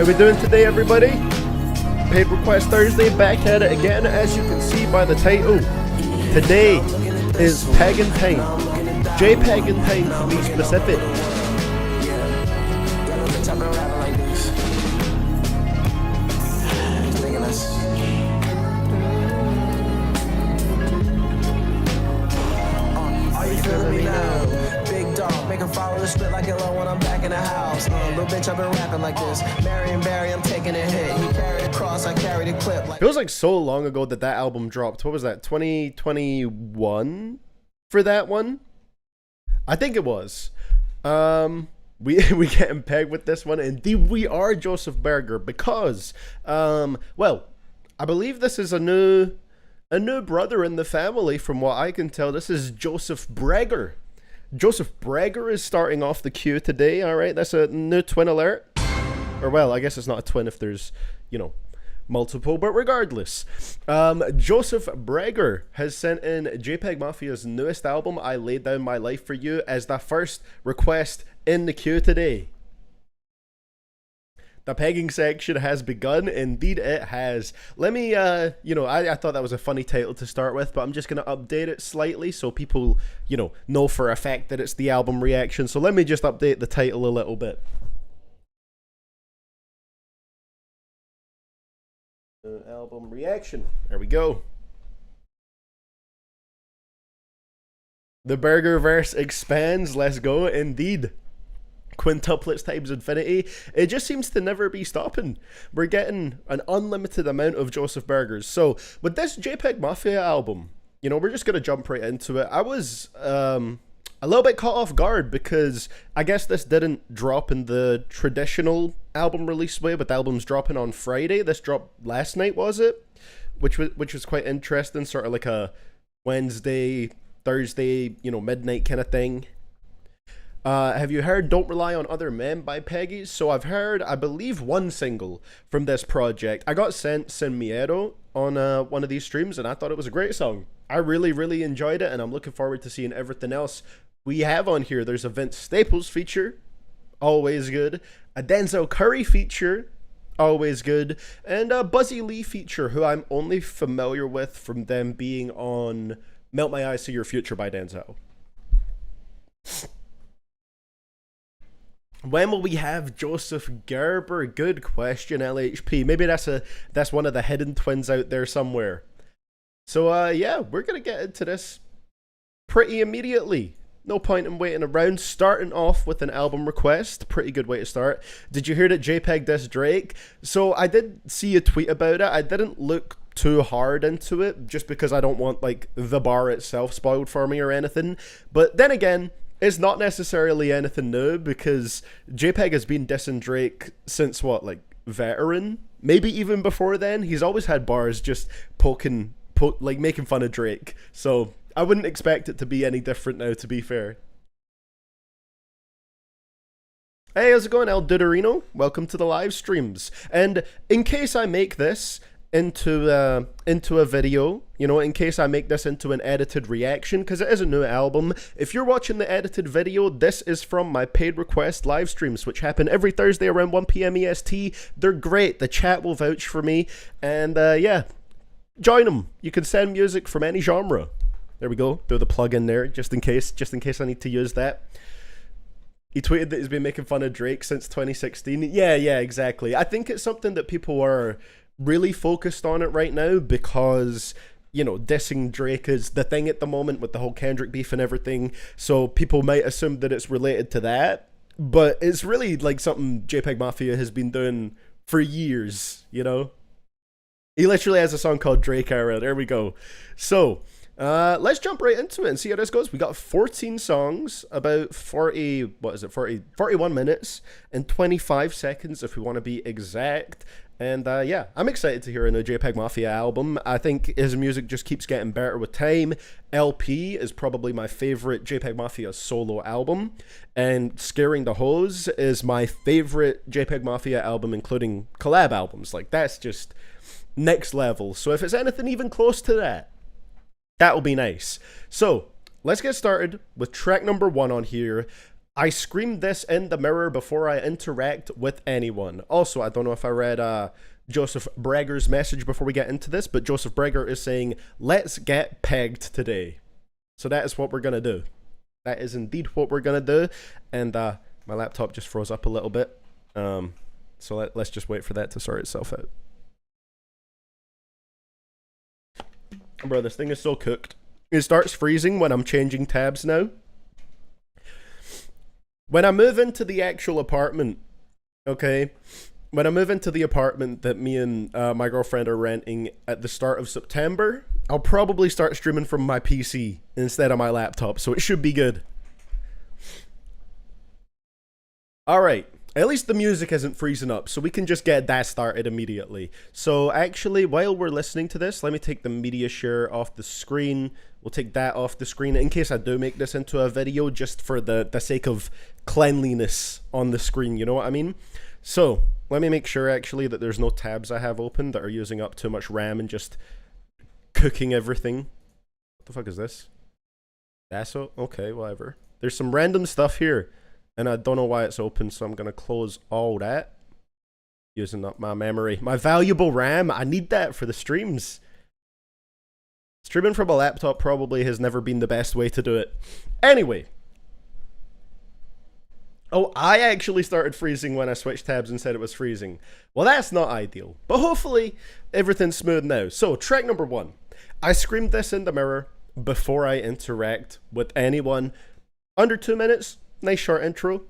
How we doing today, everybody? Paid Request Thursday, back at it again, as you can see by the title. Today is Pagan Time. J-Pagan Time, to be specific. Follow the split like hello when I'm back in the house. Little bitch, I've been rapping like this. Marion Barry, I'm taking a hit. He carried a cross, I carried a clip. Feels like so long ago that album dropped. What was that? 2021 for that one? I think it was. We getting pegged with this one. Indeed, we are Joseph Berger because, well, I believe this is a new brother in the family. From what I can tell, this is Joseph Berger. Joseph Berger is starting off the queue today, alright? That's a new twin alert. Or, well, I guess it's not a twin if there's, you know, multiple, but regardless. Joseph Berger has sent in JPEG Mafia's newest album, I Laid Down My Life For You, as the first request in the queue today. The pegging section has begun. Indeed, it has. Let me, you know, I thought that was a funny title to start with, but I'm just going to update it slightly so people, you know for a fact that it's the album reaction. So let me just update the title a little bit. Album reaction. There we go. The Bergerverse expands. Let's go. Indeed. Quintuplets times infinity. It just seems to never be stopping. We're getting an unlimited amount of Joseph Bergers. So with this JPEG Mafia album, you know, we're just gonna jump right into it. I was a little bit caught off guard because I guess this didn't drop in the traditional album release way, with albums dropping on Friday. This dropped last night, was it? Which was quite interesting, sort of like a Wednesday, Thursday, you know, midnight kind of thing. Have you heard Don't Rely on Other Men by Peggy? So I've heard, I believe, one single from this project. I got sent Sin Miedo on one of these streams, and I thought it was a great song. I really, really enjoyed it, and I'm looking forward to seeing everything else we have on here. There's a Vince Staples feature, always good. A Denzel Curry feature, always good. And a Buzzy Lee feature, who I'm only familiar with from them being on Melt My Eyes to Your Future by Denzel. When will we have Joseph Gerber? Good question, LHP. Maybe that's one of the hidden twins out there somewhere. So yeah, we're gonna get into this pretty immediately. No point in waiting around. Starting off with an album request. Pretty good way to start. Did you hear that JPEG dissed Drake? So I did see a tweet about it. I didn't look too hard into it just because I don't want like the bar itself spoiled for me or anything. But then again, it's not necessarily anything new because JPEG has been dissing Drake since what, like Veteran? Maybe even before then. He's always had bars just like making fun of Drake. So I wouldn't expect it to be any different now, to be fair. Hey, how's it going, El Dudorino? Welcome to the live streams. And in case I make this into a video, you know, in case I make this into an edited reaction, because it is a new album. If you're watching the edited video, this is from my paid request live streams, which happen every Thursday around 1 PM EST. They're great. The chat will vouch for me, and yeah, join them. You can send music from any genre. There we go. Throw the plug in there just in case I need to use that. He tweeted that he's been making fun of Drake since 2016. Yeah, exactly. I think it's something that people are really focused on it right now because, you know, dissing Drake is the thing at the moment with the whole Kendrick beef and everything. So people might assume that it's related to that, but it's really like something JPEG Mafia has been doing for years, you know? He literally has a song called Drake Era. There we go. So let's jump right into it and see how this goes. We got 14 songs, about 41 minutes and 25 seconds if we want to be exact. And yeah, I'm excited to hear a new JPEG Mafia album. I think his music just keeps getting better with time. LP is probably my favorite JPEG Mafia solo album, and Scaring the Hose is my favorite JPEG Mafia album, including collab albums. Like, that's just next level. So if it's anything even close to that, that will be nice. So let's get started with track number 1 on here. I screamed this in the mirror before I interact with anyone. Also, I don't know if I read Joseph Breger's message before we get into this, but Joseph Breger is saying, let's get pegged today. So that is what we're going to do. That is indeed what we're going to do. And my laptop just froze up a little bit. So let's just wait for that to sort itself out. Bro, this thing is so cooked. It starts freezing when I'm changing tabs now. When I move into the actual apartment, okay, when I move into the apartment that me and my girlfriend are renting at the start of September, I'll probably start streaming from my PC instead of my laptop, so it should be good. Alright, at least the music isn't freezing up, so we can just get that started immediately. So actually, while we're listening to this, let me take the media share off the screen. We'll take that off the screen in case I do make this into a video, just for the sake of cleanliness on the screen, you know what I mean? So, let me make sure actually that there's no tabs I have open that are using up too much RAM and just cooking everything. What the fuck is this? That's okay, whatever. There's some random stuff here, and I don't know why it's open, so I'm gonna close all that. Using up my memory. My valuable RAM, I need that for the streams. Streaming from a laptop probably has never been the best way to do it. Anyway. Oh, I actually started freezing when I switched tabs and said it was freezing. Well, that's not ideal. But hopefully, everything's smooth now. So, track number 1. I screamed this in the mirror before I interact with anyone. Under 2 minutes. Nice short intro.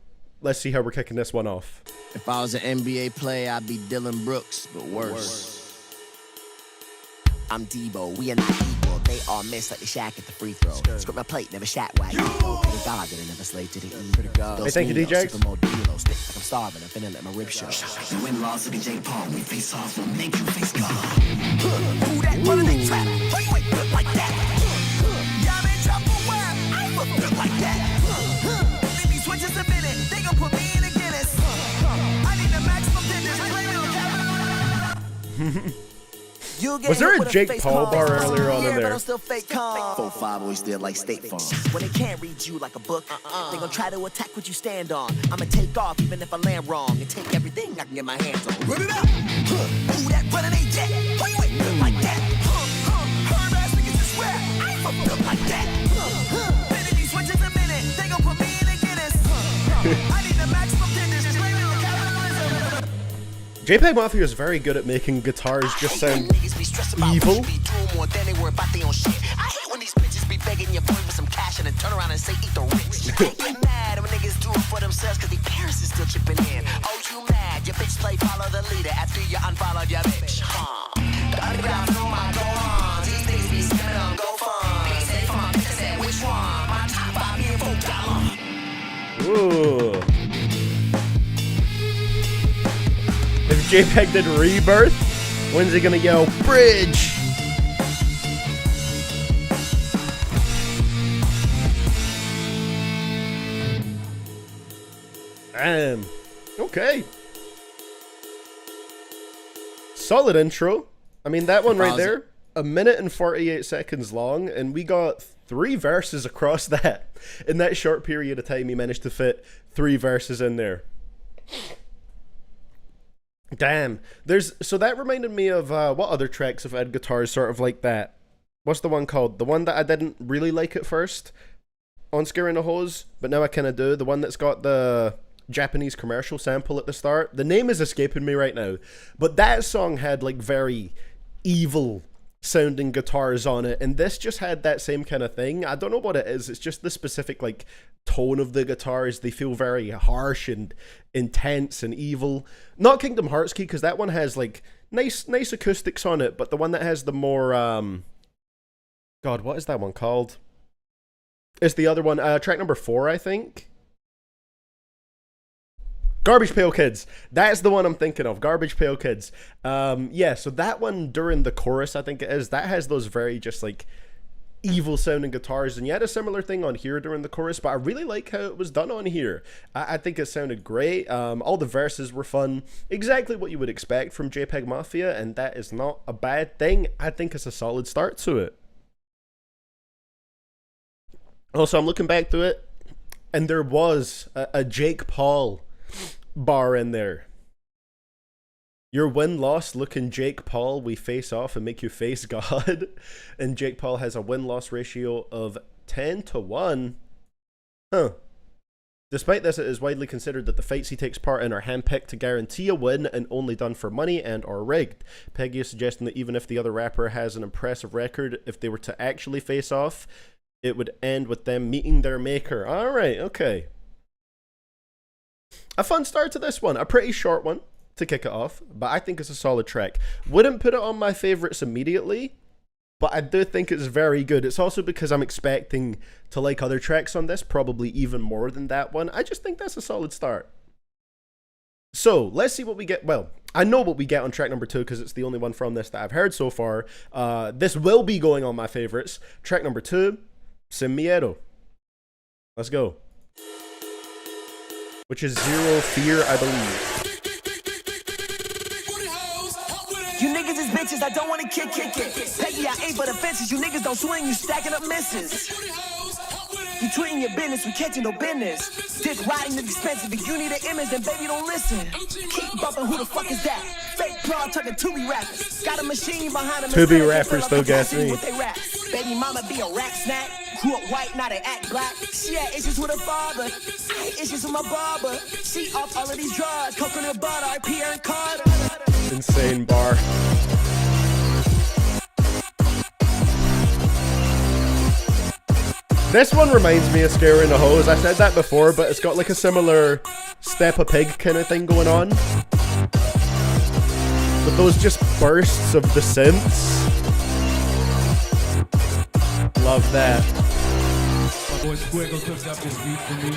Let's see how we're kicking this one off. If I was an NBA player, I'd be Dylan Brooks, but worse. I'm Debo, we are not equal. They all miss like the Shaq at the free throw. Script my plate, never shat whack. Pretty God that I never slave to the E. Pretty God. Hey, thank you, DJ. Stick like I'm starving, I'm finna let my rib show. You win loss, look at Jake Paul, we face off, we'll make you face God. Who that running they trap? Why you ain't built like that? Y'all in trouble where I ain't built like that. Leave me switches a minute, they gon' put me in a Guinness. I need the maximum digits. Was there a Jake Paul bar earlier on in there? 4-5 always did like State Farm. When they can't read you like a book, they gon' try to attack what you stand on. I'ma take off even if I land wrong and take everything I can get my hands on. Run it up! Who that running they jet? Why you ain't built like that? Her ass niggas is rap. I ain't built like that. Been these switches a minute, they gon' put me in a Guinness. I need the maximum digits. JPEG Mafia is very good at making guitars just sound evil. I hate when these bitches be begging your boy for some cash and then turn around and say eat the rich. Get mad when niggas do it for themselves cause their parents is still chipping in. Oh, you mad? Your bitch play follow the leader after you unfollowed your bitch. Underground through my go-ons. These niggas be spending on GoFund. Say for my bitch, said which one? My top 5 me and $4. Ooh. If JPEG did Rebirth, when's he gonna yell bridge? Damn. Okay. Solid intro. I mean, that one right there, 1 minute and 48 seconds long, and we got 3 verses across that. In that short period of time, he managed to fit 3 verses in there. Damn. So that reminded me of what other tracks have had guitars sort of like that? What's the one called? The one that I didn't really like at first on Scaring the Hose, but now I kind of do. The one that's got the Japanese commercial sample at the start. The name is escaping me right now, but that song had like very evil sounding guitars on it, and this just had that same kind of thing. I don't know what it is. It's just the specific like tone of the guitars. They feel very harsh and intense and evil. Not Kingdom Hearts Key, because that one has like nice acoustics on it, but the one that has the more God, what is that one called? It's the other one, track number 4, I think. Garbage Pail Kids. That's the one I'm thinking of. Garbage Pail Kids. Yeah, so that one during the chorus, I think it is, that has those very just like evil sounding guitars, and you had a similar thing on here during the chorus, but I really like how it was done on here. I think it sounded great. All the verses were fun. Exactly what you would expect from JPEG Mafia, and that is not a bad thing. I think it's a solid start to it. Also, I'm looking back through it. and there was a Jake Paul bar in there. Your win-loss looking Jake Paul, we face off and make you face God. And Jake Paul has a win-loss ratio of 10-1. Huh. Despite this, it is widely considered that the fights he takes part in are handpicked to guarantee a win and only done for money and or rigged. Peggy is suggesting that even if the other rapper has an impressive record, if they were to actually face off, it would end with them meeting their maker. Alright, okay. A fun start to this one. A pretty short one to kick it off, but I think it's a solid track. Wouldn't put it on my favorites immediately, but I do think it's very good. It's also because I'm expecting to like other tracks on this, probably even more than that one. I just think that's a solid start. So, let's see what we get. Well, I know what we get on track number 2 because it's the only one from this that I've heard so far. This will be going on my favorites. Track number 2, Sin Miedo. Let's go. Which is Zero Fear, I believe. You niggas is bitches, I don't wanna kick it. Peggy, I ain't for the fences. You niggas don't swing, you stacking up misses. You tweeting your business, we catching no business. Dick riding is expensive. If you need an image, then baby don't listen. Keep bumping, who the fuck is that? Fake broad talking to be rappers. Got a machine behind them. To be rappers, still gas me. Baby mama be a rack snack. Grew up white, now they act black. She had issues with her father. I had issues with my barber. She off all of these drugs. Coconut butter, RP and Carter. Insane bar. This one reminds me of Scaring the Hose. I said that before, but it's got like a similar Step a Pig kind of thing going on. But those just bursts of the synths. Love that. My boy Squiggle cooks up this beat for me.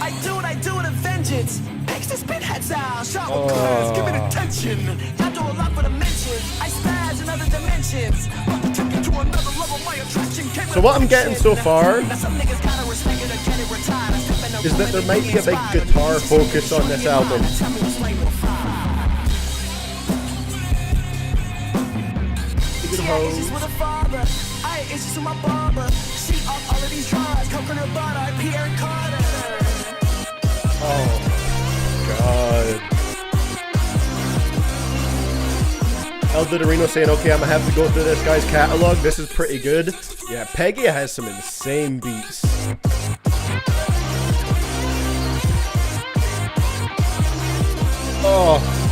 I do it a vengeance. Makes the spit heads out. Shower class, give it attention. I do a lot for the mentions. I spaz in other dimensions. Take you to another level, my attraction came. So what I'm getting so far is that there might be a big guitar focus on this album. Issues with a father. I had issues with my barber. She off all of these drugs. Coconut butter, Pierre and Carter. Oh, God. El Dudorino saying, okay, I'm gonna have to go through this guy's catalog. This is pretty good. Yeah, Peggy has some insane beats. Oh.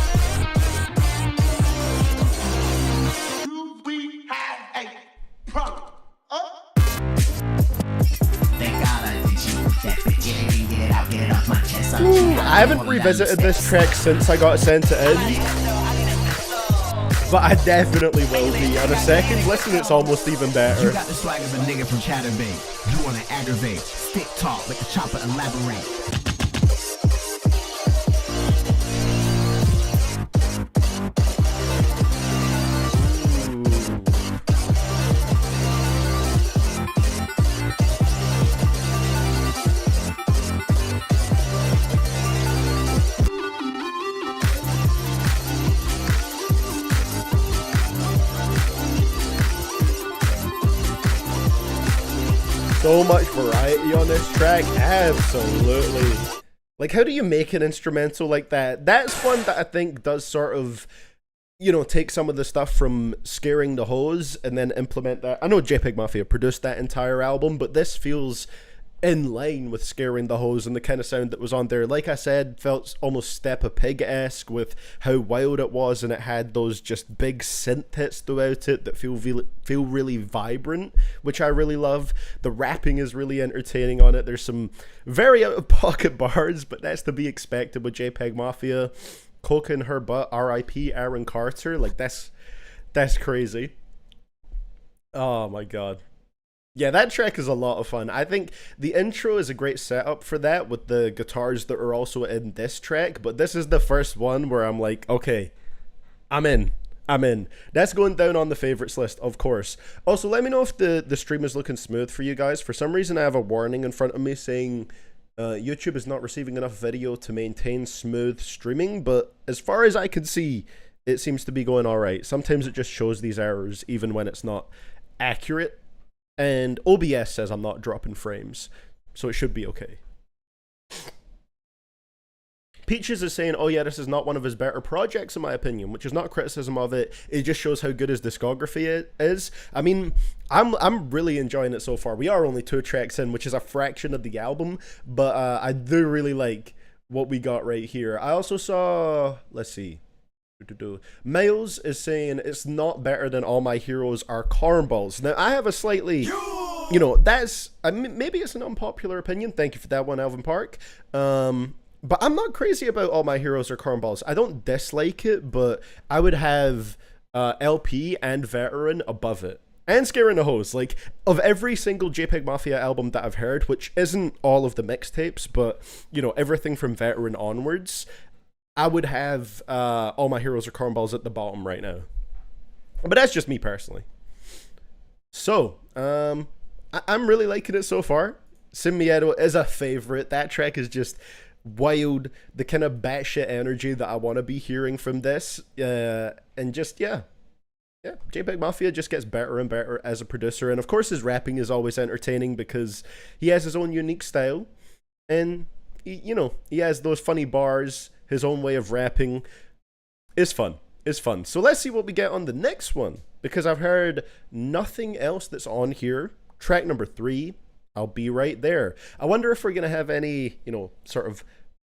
I haven't revisited this track since I got sent it in, but I definitely will be. On a second listen, it's almost even better. You got the swag of a nigga from Chatterbait. You wanna aggravate, stick talk, make the chopper elaborate. So much variety on this track, absolutely. Like, how do you make an instrumental like that? That's one that I think does sort of, you know, take some of the stuff from Scaring the Hose and then implement that. I know JPEG Mafia produced that entire album, but this feels in line with Scaring the Hose and the kind of sound that was on there. Like I said, felt almost Step a Pig-esque with how wild it was, and it had those just big synth hits throughout it that feel really vibrant, which I really love. The rapping is really entertaining on it. There's some very out-of-pocket bars, but that's to be expected with JPEG Mafia. Coke in her butt, R.I.P. Aaron Carter. Like, that's crazy. Oh my god. Yeah, that track is a lot of fun. I think the intro is a great setup for that with the guitars that are also in this track, but this is the first one where I'm like, okay, I'm in. That's going down on the favorites list, of course. Also, let me know if the stream is looking smooth for you guys. For some reason, I have a warning in front of me saying YouTube is not receiving enough video to maintain smooth streaming, but as far as I can see, it seems to be going all right. Sometimes it just shows these errors even when it's not accurate. And OBS says I'm not dropping frames, so it should be okay. Peaches is saying, oh yeah, this is not one of his better projects in my opinion, which is not criticism of it. It just shows how good his discography is. I mean, I'm really enjoying it so far. We are only 2 tracks in, which is a fraction of the album, but I do really like what we got right here. I also saw, let's see. Miles is saying it's not better than All My Heroes Are Cornballs. Now, I have a slightly, you know, that's, maybe it's an unpopular opinion. Thank you for that one, Alvin Park. But I'm not crazy about All My Heroes Are Cornballs. I don't dislike it, but I would have LP and Veteran above it. And Scaring the Hose. Like, of every single JPEG Mafia album that I've heard, which isn't all of the mixtapes, but, you know, everything from Veteran onwards, I would have All My Heroes Are Cornballs at the bottom right now. But that's just me personally. So, I'm really liking it so far. Sin Miedo is a favorite. That track is just wild, the kind of batshit energy that I want to be hearing from this, and just yeah, JPEG Mafia just gets better and better as a producer, and of course his rapping is always entertaining because he has his own unique style, and he has those funny bars. His own way of rapping is fun. So let's see what we get on the next one, because I've heard nothing else that's on here. Track number 3. I'll be right there. I wonder if we're going to have any, sort of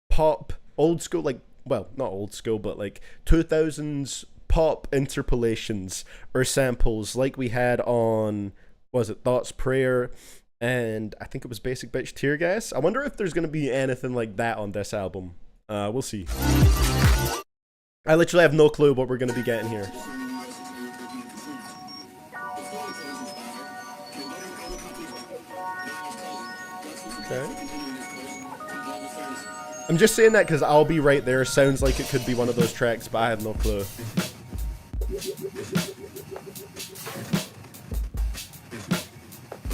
pop, old school, like, well, not old school, but like 2000s pop interpolations or samples like we had on, was it Thoughts Prayer, and I think it was Basic Bitch Tear Gas. I wonder if there's going to be anything like that on this album. We'll see. I literally have no clue what we're going to be getting here. Okay. I'm just saying that because I'll be right there sounds like it could be one of those tracks, but I have no clue.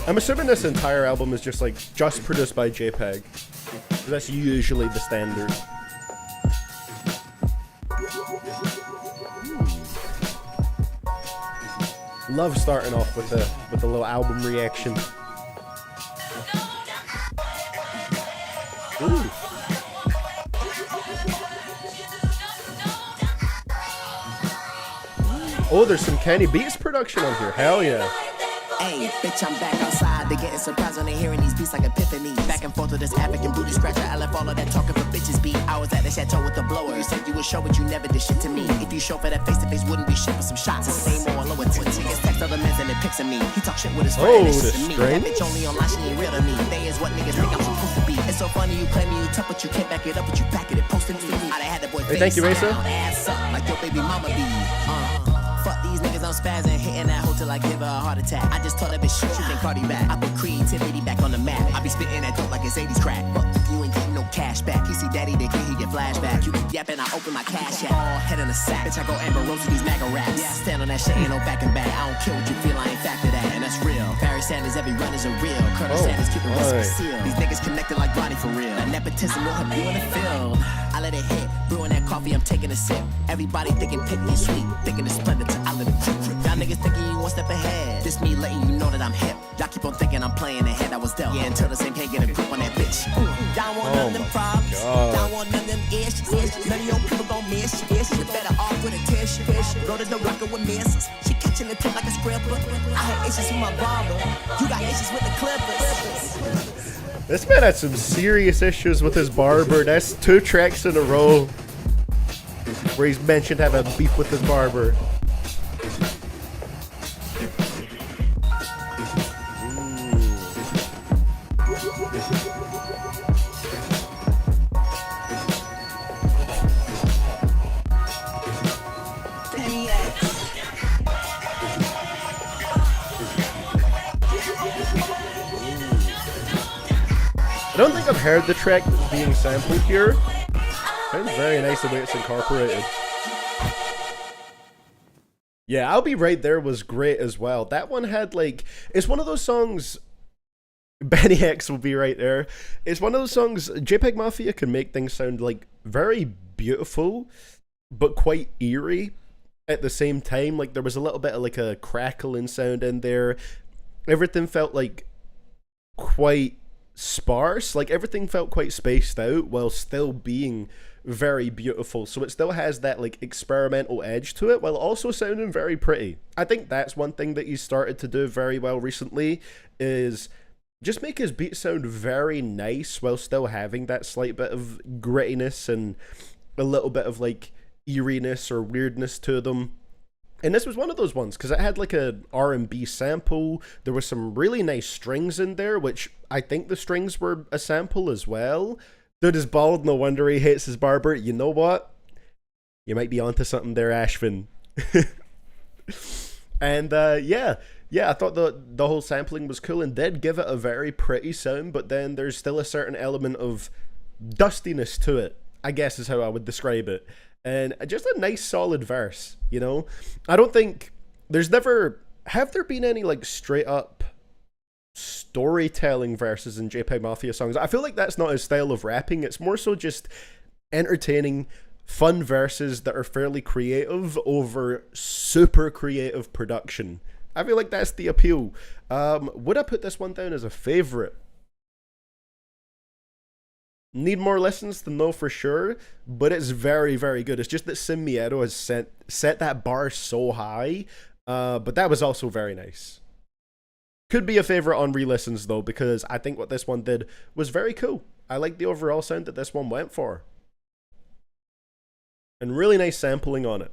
I'm assuming this entire album is just produced by JPEG. That's usually the standard. Love starting off with a little album reaction. Ooh. Oh, there's some Kenny Beats production on here. Hell yeah. Hey, bitch, I'm back outside. They getting surprised when they hearing these beats like epiphany. Back and forth with this African booty scratcher. I left all of that talking for bitches beat. I was at the chateau with the blower. You said you would show, but you never did shit to me. If you show for that face-to-face, wouldn't be shit for some shots. It's the same or lower tier. Niggas text other men and it picks of me. He talk shit with his friend. Oh, to me. That bitch only online, she ain't real to me. They is what niggas think I'm supposed to be. It's so funny you claim you tough, but you can't back it up, but you back it. It posted me. I had the boy hey, thank you, Mesa. Ass up like your baby mama be. Fuck these niggas, I'm spazzing, hitting that hoe till I give her a heart attack. I just told that bitch shit, you can Cardi back. I put creativity back on the map. I be spitting that dope like it's 80s crack. Fuck if you ain't getting no cash back. You see daddy, they he get flashback. You keep yapping, I open my cash app. All head in a sack. Bitch, I go Amber Rose with these MAGA raps. Yeah, I stand on that shit, ain't no back and back. I don't care what you feel, I ain't factor that. And that's real. Barry Sanders, every run is a real. Colonel Sanders, keep the risk concealed. These niggas connected like Ronnie for real. That nepotism will help you in the field. I let it hit. Brewing that coffee, I'm taking a sip. Everybody thinking pick me sweet. Thinking it's splendid till I let it trip. Y'all niggas thinking you one step ahead. This me letting you know that I'm hip. Y'all keep on thinking I'm playing the hand I was dealt. Yeah, until the same can't get a grip on that bitch. Y'all want none of them problems. Y'all want none of them issues. None of your people gon' miss you. You better off with a tissue. Bro, there's no rocker with misses. She catching the tip like a scrapper. I had issues with my barber. You got issues with the clippers. This man had some serious issues with his barber. That's 2 tracks in a row where he's mentioned having beef with his barber. I don't think I've heard the track that's being sampled here. It's very nice the way it's incorporated. Yeah, I'll Be Right There was great as well. That one had it's one of those songs, Benny X will be right there. It's one of those songs, JPEG Mafia can make things sound very beautiful, but quite eerie at the same time. There was a little bit of a crackling sound in there. everything felt like quite sparse. Like everything felt quite spaced out while still being very beautiful. So it still has that like experimental edge to it while also sounding very pretty. I think that's one thing that he's started to do very well recently, is just make his beats sound very nice while still having that slight bit of grittiness and a little bit of like eeriness or weirdness to them. And this was one of those ones because it had like a R&B sample. There was some really nice strings in there, which I think the strings were a sample as well. Dude is bald, no wonder he hates his barber. You know what? You might be onto something there, Ashvin. And yeah, I thought the whole sampling was cool and did give it a very pretty sound, but then there's still a certain element of dustiness to it, I guess is how I would describe it. And just a nice solid verse, you know? I don't think have there been any like straight up storytelling verses in JPEG Mafia songs? I feel like that's not his style of rapping. It's more so just entertaining, fun verses that are fairly creative over super creative production. I feel like that's the appeal. Would I put this one down as a favorite? Need more listens to know for sure, but it's very, very good. It's just that Sin Miedo has set that bar so high, but that was also very nice. Could be a favorite on re-listens though, because I think what this one did was very cool. I like the overall sound that this one went for. And really nice sampling on it.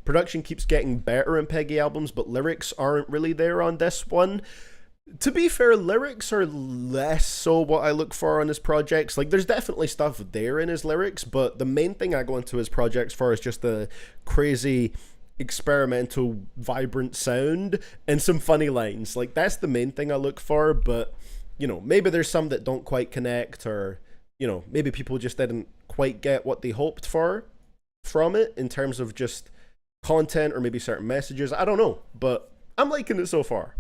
Production keeps getting better in Peggy albums, but lyrics aren't really there on this one. To be fair, lyrics are less so what I look for on his projects. Like, there's definitely stuff there in his lyrics, but the main thing I go into his projects for is just the crazy, experimental, vibrant sound and some funny lines. Like, that's the main thing I look for, but, you know, maybe there's some that don't quite connect, or, you know, maybe people just didn't quite get what they hoped for from it in terms of just content or maybe certain messages. I don't know, but I'm liking it so far.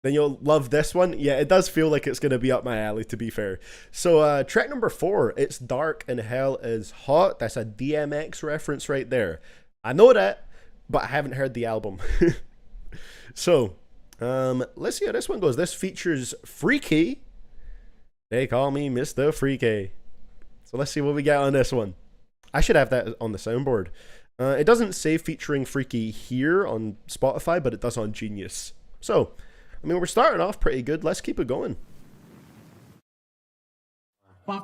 Then you'll love this one. Yeah, it does feel like it's going to be up my alley, to be fair. So track number 4, It's Dark and Hell is Hot. That's a DMX reference right there. I know that, but I haven't heard the album. So, let's see how this one goes. This features Freaky. They call me Mr. Freaky. So let's see what we got on this one. I should have that on the soundboard. It doesn't say featuring Freaky here on Spotify, but it does on Genius. So, I mean, we're starting off pretty good. Let's keep it going. Okay.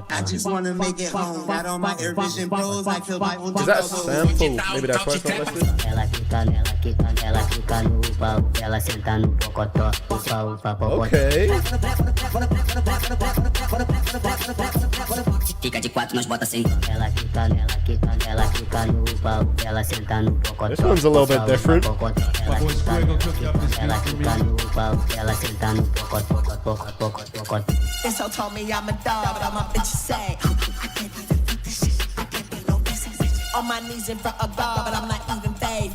I just wanna make it home. Got all my Air Vision Pros. I feel Bible. Is that a sample? Maybe that's why it's not listed. Okay. Fica de 4, nós bota assim. Ela quica no pau, ela senta no pocotó. This one's a little bit different. Ela quica no pau, ela senta no pocotó. This hoe told me I'm a dog, but all my bitches say on my knees in front of God, but I'm not even fake.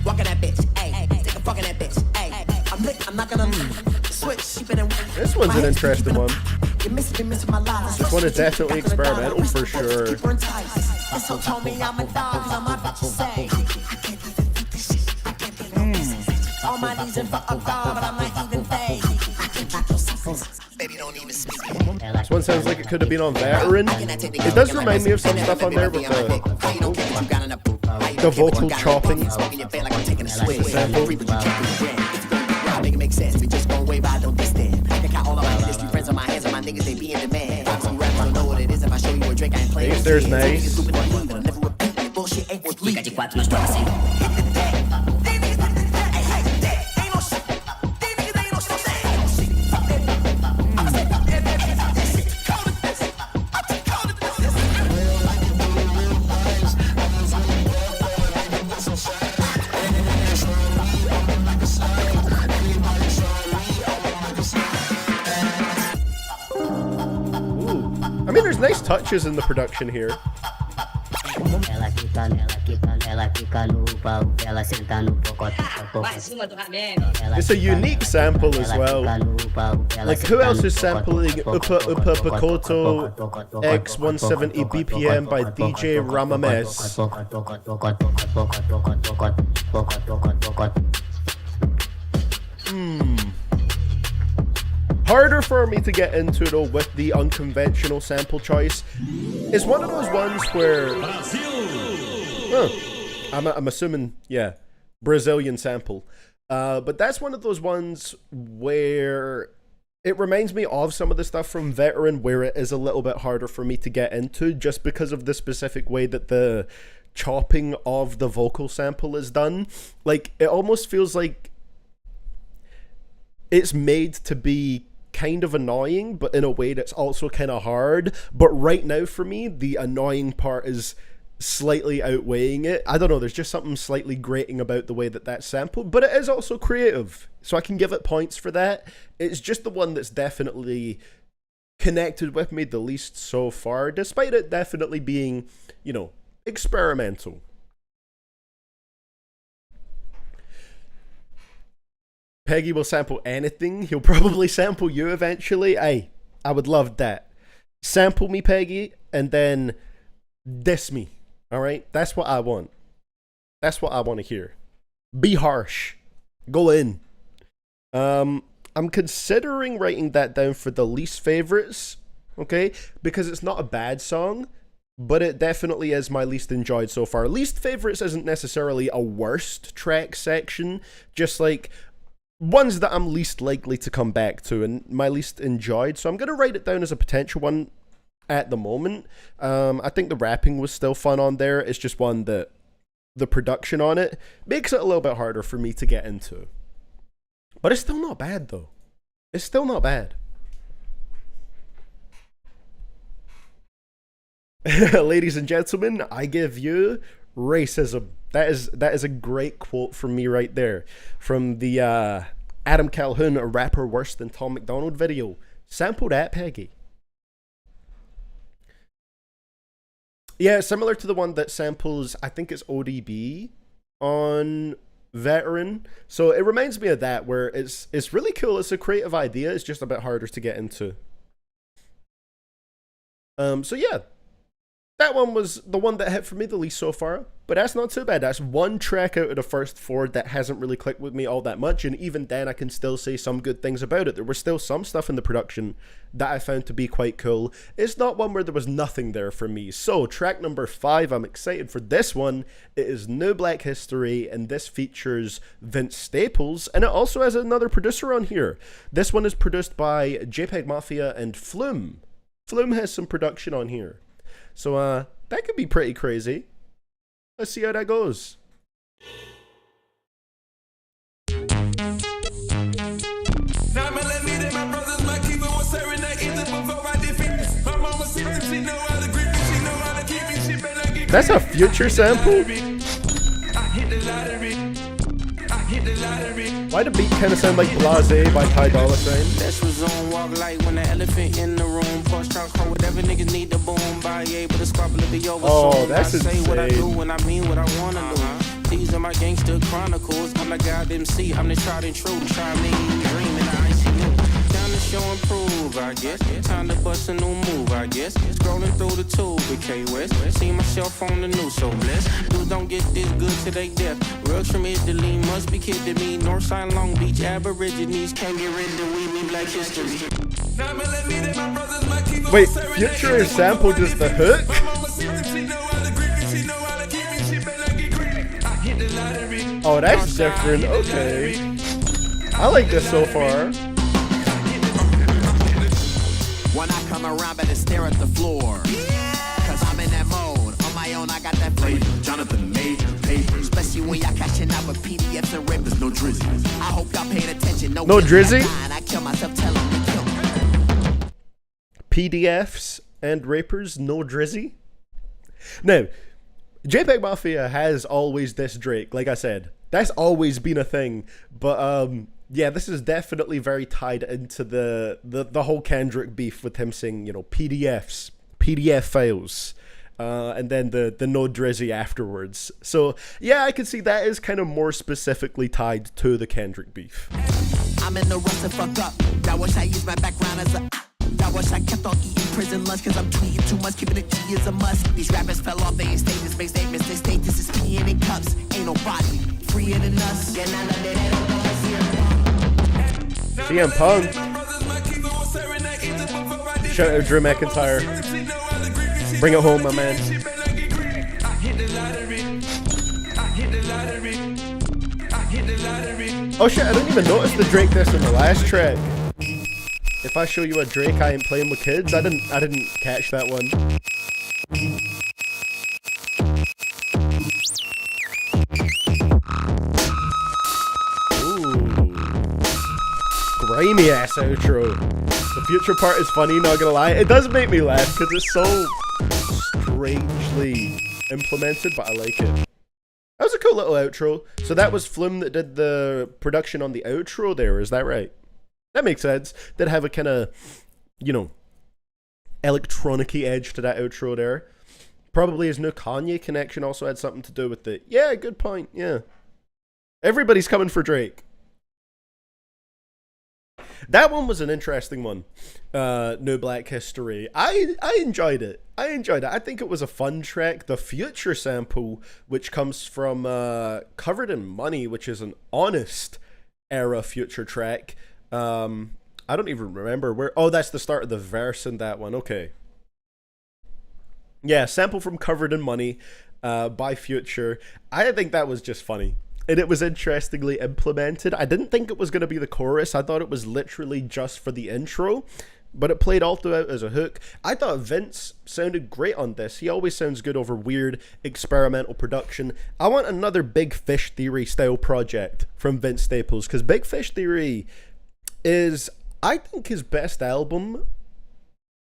Walking that bitch, ayy, take a fucking that bitch, ayy. I'm lit, I'm not gonna switch, sheep it and This one's an interesting one. you're missing my life. This one is definitely experimental for sure. This hoe told me I'm a dog, but all my bitches say on my knees in front of God, but I'm not even fake. Baby, don't even speak. This one sounds like it could have been on Veteran. It does remind me of some stuff on there with the vocal chopping. Sample. Make it make sense. We just gon' wave, I don't distant. I got all of my industry friends on my hands, and my niggas, they be in demand. Some rappers don't know what it is. If I show you a drink, I ain't playing. Bass there's nice. Bullshit ain't worth Fica de 4, nós bota assim. I mean, there's nice touches in the production here. Ela quica quica no pau, ela senta no pocotó. It's a unique sample as well. Like, who else is sampling Upa Upa Pakoto X170 BPM by DJ Ramames? Harder for me to get into though with the unconventional sample choice. It's one of those ones where I'm assuming, yeah, Brazilian sample. But that's one of those ones where it reminds me of some of the stuff from Veteran, where it is a little bit harder for me to get into just because of the specific way that the chopping of the vocal sample is done. Like, it almost feels like it's made to be kind of annoying, but in a way that's also kind of hard. But right now for me, the annoying part is slightly outweighing it. I don't know, there's just something slightly grating about the way that that's sampled, but it is also creative, so I can give it points for that. It's just the one that's definitely connected with me the least so far, despite it definitely being, you know, experimental. Peggy will sample anything. He'll probably sample you eventually. I would love that. Sample me, Peggy, and then diss me. All right? That's what I want. That's what I want to hear. Be harsh. Go in. I'm considering writing that down for the least favorites, okay? Because it's not a bad song, but it definitely is my least enjoyed so far. Least favorites isn't necessarily a worst track section, just like ones that I'm least likely to come back to and my least enjoyed. So I'm going to write it down as a potential one at the moment. I think the rapping was still fun on there. It's just one that the production on it makes it a little bit harder for me to get into. But it's still not bad though. It's still not bad. Ladies and gentlemen, I give you racism. That is a great quote from me right there. From the Adam Calhoun, a rapper worse than Tom McDonald video. Sample that, Peggy. Yeah, similar to the one that samples, I think it's ODB on Veteran. So it reminds me of that, where it's really cool. It's a creative idea. It's just a bit harder to get into. So yeah. That one was the one that hit for me the least so far, but that's not too bad. That's one track out of the first four that hasn't really clicked with me all that much, and even then I can still say some good things about it. There was still some stuff in the production that I found to be quite cool. It's not one where there was nothing there for me. So track number 5, I'm excited for this one. It is New Black History, and this features Vince Staples, and it also has another producer on here. This one is produced by JPEG Mafia and Flume. Flume has some production on here. So, that could be pretty crazy. Let's see how that goes. That's a Future sample? Why the beat kind of sound like Blase by Ty Dolla $ign? Let's resume, walk light when the elephant in the room. Push trunk, whatever niggas need to boom. By able to squabble to be over. Oh, that's insane. I say what I do when I mean what I wanna do. These are my gangster chronicles. I'm the God MC, I'm the tried and true. Try me, dream in the ICU. Time to show and prove, I guess. Time to bust a new move, I guess. Scrolling through the tube with K West. See myself on the news, so blessed. Dudes don't get this good to their death. Real from Italy, must be kidding me. Northside, Long Beach, Aborigines can't get rid of we mean Black history. Wait, Future sampled just the hook? Oh, that's different. Okay. I like this so far. When I come around, better stare at the floor. Cause I'm in that mode. On my own, I got that flavor. Jonathan Major paper. Especially when y'all cashing out with PDFs and rippers. No drizzy. I hope y'all paying attention. No drizzy? I kill myself telling me kill. PDFs and rapers, no drizzy. Now, JPEG Mafia has always dissed Drake, like I said. That's always been a thing. But yeah, this is definitely very tied into the whole Kendrick beef with him saying, you know, PDF files. and then the no Drizzy afterwards. So yeah, I can see that is kind of more specifically tied to the Kendrick beef. I'm in the rush to fuck up. I wish I used my background as a. I wish I kept on eating prison lunch, cause I'm tweeting too much, keeping it G is a must. These rappers fell off, they ain't statements, make statements, they state this is peeing in cups. Ain't nobody freer than us. CM Punk. Shout out Drew McIntyre. Bring it home, my man. Oh shit, I didn't even notice the Drake diss in the last track. If I show you a Drake, I ain't playing with kids. I didn't catch that one. Ooh. Grimy ass outro. The future part is funny, not gonna lie. It does make me laugh because it's so strangely implemented, but I like it. That was a cool little outro. So that was Flume that did the production on the outro there, is that right? That makes sense. Did have a kind of, you know, electronic-y edge to that outro there. Probably his new Kanye connection also had something to do with it. Yeah, good point, yeah. Everybody's coming for Drake. That one was an interesting one. New Black History. I enjoyed it. I think it was a fun track. The Future sample, which comes from Covered in Money, which is an honest era Future track. I don't even remember where. Oh, that's the start of the verse in that one. Okay. Yeah, sample from Covered in Money by Future. I think that was just funny. And it was interestingly implemented. I didn't think it was going to be the chorus. I thought it was literally just for the intro. But it played all throughout as a hook. I thought Vince sounded great on this. He always sounds good over weird experimental production. I want another Big Fish Theory style project from Vince Staples. Because Big Fish Theory is, I think, his best album.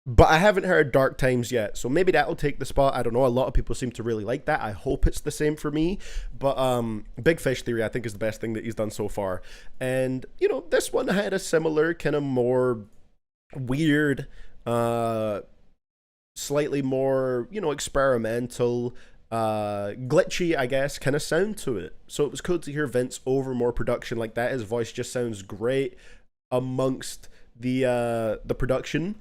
But I haven't heard Dark Times yet, so maybe that'll take the spot. I don't know, a lot of people seem to really like that. I hope it's the same for me. But Big Fish Theory, I think, is the best thing that he's done so far. And, you know, this one had a similar kind of more weird, slightly more, you know, experimental, glitchy, I guess, kind of sound to it. So it was cool to hear Vince over more production like that. His voice just sounds great amongst the production.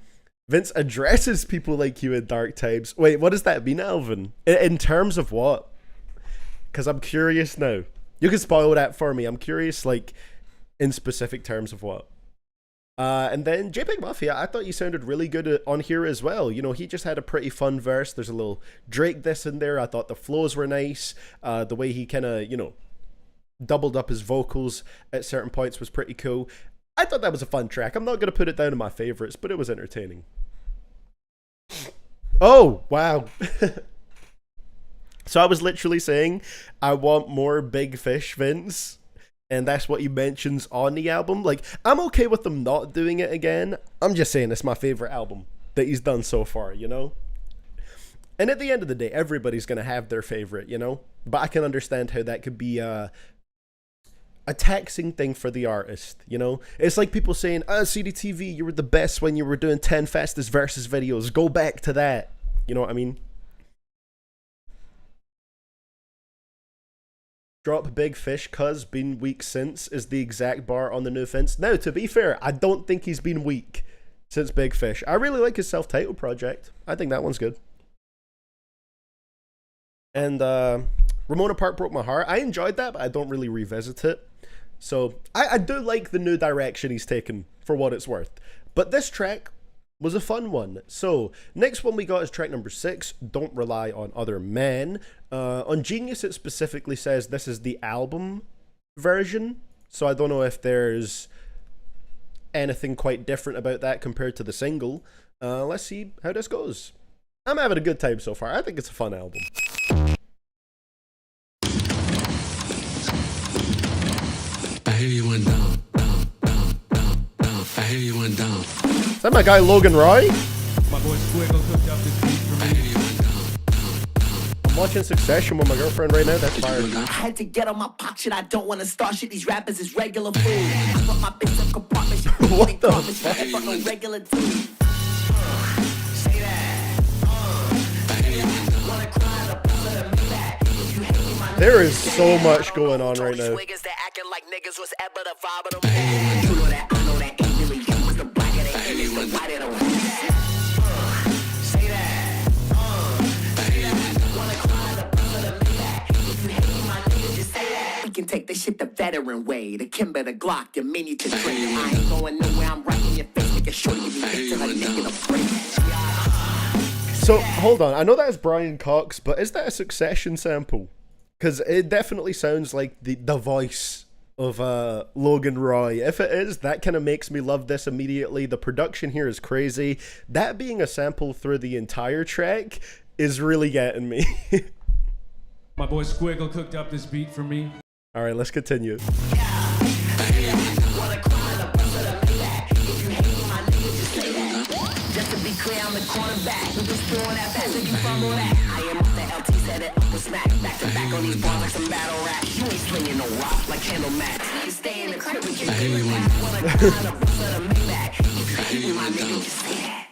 Vince addresses people like you in Dark Times. Wait, what does that mean, Alvin? In terms of what? Because I'm curious now. You can spoil that for me. I'm curious, like, in specific terms of what. And then JPEG Mafia, I thought you sounded really good on here as well. You know, he just had a pretty fun verse. There's a little Drake diss in there. I thought the flows were nice. The way he kind of, you know, doubled up his vocals at certain points was pretty cool. I thought that was a fun track. I'm not going to put it down in my favorites, but it was entertaining. Oh, wow. So I was literally saying, I want more Big Fish, Vince. And that's what he mentions on the album. Like, I'm okay with them not doing it again. I'm just saying it's my favorite album that he's done so far, you know? And at the end of the day, everybody's going to have their favorite, you know? But I can understand how that could be a taxing thing for the artist, you know? It's like people saying, CDTV, you were the best when you were doing 10 fastest versus videos. Go back to that. You know what I mean? Drop Big Fish, cuz been weak since is the exact bar on the new fence. Now, to be fair, I don't think he's been weak since Big Fish. I really like his self-titled project. I think that one's good. And Ramona Park Broke My Heart. I enjoyed that, but I don't really revisit it. So I do like the new direction he's taken for what it's worth. But this track was a fun one. So next one we got is track number 6, Don't Rely on Other Men. On Genius it specifically says this is the album version. So I don't know if there's anything quite different about that compared to the single. Let's see how this goes. I'm having a good time so far. I think it's a fun album. I hear you went down, down, down, down, down. I hear you went down. Is that my guy Logan Roy? My boy Squiggle cooked up this beat for me. I hear you went down, down, down. I'm watching Succession with my girlfriend right now. That's fire. I had to get on my pop shit. I don't want to start shit. These rappers is regular food. I put my bitch up compartment. She What the fuck? Fuck no regular dude. Say that. There is so much going on right now. Can take the shit the veteran way, the Kimber, the Glock, the mini to drink. I ain't going nowhere, I'm right in your face, making sure you get to her neck in a break. So, hold on, I know that's Brian Cox, but is that a Succession sample? Because it definitely sounds like the voice of Logan Roy. If it is, that kind of makes me love this immediately. The production here is crazy. That being a sample through the entire track is really getting me. My boy Squiggle cooked up this beat for me. All right, let's continue. Just to be clear, I'm the cornerback. Who just throwing that pass and you fumble that? I am off the LT, set it up and smack. Back to back on these bars like some battle rap. You ain't slinging no rock like Candle Matt. You stay in the crib with your nigga back. Wanna climb the bus of the Maybach. If you hate me, my nigga, just say that.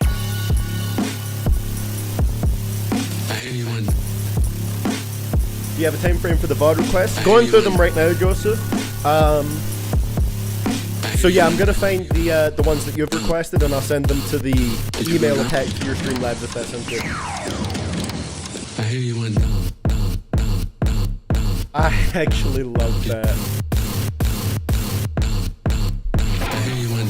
I hear you one. Do you have a time frame for the VOD requests? Going through them right now, Joseph. So yeah, I'm gonna find the ones that you've requested, and I'll send them to the email attached to your Streamlabs if that sounds good. I hear you one. I actually love that. I hear you one.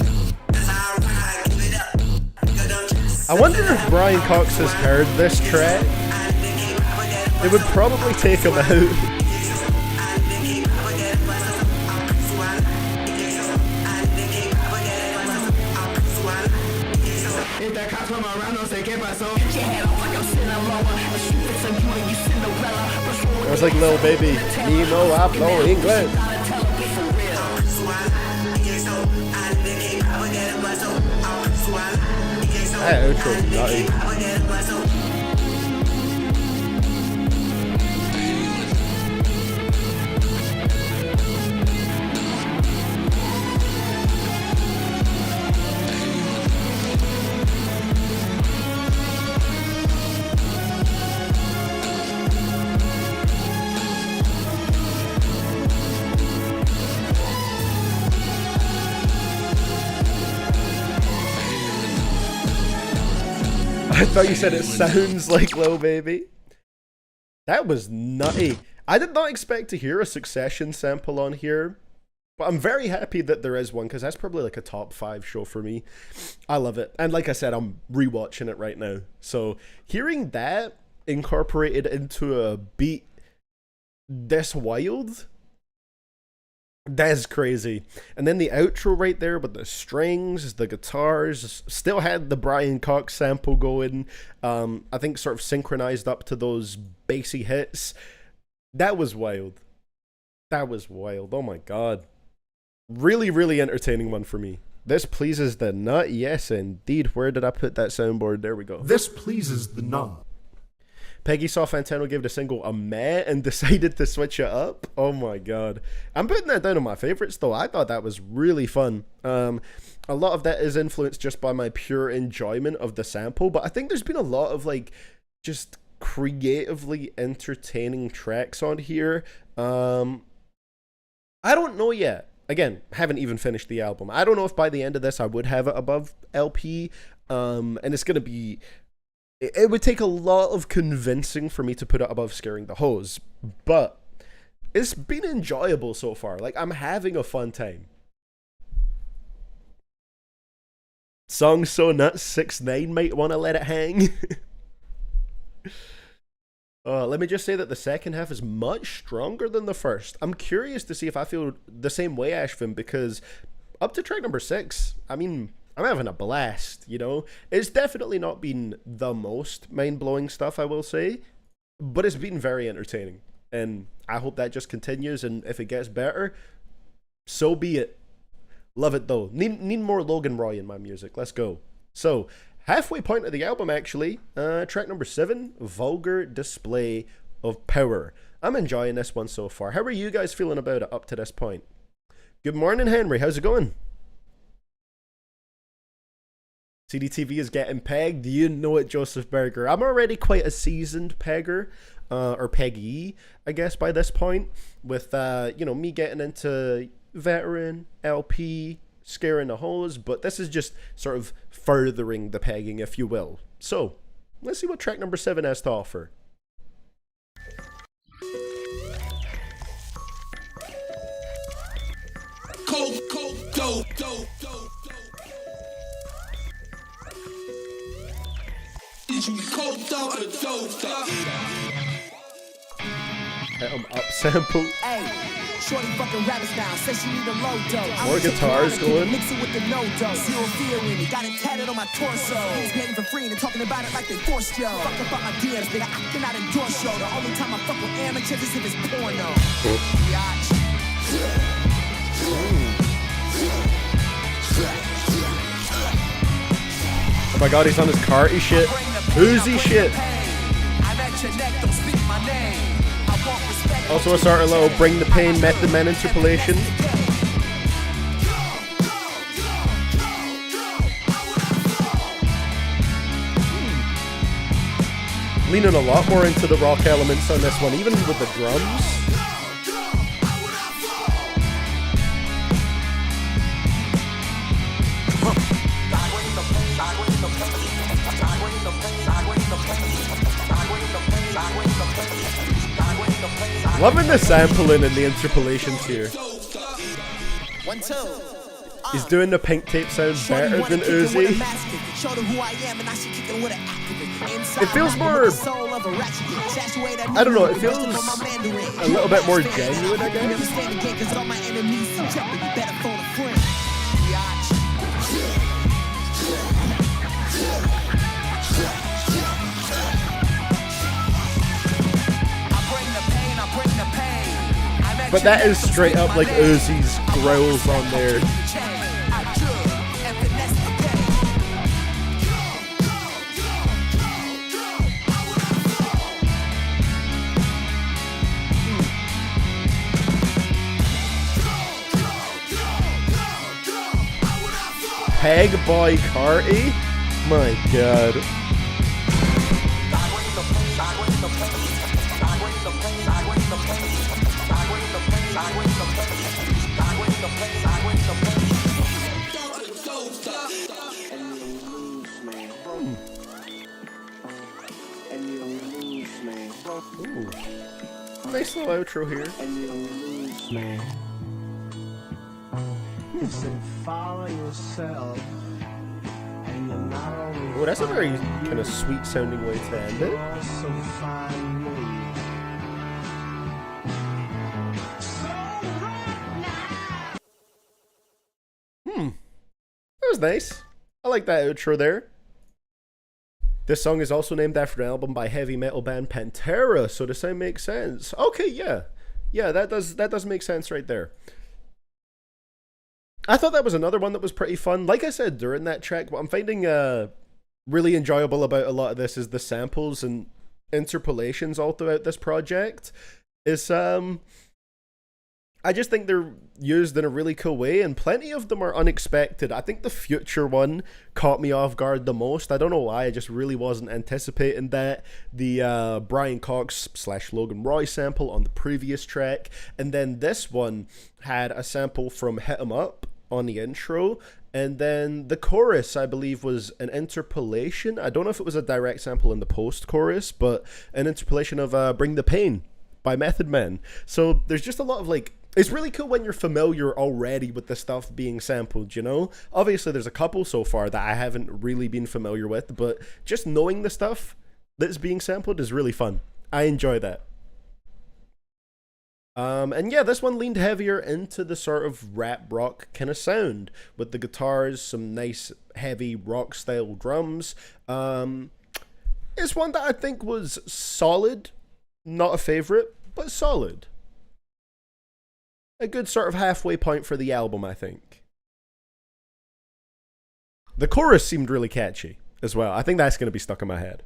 I wonder if Brian Cox has heard this track. It would probably take him out. I was like, little baby, you know I blow England. That outro is nutty. I thought you said it sounds like Lil Baby. That was nutty. I did not expect to hear a Succession sample on here, but I'm very happy that there is one, because that's probably like a top 5 show for me. I love it. And like I said, I'm rewatching it right now. So hearing that incorporated into a beat this wild, that's crazy. And then the outro right there with the strings, the guitars, still had the Brian Cox sample going. I think sort of synchronized up to those bassy hits. That was wild. That was wild. Oh my god. Really, really entertaining one for me. This pleases the nut. Yes, indeed. Where did I put that soundboard? There we go. This pleases the nut. Peggy saw Fantano give the single a meh and decided to switch it up. Oh my god. I'm putting that down on my favorites though. I thought that was really fun. A lot of that is influenced just by my pure enjoyment of the sample, but I think there's been a lot of like just creatively entertaining tracks on here. I don't know yet. Again, haven't even finished the album. I don't know if by the end of this I would have it above LP. And it's going to be... It would take a lot of convincing for me to put it above Scaring the Hose. But it's been enjoyable so far. Like, I'm having a fun time. Song So Nuts 6ix9ine might want to let it hang. Let me just say that the second half is much stronger than the first. I'm curious to see if I feel the same way, Ashvin, because up to track number 6, I mean, I'm having a blast, you know? It's definitely not been the most mind-blowing stuff, I will say, but it's been very entertaining. And I hope that just continues, and if it gets better, so be it. Love it, though. Need more Logan Roy in my music. Let's go. So, halfway point of the album, actually. Track number 7, Vulgar Display of Power. I'm enjoying this one so far. How are you guys feeling about it up to this point? Good morning, Henry. How's it going? CDTV is getting pegged. You know it, Joseph Berger. I'm already quite a seasoned pegger. or Peggy, I guess, by this point, with, you know, me getting into veteran, LP, scaring the hoes, but this is just sort of furthering the pegging, if you will. So, let's see what track number 7 has to offer. Cold, cold, dope, dope, dope. Is you cold dope or dope, dope? Up sample. Hey, shorty fucking rappers now. Says she need a low dose. More guitars going. Mix it with the no dose. Zero fear in it. Got it tatted on my torso. He's paying for free and talking about it like they forced yo. Fuck about my DMs, nigga. I cannot endorse yo. The only time I fuck with amateurs is if it's porno. Biatch. Oh my god, he's on his carty shit. Boozy shit. Also a sort of little Bring the Pain Method Man interpolation. Leaning a lot more into the rock elements on this one, even with the drums. Loving the sampling and the interpolations here. He's doing the pink tape sound better than Uzi. It feels more, I don't know, it feels a little bit more genuine, I guess. But that is straight up like Uzi's growls on there. Peg Boy Carty? My god. Ooh. Nice little outro here. Oh, that's a very kind of sweet sounding way to end it. That was nice. I like that outro there. This song is also named after an album by heavy metal band Pantera, so the sound makes sense. Okay, yeah. Yeah, that does make sense right there. I thought that was another one that was pretty fun. Like I said during that track, what I'm finding really enjoyable about a lot of this is the samples and interpolations all throughout this project. Is I just think they're used in a really cool way, and plenty of them are unexpected. I think the Future one caught me off guard the most. I don't know why, I just really wasn't anticipating that. The Brian Cox / Logan Roy sample on the previous track, and then this one had a sample from Hit 'Em Up on the intro, and then the chorus, I believe, was an interpolation. I don't know if it was a direct sample in the post-chorus, but an interpolation of Bring the Pain by Method Man. So there's just a lot of like, it's really cool when you're familiar already with the stuff being sampled, you know? Obviously, there's a couple so far that I haven't really been familiar with, but just knowing the stuff that's being sampled is really fun. I enjoy that. And yeah, this one leaned heavier into the sort of rap rock kind of sound, with the guitars, some nice heavy rock style drums. It's one that I think was solid, not a favorite, but solid. A good sort of halfway point for the album, I think. The chorus seemed really catchy as well. I think that's going to be stuck in my head.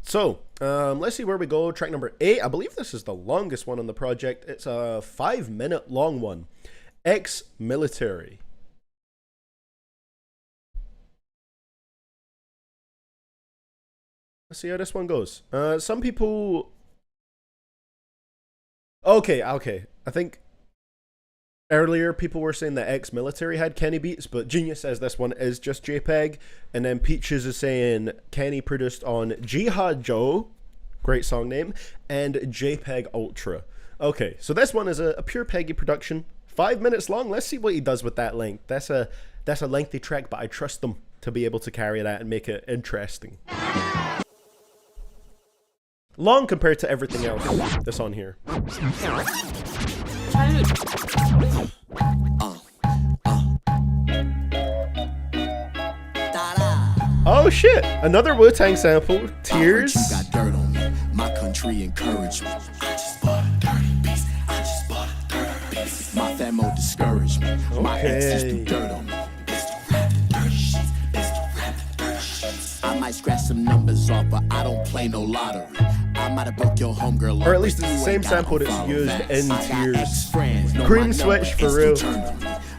So, let's see where we go. Track number 8. I believe this is the longest one on the project. It's a 5-minute long one. Ex-Military. Let's see how this one goes. Some people... Okay. I think earlier people were saying that ex-military had Kenny beats, but Genius says this one is just JPEG. And then Peaches is saying Kenny produced on Jihad Joe, great song name, and JPEG Ultra. Okay, so this one is a pure Peggy production. 5 minutes long. Let's see what he does with that length. That's a lengthy track, but I trust them to be able to carry that and make it interesting. Long compared to everything else that's on here. Oh shit! Another Wu-Tang sample. Tears. You got dirt on me. My country encouraged me. I just bought a dirty piece. I just bought a dirty piece. My famo discouraged me. My exes do dirt on me. I might scratch some numbers off, but I don't play no lottery. I might have broke your homegirl, or at least it's the same sample that's used in Tears. Cream switch for real.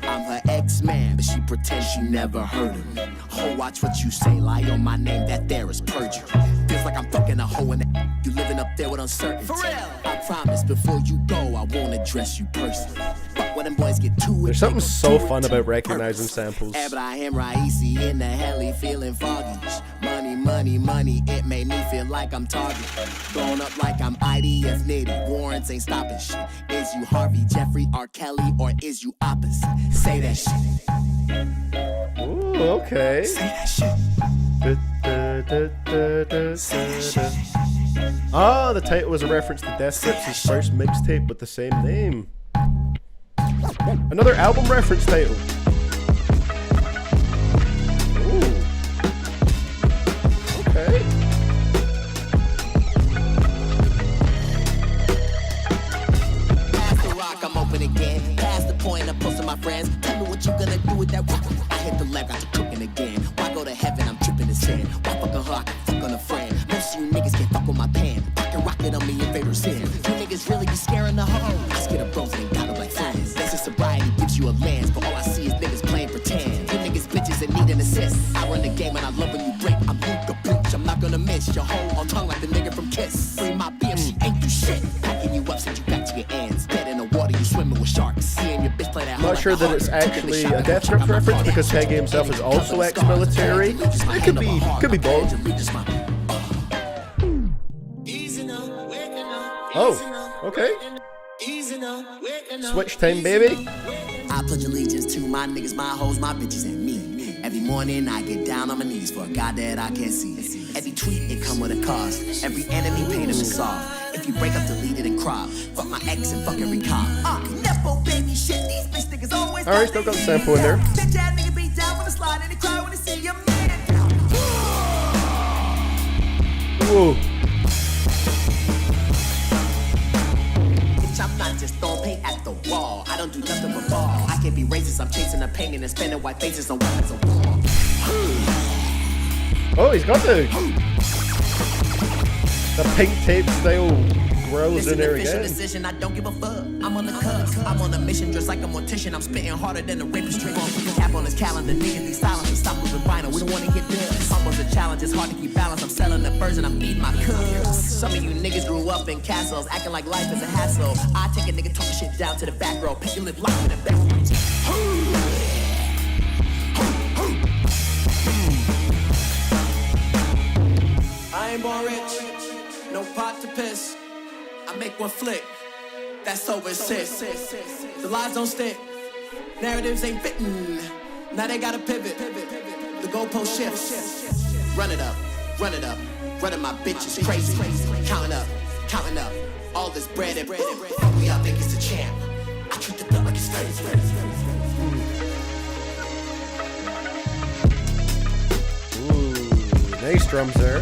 I'm her ex-man, but she pretends she never heard of me. Ho, watch what you say, lie on my name, that there is perjury. Feels like I'm fucking a hoe in the you living up there with uncertainty. For real. I promise before you go, I won't address you personally. But when them boys get to it, there's something so fun about recognizing samples. Abraham Raisi in the heli feeling foggy. Money, it made me feel like I'm target. Going up like I'm IDF nitty. Warrants ain't stopping shit. Is you Harvey, Jeffrey, R. Kelly, or is you opposite? Say that shit. Ooh, okay. Say that shit. Ah, the title was a reference to Death Grips' first mixtape with the same name. Another album reference title. Ooh. Okay. Pass the rock, I'm open again. Pass the point, I'm posting my friends. Tell me what you gonna do with that rock. I hit the leg, got to cooking again. Why go to heaven? I'm tripping the sand. Why fuck a her? I can fuck on a friend. Most of you niggas can't fuck with my pan. Pocket rocket on me in favorite sin. You niggas really be scaring the hoe. I scare the bros and ain't got no like friends. That's just sobriety gives you a lens, but all I see is niggas playing pretend. You niggas bitches and need an assist. I run the game and I love when you break. I'm Luka bitch, I'm not gonna miss your hoe on tongue like the nigga from Kiss. Bring my BM, she ain't do shit. Packing you up, send you back to your ends. Dead in the water, you swimming with sharks. Seeing your bitch play that. I'm not sure that it's actually a Death Grips reference because Peggy himself is also ex-military. It could be both. Oh, okay. Switch time, baby. I pledge allegiance to my niggas, my hoes, my bitches, and me. Every morning I get down on my knees for a God that I can't see. Every tweet, it come with a cost. Every enemy pain is soft. If you break up, delete it and crop. Fuck my ex and fuck every cop. Nepo baby shit, these bitch niggas always. Alright, still got the sample in there. Bitch ass nigga be down when the slide and they cry when they see your man down. Whoa. I'm not just throwing paint at the wall. I don't do nothing but ball. I can't be racist. I'm chasing the pain and spending white faces on weapons of war. Oh, he's got the pink tape style grills in there again. Decision, I don't give a fuck. I'm on the cusp. I'm on a mission just like a mortician. I'm spitting harder than a rapist trick. Put the cap on his calendar. Niggas be silent and stop moving vinyl. We don't want to get dust. Almost a challenge. It's hard to keep balance. I'm selling the birds and I'm feeding my cubs. Some of you niggas grew up in castles, acting like life is a hassle. I take a nigga talking shit down to the back row. Pick your lip lock in the back. I ain't born rich, no pot to piss. I make one flick, that's over six. The lies don't stick, narratives ain't fitting. Now they gotta pivot, the goalpost shifts. Run it up, running my bitch is crazy. Counting up, all this bread and we all think it's a champ. I treat the bill like it's ready. Ooh, nice drums there.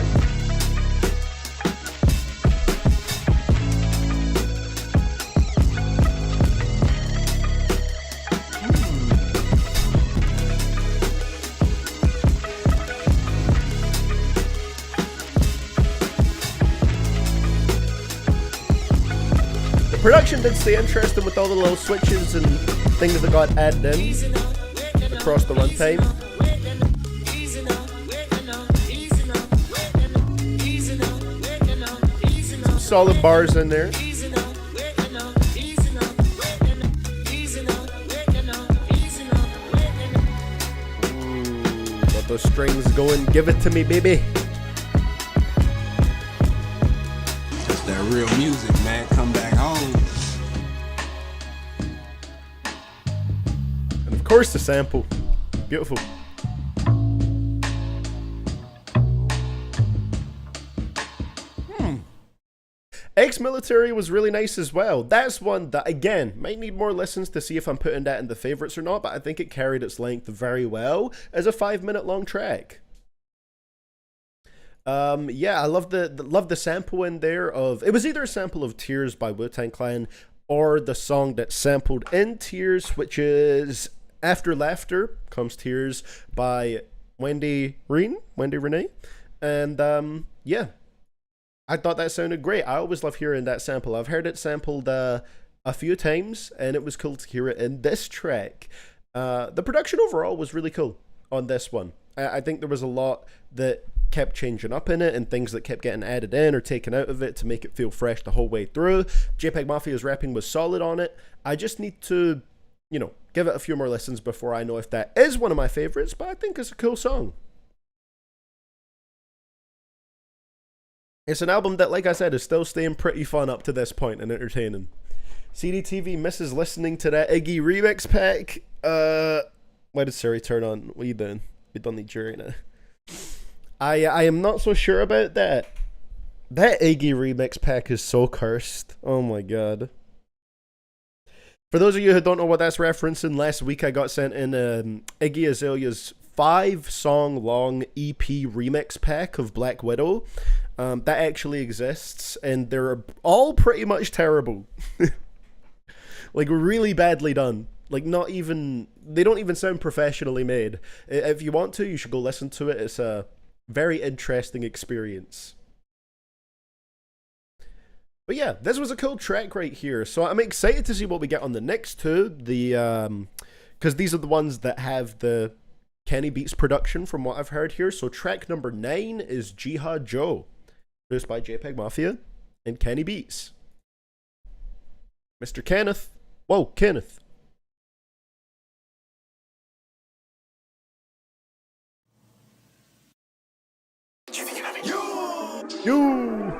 Production did stay interesting with all the little switches and things that got added in across the runtime. solid bars in there. Got those strings going. Give it to me, baby. That's that real music, man. Come back home. And of course the sample. Beautiful. Ex-Military was really nice as well. That's one that, again, might need more listens to see if I'm putting that in the favorites or not, but I think it carried its length very well as a 5-minute long track. Yeah, I love the sample in there of, it was either a sample of Tears by Wu-Tang Clan or the song that sampled in Tears, which is After Laughter Comes Tears by Wendy Renee. And yeah, I thought that sounded great. I always love hearing that sample. I've heard it sampled a few times, and it was cool to hear it in this track. The production overall was really cool on this one. I think there was a lot that kept changing up in it and things that kept getting added in or taken out of it to make it feel fresh the whole way through. JPEG Mafia's rapping was solid on it. I just need to, give it a few more listens before I know if that is one of my favorites, but I think it's a cool song. It's an album that, like I said, is still staying pretty fun up to this point and entertaining. CDTV misses listening to that Iggy remix pack. Why did Siri turn on? What are you doing? We don't need Jury now. I am not so sure about that. That Iggy remix pack is so cursed. Oh my god. For those of you who don't know what that's referencing, last week I got sent in Iggy Azalea's 5-song long EP remix pack of Black Widow. That actually exists, and they're all pretty much terrible. Like, really badly done. Like, they don't even sound professionally made. If you want to, you should go listen to it. It's a very interesting experience. But yeah, this was a cool track right here. So I'm excited to see what we get on the next two. Because these are the ones that have the Kenny Beats production from what I've heard here. So track number 9 is Jihad Joe, produced by JPEG Mafia and Kenny Beats. Mr. Kenneth. Whoa, Kenneth. You.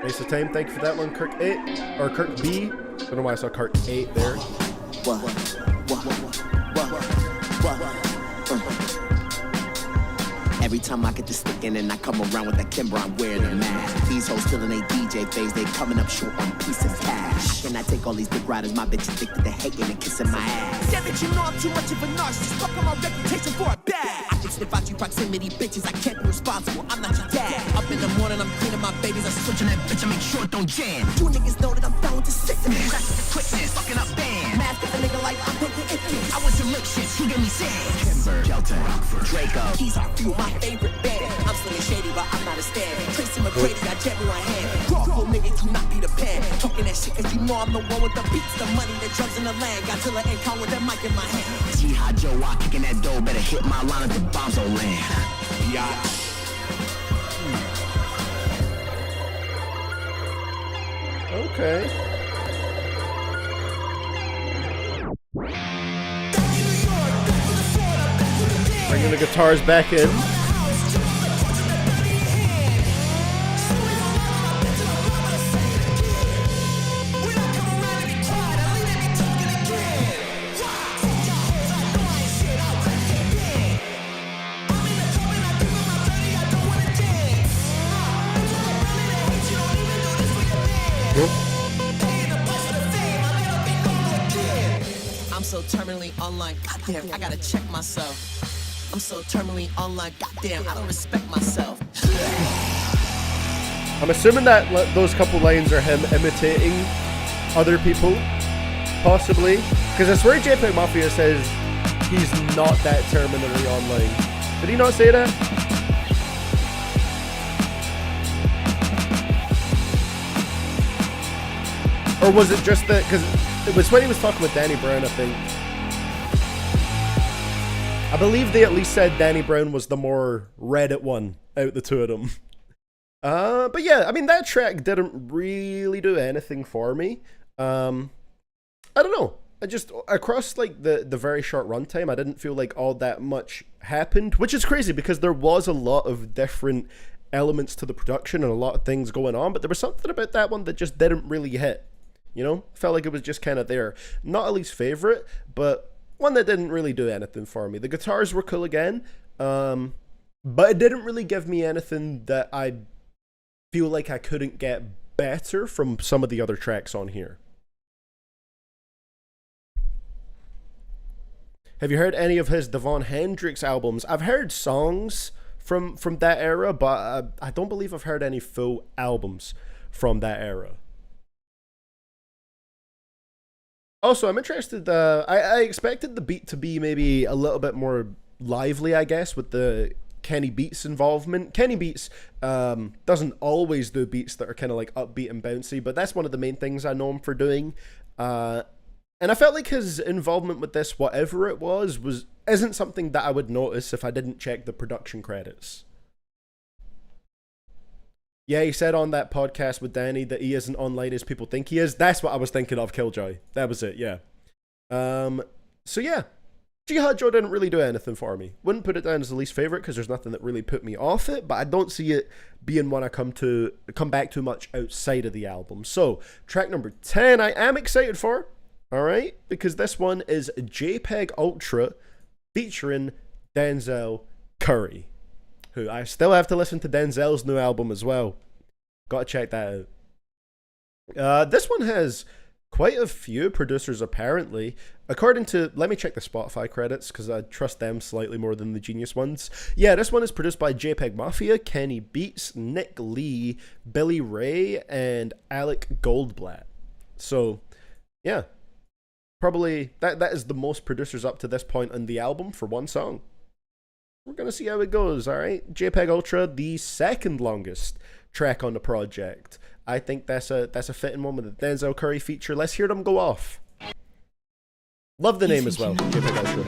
Waste of time. Thank you for that one, Kirk 8 or Kirk B. I don't know why I saw Kirk 8 there. Every time I get to sticking and I come around with that Kimber, I'm wearing a mask. These hoes still in they DJ phase, they coming up short on a piece of cash. And I take all these big riders, my bitch addicted to hating and kissing my ass. Damn it, you know I'm too much of a narcissist. Fuck on my reputation for a bag. I can sniff out you proximity bitches, I can't be responsible, I'm not your dad. Up in the morning, I'm cleaning my babies, I'm switching that bitch, I make sure it don't jam. You niggas know that I'm down to sickness. Practice the quickness, fucking up band. Mask at the nigga like I'm taking it. I want some lick shit, who give me sand? Kimber, Kelton, Draco, keys are few my favorite band. I'm still shady, but I'm not a stand. Tracy McGrady got jet in my hand. Raw nigga, do not be the pen. Talking that shit, cause you know I'm the one with the beats, the money, the drugs in the land. Godzilla ain't count with that mic in my hand. Jihad Joe, I kicking that dough, better hit my line if the bombs don't land. Yeah. Okay. Bringing the guitars back in. I'm so terminally online, goddamn, I gotta check myself. I'm so terminally online, goddamn, I don't respect myself. I'm assuming that those couple lines are him imitating other people, possibly. Because I swear JPEG Mafia says he's not that terminally online. Did he not say that? Or was it just that, because it was when he was talking with Danny Brown, I think. I believe they at least said Danny Brown was the more Reddit one out of the two of them. But yeah, I mean, that track didn't really do anything for me. I don't know. I just, across like the very short runtime, I didn't feel like all that much happened, which is crazy because there was a lot of different elements to the production and a lot of things going on, but there was something about that one that just didn't really hit. You know, felt like it was just kind of there. Not a least favorite, but one that didn't really do anything for me. The guitars were cool again, but it didn't really give me anything that I feel like I couldn't get better from some of the other tracks on here. Have you heard any of his Devon Hendrix albums? I've heard songs from that era, but I don't believe I've heard any full albums from that era. Also, I'm interested, I expected the beat to be maybe a little bit more lively, I guess, with the Kenny Beats involvement. Kenny Beats doesn't always do beats that are kind of like upbeat and bouncy, but that's one of the main things I know him for doing. And I felt like his involvement with this, whatever it isn't something that I would notice if I didn't check the production credits. Yeah, he said on that podcast with Danny that he isn't online as people think he is. That's what I was thinking of, Killjoy. That was it, yeah. So yeah, Jihad Joe didn't really do anything for me. Wouldn't put it down as the least favorite because there's nothing that really put me off it, but I don't see it being one I come back to much outside of the album. So, track number 10, I am excited for, alright, because this one is JPEG Ultra featuring Denzel Curry, who I still have to listen to Denzel's new album as well. Gotta check that out. This one has quite a few producers apparently. According to, let me check the Spotify credits because I trust them slightly more than the Genius ones. Yeah, this one is produced by JPEG Mafia, Kenny Beats, Nick Lee, Billy Ray, and Alec Goldblatt. So, yeah. Probably, that is the most producers up to this point on the album for one song. We're going to see how it goes, alright? JPEG Ultra, the second longest track on the project. I think that's a fitting one with the Denzel Curry feature. Let's hear them go off. Love the name as well, JPEG Ultra.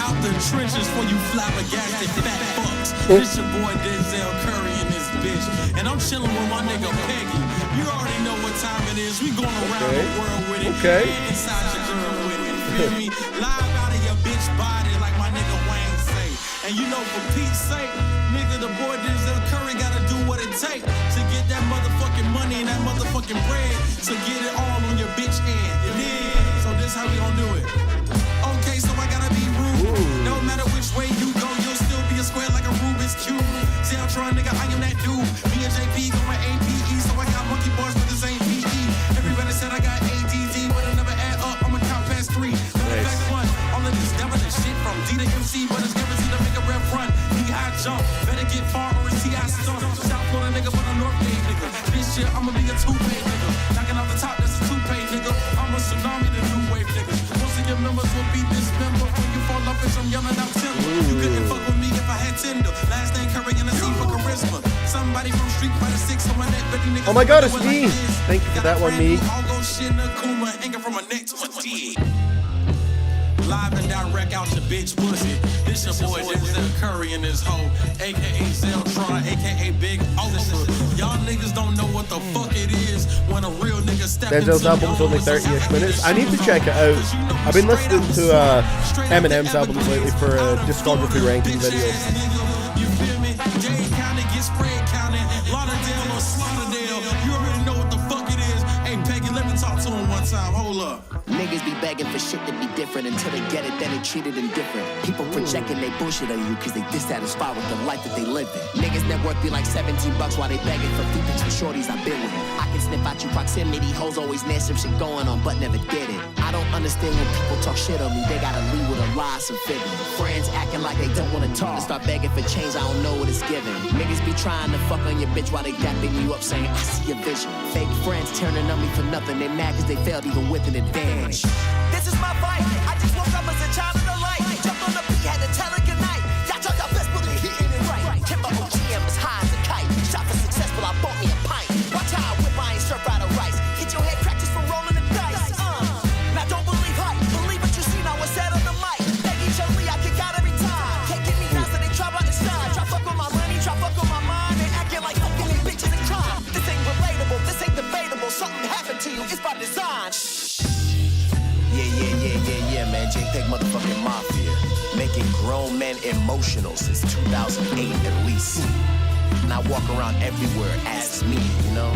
Out the trenches for you flabbergasted fat fucks. This your boy Denzel Curry and this bitch. And I'm chilling with my nigga Peggy. You already know what time it is. We going around the world with it. Okay. And inside your girl with it. Feel me? Live out of your bitch body like my nigga Wayne say. And you know, for Pete's sake, nigga, the boy Denzel Curry gotta do what it takes to get that motherfucking money and that motherfucking bread to get it all on your bitch end. Yeah. So this how we gon' do it. Okay, so I gotta be rude. No matter which way you go, you'll still be a square like a Rubik's Cube. See, I'm trying, nigga, I am that dude. Me and JP going APE, so I got monkey bars, but this ain't PE. Everybody said I got ADD, but it never add up. I'ma count past 3. Matter of fact, 1. All of this devil and shit from D to MC, but it's guaranteed to make a rep run. Knee-high jump, better get far or it's T.I. stunt. South Florida nigga, but a North Bay nigga. This shit, I'ma be a two-pay nigga. Knocking off the top, that's a two-pay nigga. I'm a tsunami, the new wave nigga. Most of your members will be dismembered when you fall off, bitch, I'm yelling out timber. You couldn't fuck with me if I had Tinder. Last name Curry and a C for charisma. Somebody from Street Fighter 6 on my neck, but you niggas. Oh my god, it's me! Thank you for that one, me. I'll go shit in a Kuma, anger from my neck to my teeth. Live and direct out your bitch pussy. This your boy Denzel Curry and his hoe, aka Zeltron, aka Big Ultra. Y'all niggas don't know what the fuck it is when a real nigga step into Denzel's album's only 30-ish minutes. I need to check it out. I've been listening to Eminem's albums lately for a discography ranking video. You feel me? Dade County get spread county. Lauderdale or Slaughterdale. You already know what the fuck it is. Hey Peggy, let me talk to him one time. Hold up. Niggas be begging for shit to be different until they get it, then they treat it indifferent. People projecting they bullshit on you cause they dissatisfied with the life that they live in. Niggas net worth be like $17 while they begging for feet for shorties I've been with. I can sniff out you proximity, hoes always near some shit going on but never did it. I don't understand when people talk shit on me, they gotta leave with a lie, some figure. Friends acting like they don't wanna talk and start begging for change, I don't know what it's giving. Niggas be trying to fuck on your bitch while they dapping you up saying I see your vision. Fake friends turning on me for nothing, they mad cause they failed even with an advantage. This is my fight. I just woke up as a child of the light. Jumped on the beat, had to tell it goodnight. Y'all talk your best, but they hitting it right. Timber OGM is high as a kite. Shot for successful, I bought me a pint. Watch how I whip, I ain't serve out of rice. Hit your head crack just for rolling the dice. Now don't believe hype. Believe what you see, now what's said on the mic. They get your I kick out every time. Can't get me down, so they try by the side. Try fuck with my money, try fuck with my mind. They acting like fucking JPEG motherfucking Mafia. Making grown men emotional since 2008 at least. And I walk around everywhere as me, you know?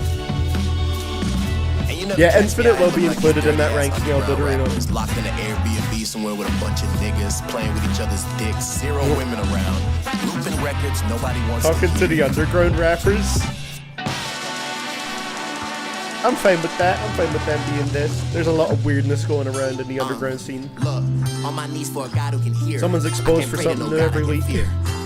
And you know yeah, Infinite will be included in that ranking, El Dudorino. Locked in an Airbnb somewhere with a bunch of niggas playing with each other's dicks, 0 women around. Looping records, nobody wants talking to the underground rappers. I'm fine with that. I'm fine with them being this. There's a lot of weirdness going around in the underground scene. Look, on my knees for a God who can hear. Someone's exposed for something new every week.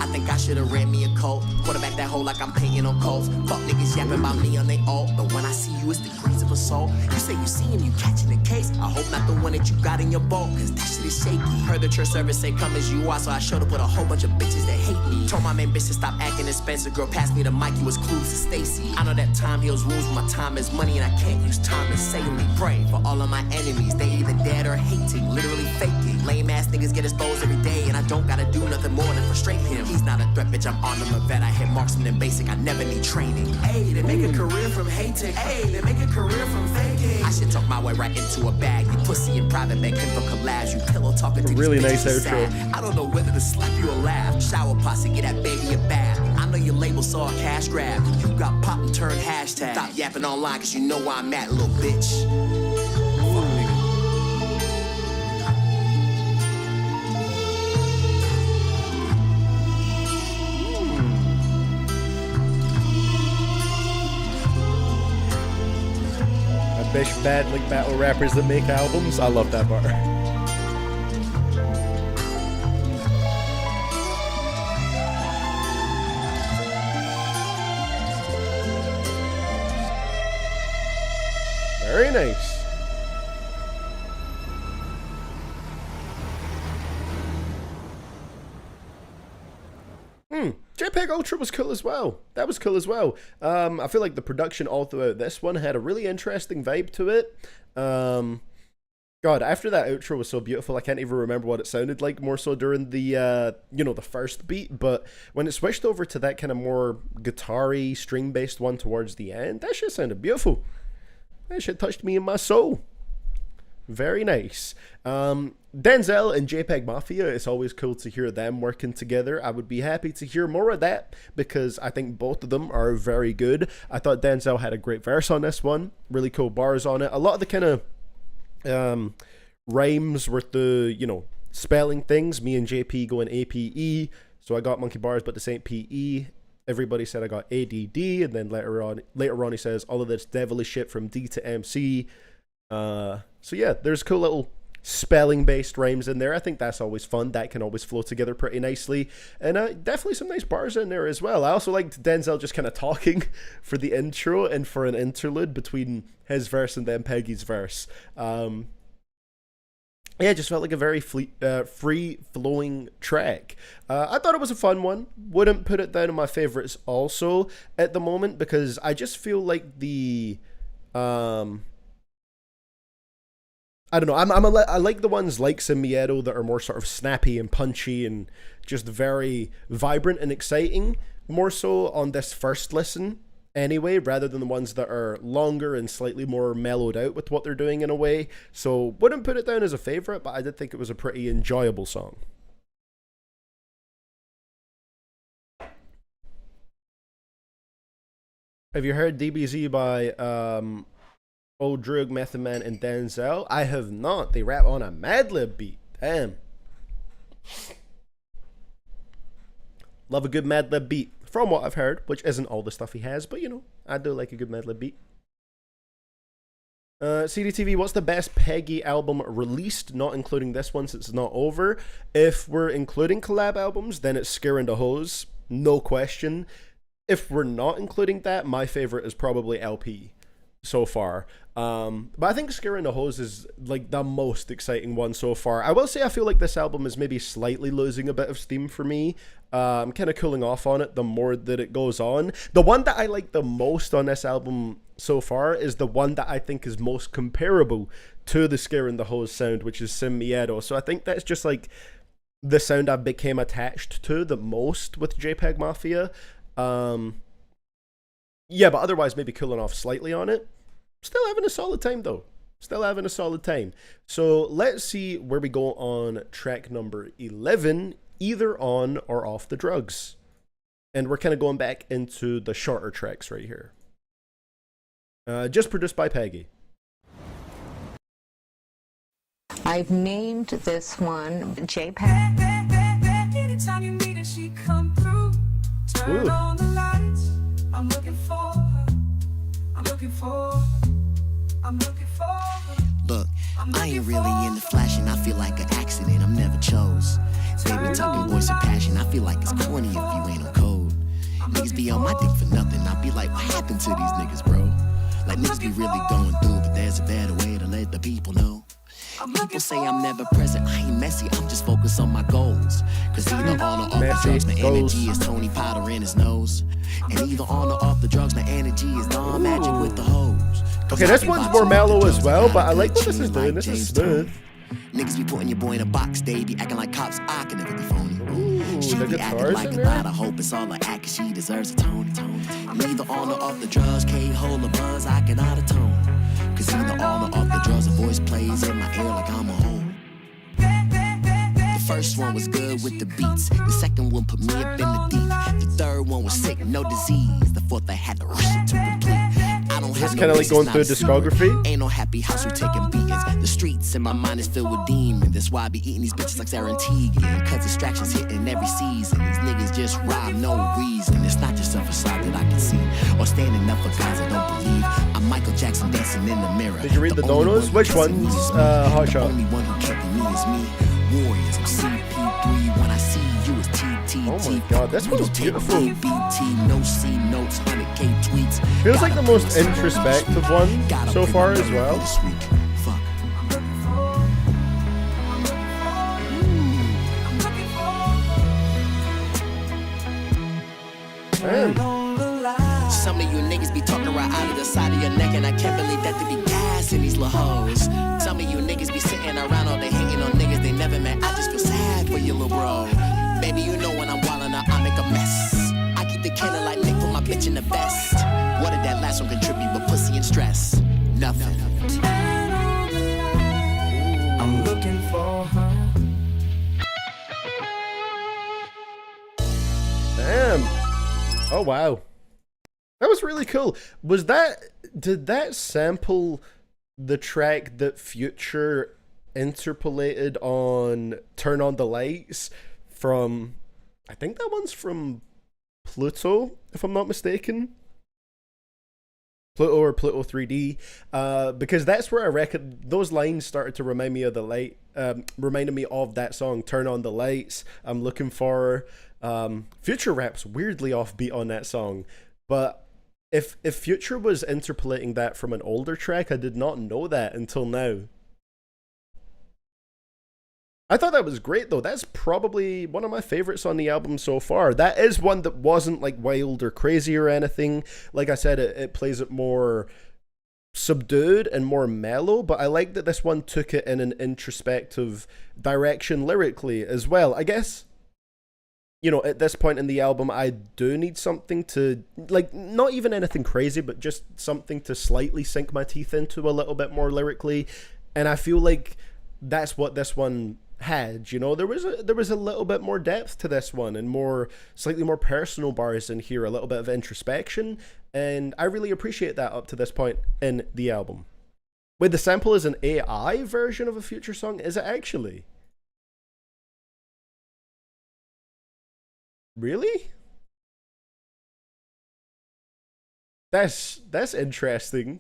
I think I should've ran me a coat. Quarterback that hole like I'm painting on coats. Fuck niggas yapping about me on they alt. But when I see you, it's degrees of assault. You say you see him, you catching the case. I hope not the one that you got in your boat, cause that shit is shaky. Heard the church service say come as you are, so I showed up with a whole bunch of bitches that hate me. Told my main bitch to stop acting expensive. Girl passed me the mic, you was clues to Stacy. I know that time heals rules, but my time is money, and I can't use time insanely. Pray for all of my enemies, they either dead or hating, literally faking. Lame ass niggas get exposed every day, and I don't gotta do nothing more than frustrate him. He's not a threat, bitch, I'm on him a vet. I hit marksman and basic, I never need training. Hey, they make a career from hating. Hey, they make a career from faking. I should talk my way right into a bag. You pussy in private, beg him for collabs. You pillow talking to really these nice bitches outro. I don't know whether to slap you or laugh. Shower posse, get that baby a bath. I know your label saw a cash grab. You got pop and turned hashtag. Stop yapping online, cause you know where I'm at, little bitch. Fuck, nigga. Bish bad like battle rappers that make albums. I love that bar. Very nice. JPEG Ultra was cool as well. That was cool as well. I feel like the production all throughout this one had a really interesting vibe to it. God, after that outro was so beautiful, I can't even remember what it sounded like more so during the, the first beat. But when it switched over to that kind of more guitar-y, string-based one towards the end, that shit sounded beautiful. That shit touched me in my soul. Very nice. Denzel and JPEG Mafia, it's always cool to hear them working together. I would be happy to hear more of that because I think both of them are very good. I thought Denzel had a great verse on this one. Really cool bars on it. A lot of the kind of rhymes with the, spelling things. Me and JP going APE. So I got monkey bars, but this ain't PE. Everybody said I got ADD. And then later on he says, all of this devilish shit from D to MC. So yeah, there's cool little spelling based rhymes in there. I think that's always fun. That can always flow together pretty nicely. And definitely some nice bars in there as well. I also liked Denzel just kind of talking for the intro and for an interlude between his verse and then Peggy's verse. Yeah, it just felt like a very free flowing track. I thought it was a fun one. Wouldn't put it down on my favorites also at the moment because I just feel like the I don't know. I like the ones like Sin Miedo that are more sort of snappy and punchy and just very vibrant and exciting. More so on this first listen, anyway, rather than the ones that are longer and slightly more mellowed out with what they're doing in a way. So wouldn't put it down as a favorite, but I did think it was a pretty enjoyable song. Have you heard DBZ by Old Drug, Method Man, and Denzel? I have not. They rap on a Madlib beat. Damn. Love a good Madlib beat. From what I've heard, which isn't all the stuff he has, but I do like a good Madlib beat. CDTV, what's the best Peggy album released, not including this one since it's not over? If we're including collab albums, then it's Scare and the Hose. No question. If we're not including that, my favorite is probably LP. So far, but I think Scare and the Hose is like the most exciting one so far. I will say I feel like this album is maybe slightly losing a bit of steam for me. I'm kind of cooling off on it the more that it goes on. The one that I like the most on this album so far is the one that I think is most comparable to the Scare and the Hose sound, which is Sin Miedo. So I think that's just like the sound I became attached to the most with JPEG Mafia. Yeah, but otherwise maybe cooling off slightly on it. Still having a solid time though. Still having a solid time. So let's see where we go on track number 11, Either On or Off the Drugs. And we're kind of going back into the shorter tracks right here. Just produced by Peggy. I've named this one JPEG. Anytime you need it, she come through. Turn on the lights. I'm looking for her. I'm looking for her. I'm looking for her. Look, I ain't really into flashing. I feel like an accident I'm never chose. Baby talking voice of passion. I feel like it's corny if you ain't on code. Niggas be on my dick for nothing. I be like, what happened to these niggas, bro? Like niggas be really going through, but there's a better way to let the people know. People say I'm never present, I ain't messy, I'm just focused on my goals. Cause either on or off the drugs, my energy is Tony Powder in his nose. And either on or off the drugs, my energy is Dawn Magic with the hose. Okay, this one's more mellow as well, but I like what this is doing, this is smooth. Niggas be putting your boy in a box, they be acting like cops, I can never be phony. She the be acting like a lot, I hope it's all like act, cause she deserves a Tony. I'm either on or off the drugs, K-hole or buzz, I can out of tone. Cause either on or off the drugs, a voice plays in my ear like I'm a hoe. The first one was good with the beats. The second one put me up in the deep. The third one was sick, no disease. The fourth I had to rush it to complete. I don't have no kind of like going through discography. Ain't no happy house, we taking beatings. The streets in my mind is filled with demons. That's why I be eating these bitches like Sarah and Tegan. Cause distractions hitting every season. These niggas just rob no reason. It's not just a facade that I can see, or standing up for guys I don't believe. I'm Michael Jackson dancing in the mirror. Did you read the donos? Which one's Hot Shot? The only one who kept me is me. Warriors, I'm CP3. When I see you, it's TTT. Oh my god, this one's beautiful. BT, no C notes, 100K tweets. Feels like the most introspective one so far as well. Some of you niggas be talking right out of the side of your neck, and I can't believe that they be gassing these little hoes. Some of you niggas be sitting around all day hating on niggas they never met. I just feel sad for you, little bro. Baby, you know when I'm wildin' out, I make a mess. I keep the killer like Nick, put my bitch in the vest. What did that last one contribute but pussy and stress? Nothing. I'm looking for her. Damn. Oh wow. That was really cool. Did that sample the track that Future interpolated on Turn On the Lights from, I think that one's from Pluto, if I'm not mistaken. Pluto or Pluto 3D, because that's where I reckon those lines started to remind me of reminded me of that song, Turn On the Lights. I'm looking for Future raps weirdly offbeat on that song, but if Future was interpolating that from an older track, I did not know that until now. I thought that was great though. That's probably one of my favorites on the album so far. That is one that wasn't like wild or crazy or anything. Like I said, it plays it more subdued and more mellow, but I like that this one took it in an introspective direction lyrically as well. I guess, you know, at this point in the album, I do need something to, like, not even anything crazy, but just something to slightly sink my teeth into a little bit more lyrically. And I feel like that's what this one had. You know, there was a little bit more depth to this one and slightly more personal bars in here, a little bit of introspection. And I really appreciate that up to this point in the album. Wait, the sample is an AI version of a Future song? Is it actually? Really? That's interesting.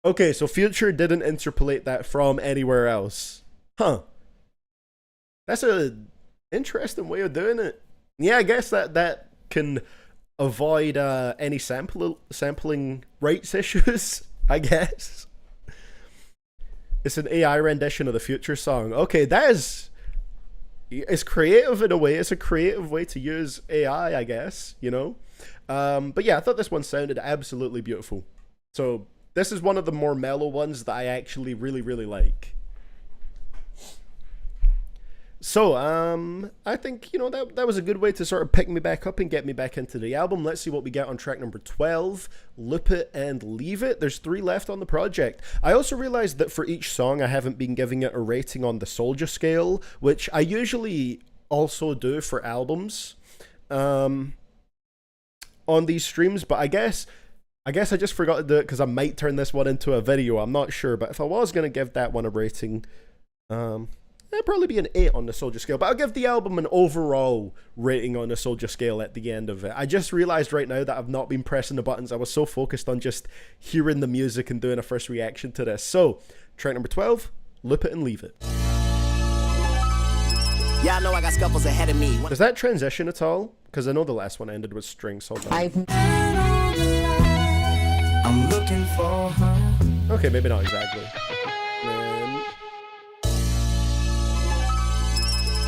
Okay, so Future didn't interpolate that from anywhere else. Huh. That's a interesting way of doing it. Yeah, I guess that can avoid any sampling rights issues, I guess. It's an AI rendition of the Future song. Okay, it's creative in a way. It's a creative way to use AI, I guess, you know? But yeah, I thought this one sounded absolutely beautiful. So this is one of the more mellow ones that I actually really, really like. So, I think, you know, that was a good way to sort of pick me back up and get me back into the album. Let's see what we get on track number 12, Loop It and Leave It. There's 3 left on the project. I also realized that for each song, I haven't been giving it a rating on the Soldier scale, which I usually also do for albums on these streams, but I guess I just forgot to do it because I might turn this one into a video. I'm not sure, but if I was going to give that one a rating, it'd probably be an 8 on the Soldier scale, but I'll give the album an overall rating on the Soldier scale at the end of it. I just realized right now that I've not been pressing the buttons. I was so focused on just hearing the music and doing a first reaction to this. So, track number 12, Loop It and Leave It. Yeah, I know I got scuffles ahead of me. Does that transition at all? Because I know the last one ended with strings. Hold on. I'm looking for her. Okay, maybe not exactly.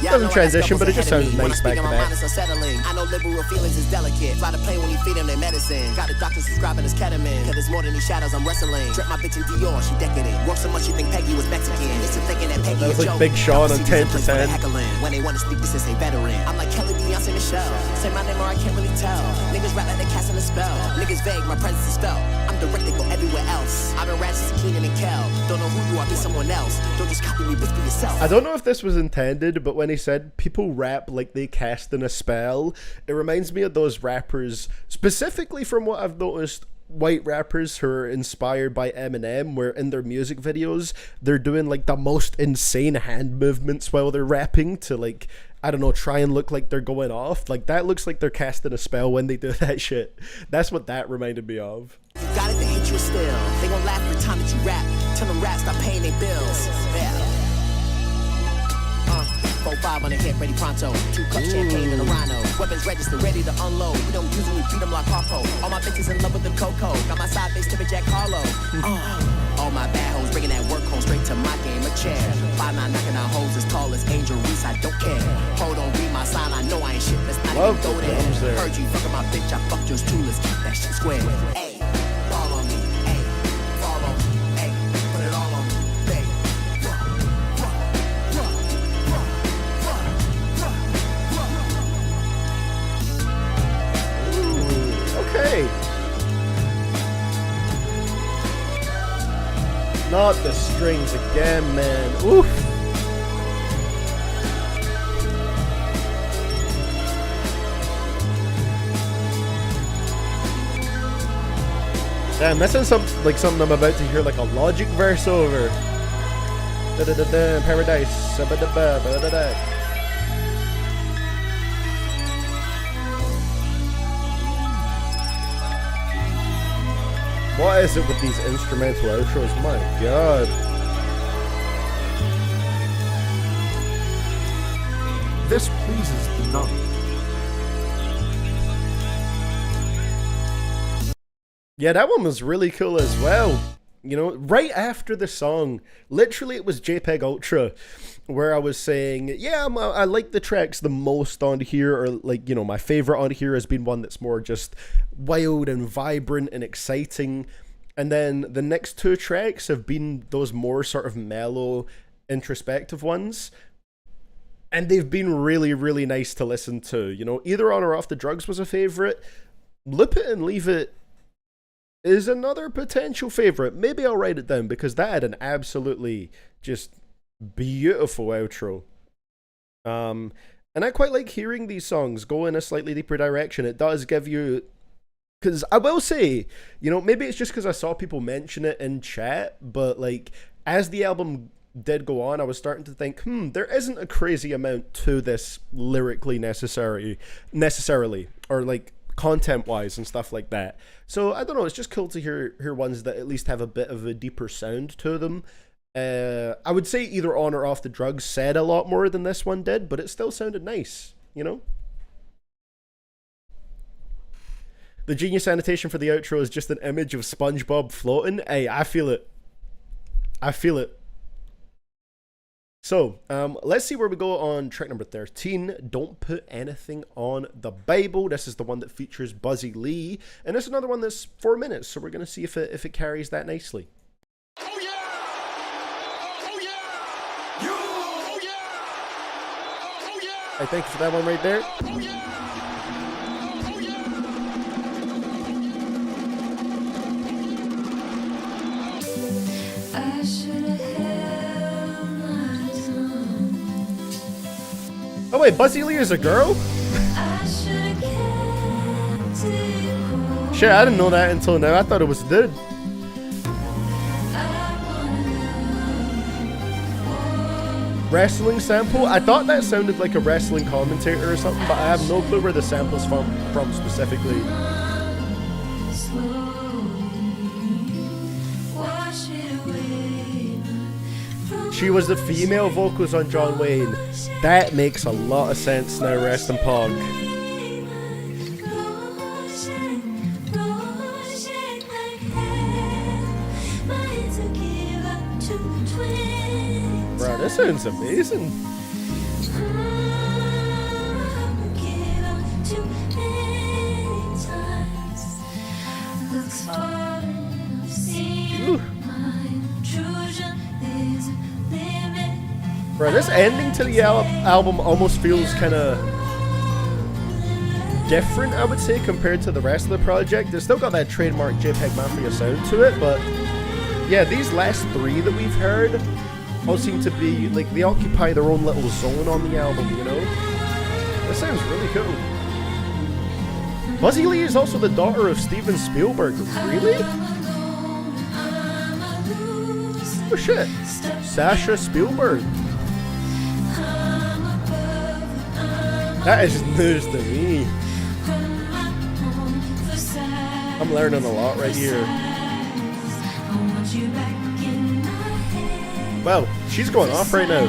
Doesn't transition, but it just sounds nice back to back. I know liberal feelings is delicate. Fly the plane when you feed him their medicine. Got a doctor subscribing his ketamine. Cause it's more than these shadows I'm wrestling. Drip my bitch in Dior, she decadent. Work so much you think Peggy was Mexican. It's thinking that Peggy is like Big Sean on 10 for 10. When they want to speak, this is a veteran. I'm like Kelly, Beyonce, Michelle. Say my name or I can't really tell. Niggas rap like they casting a spell. Niggas vague, my presence is felt. I'm direct, they go everywhere else. I've been rats since Keenan and Kel. Don't know who you are, be someone else. Don't just copy me, bitch, be yourself. I don't know if this was intended, but when he said people rap like they cast in a spell, it reminds me of those rappers, specifically from what I've noticed, white rappers who are inspired by Eminem, where in their music videos they're doing like the most insane hand movements while they're rapping to, like, I don't know, try and look like they're going off. Like, that looks like they're casting a spell when they do that shit. That's what that reminded me of. You got it, they hate you still. They gon' laugh every time that you rap. Tell them rap, stop paying their bills. Yeah. 4-5 on the hit, ready pronto. 2 cups champagne and a rhino. Weapons registered, ready to unload. We don't usually beat them like Harpo. All my bitches in love with the cocoa. Got my side bitch tipping Jack Harlow. All my bad hoes bringing that work home straight to my game, a chair. 5'9" knocking out hoes as tall as Angel Reese, I don't care. Hold on, read my sign, I know I ain't shit. Let's not even go there. Heard you fucking my bitch, I fucked yours too. Let's keep that shit square. Ayy, fall on me. Ayy, fall on me. Ayy, put it all on me. Ayy, Okay. Not the strings again, man. Oof. Damn, that sounds like something I'm about to hear, like a Logic verse over. Da-da-da-da, Paradise. Ba-da-ba-ba-da-da. What is it with these instrumental outros? My god. This pleases the nun. Yeah, that one was really cool as well. You know, right after the song, literally it was JPEG Ultra, where I was saying, yeah, I like the tracks the most on here, or like, you know, my favorite on here has been one that's more just wild and vibrant and exciting. And then the next 2 tracks have been those more sort of mellow, introspective ones. And they've been really, really nice to listen to. You know, Either On or Off the Drugs was a favorite. Loop It and Leave It is another potential favorite. Maybe I'll write it down because that had an absolutely just beautiful outro. And I quite like hearing these songs go in a slightly deeper direction. It does give you... Because I will say, you know, maybe it's just because I saw people mention it in chat, but like, as the album did go on, I was starting to think, there isn't a crazy amount to this lyrically necessarily, or like content-wise and stuff like that. So I don't know, it's just cool to hear ones that at least have a bit of a deeper sound to them. I would say Either On or Off the Drugs said a lot more than this one did, but it still sounded nice, you know? The genius annotation for the outro is just an image of SpongeBob floating. Hey, I feel it. I feel it. So, let's see where we go on track number 13. Don't Put Anything on the Bible. This is the one that features Buzzy Lee. And it's another one that's 4 minutes, so we're going to see if it carries that nicely. Oh yeah! Oh yeah! You! Oh yeah! I thank you for that one right there. Oh wait, Buzzy Lee is a girl? Shit, I didn't know that until now. I thought it was a dude. Wrestling sample? I thought that sounded like a wrestling commentator or something, but I have no clue where the sample's from specifically. She was the female vocals on John Wayne. That makes a lot of sense now, Rest in Pog. Bro, this sounds amazing. Ooh. Bro, this ending to the album almost feels kind of different, I would say, compared to the rest of the project. It's still got that trademark JPEG Mafia sound to it, but yeah, these last three that we've heard all seem to be, like, they occupy their own little zone on the album, you know? This sounds really cool. Buzzy Lee is also the daughter of Steven Spielberg. Really? Oh shit. Sasha Spielberg. That is news to me. I'm learning a lot right here. Wow, she's going off right now.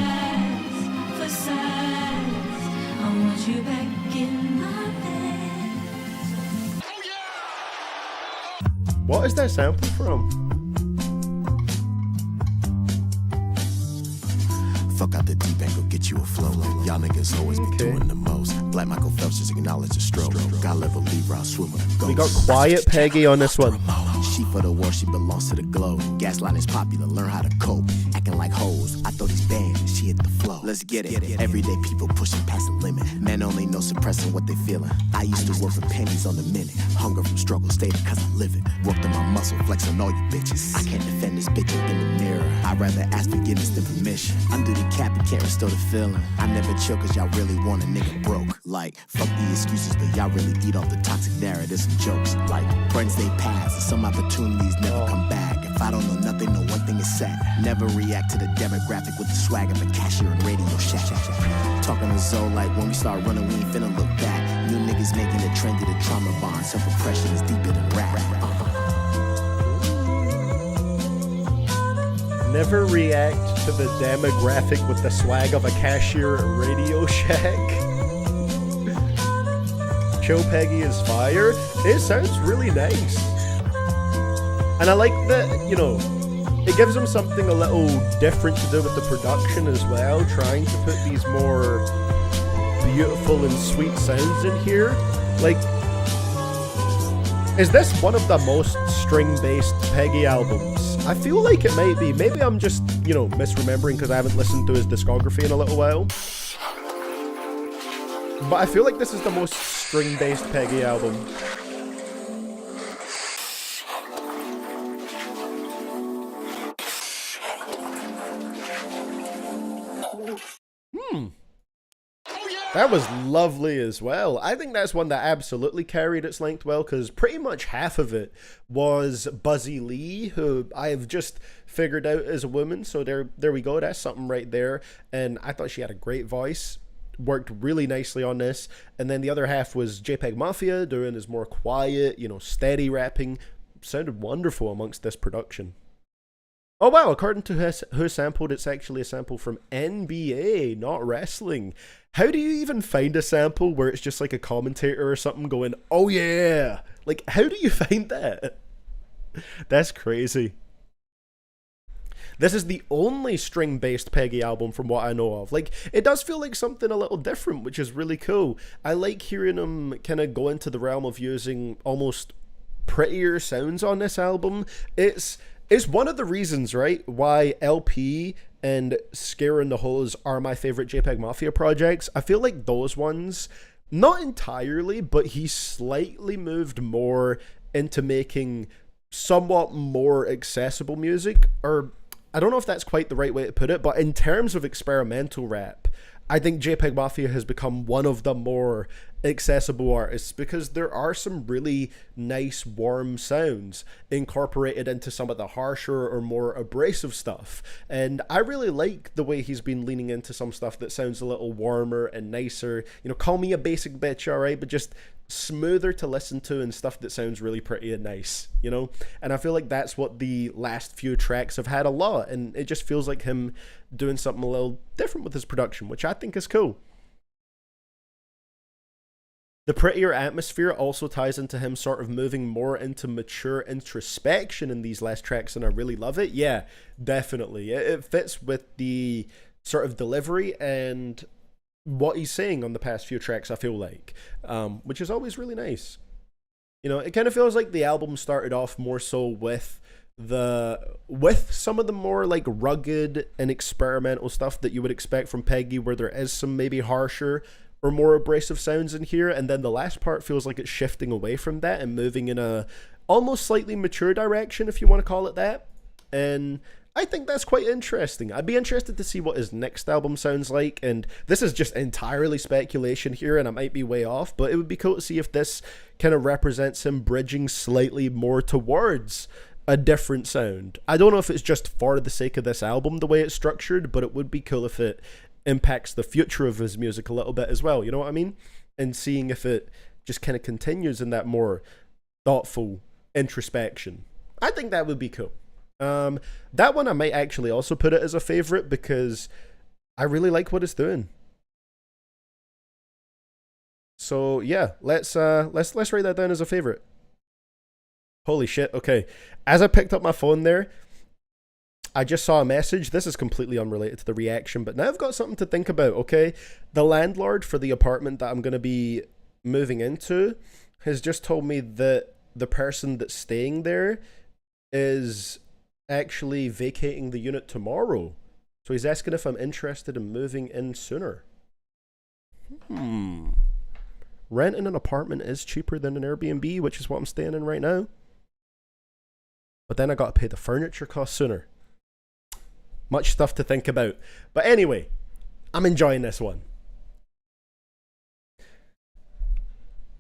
What is that sample from? Fuck out the deep end, go get you a flow. Y'all niggas always be doing the most. Black Michael Phelps just acknowledge the stroke. God level Libra, swimmer. We got Quiet Peggy on this one. She for the war, she belongs to the glow. Gaslight is popular, learn how to cope. Acting like hoes, I throw these bands and she hit the flow. Let's get it. Everyday people pushing past the limit. Men only know suppressing what they feeling. I used to work for pennies on the minute. Hunger from struggle, stated cause I live it. Worked on my muscle, flex on all you bitches. I can't defend this bitch up in the mirror. I'd rather ask forgiveness than permission. Undo the cap and can't restore the feeling. I never chill cause y'all really want a nigga broke. Like, fuck the excuses, but y'all really eat off the toxic narratives and jokes. Like, friends they pass and some opportunities never come back. If I don't know nothing, no one thing is sad. Never react to the demographic with the swag of a cashier and Radio Shack. Talking to Zoe like when we start running, we ain't finna look back. New niggas making it trendy, the trauma bond. Self-oppression is deeper than rap. Never react to the demographic with the swag of a cashier at Radio Shack. Chill Peggy is fire. It sounds really nice. And I like that, you know, it gives them something a little different to do with the production as well, trying to put these more beautiful and sweet sounds in here. Like, is this one of the most string-based Peggy albums? I feel like it might be. Maybe I'm just, you know, misremembering because I haven't listened to his discography in a little while. But I feel like this is the most string-based Peggy album. That was lovely as well. I think that's one that absolutely carried its length well, because pretty much half of it was Buzzy Lee, who I've just figured out is a woman. So there we go. That's something right there. And I thought she had a great voice. Worked really nicely on this. And then the other half was JPEG Mafia doing his more quiet, you know, steady rapping. Sounded wonderful amongst this production. Oh wow, according to who sampled, it's actually a sample from NBA, not wrestling. How do you even find a sample where it's just like a commentator or something going, oh yeah? Like, how do you find that? That's crazy. This is the only string-based Peggy album from what I know of. Like, it does feel like something a little different, which is really cool. I like hearing him kind of go into the realm of using almost prettier sounds on this album. It's It's one of the reasons, right, why LP and Scare in the Hose are my favorite JPEG Mafia projects. I feel like those ones, not entirely, but he slightly moved more into making somewhat more accessible music, or I don't know if that's quite the right way to put it, but in terms of experimental rap, I think JPEG Mafia has become one of the more accessible artists because there are some really nice, warm sounds incorporated into some of the harsher or more abrasive stuff. And I really like the way he's been leaning into some stuff that sounds a little warmer and nicer. You know, call me a basic bitch, alright, but just smoother to listen to and stuff that sounds really pretty and nice, you know? And I feel like that's what the last few tracks have had a lot, and it just feels like him doing something a little different with his production, which I think is cool. The prettier atmosphere also ties into him sort of moving more into mature introspection in these last tracks, and I really love it. Yeah, definitely. It fits with the sort of delivery and what he's saying on the past few tracks, I feel like, which is always really nice. You know, it kind of feels like the album started off more so with some of the more like rugged and experimental stuff that you would expect from Peggy, where there is some maybe harsher or more abrasive sounds in here, and then the last part feels like it's shifting away from that and moving in a almost slightly mature direction, if you want to call it that. And I think that's quite interesting. I'd be interested to see what his next album sounds like, and this is just entirely speculation here, and I might be way off, but it would be cool to see if this kind of represents him bridging slightly more towards a different sound. I don't know if it's just for the sake of this album, the way it's structured, but it would be cool if it impacts the future of his music a little bit as well, you know what I mean? And seeing if it just kind of continues in that more thoughtful introspection. I think that would be cool. That one I might actually also put it as a favorite because I really like what it's doing. So yeah, let's write that down as a favorite. Holy shit, okay. As I picked up my phone there, I just saw a message. This is completely unrelated to the reaction, but now I've got something to think about, okay? The landlord for the apartment that I'm going to be moving into has just told me that the person that's staying there is actually vacating the unit tomorrow. So he's asking if I'm interested in moving in sooner. Renting an apartment is cheaper than an Airbnb, which is what I'm staying in right now. But then I got to pay the furniture cost sooner. Much stuff to think about. But anyway, I'm enjoying this one.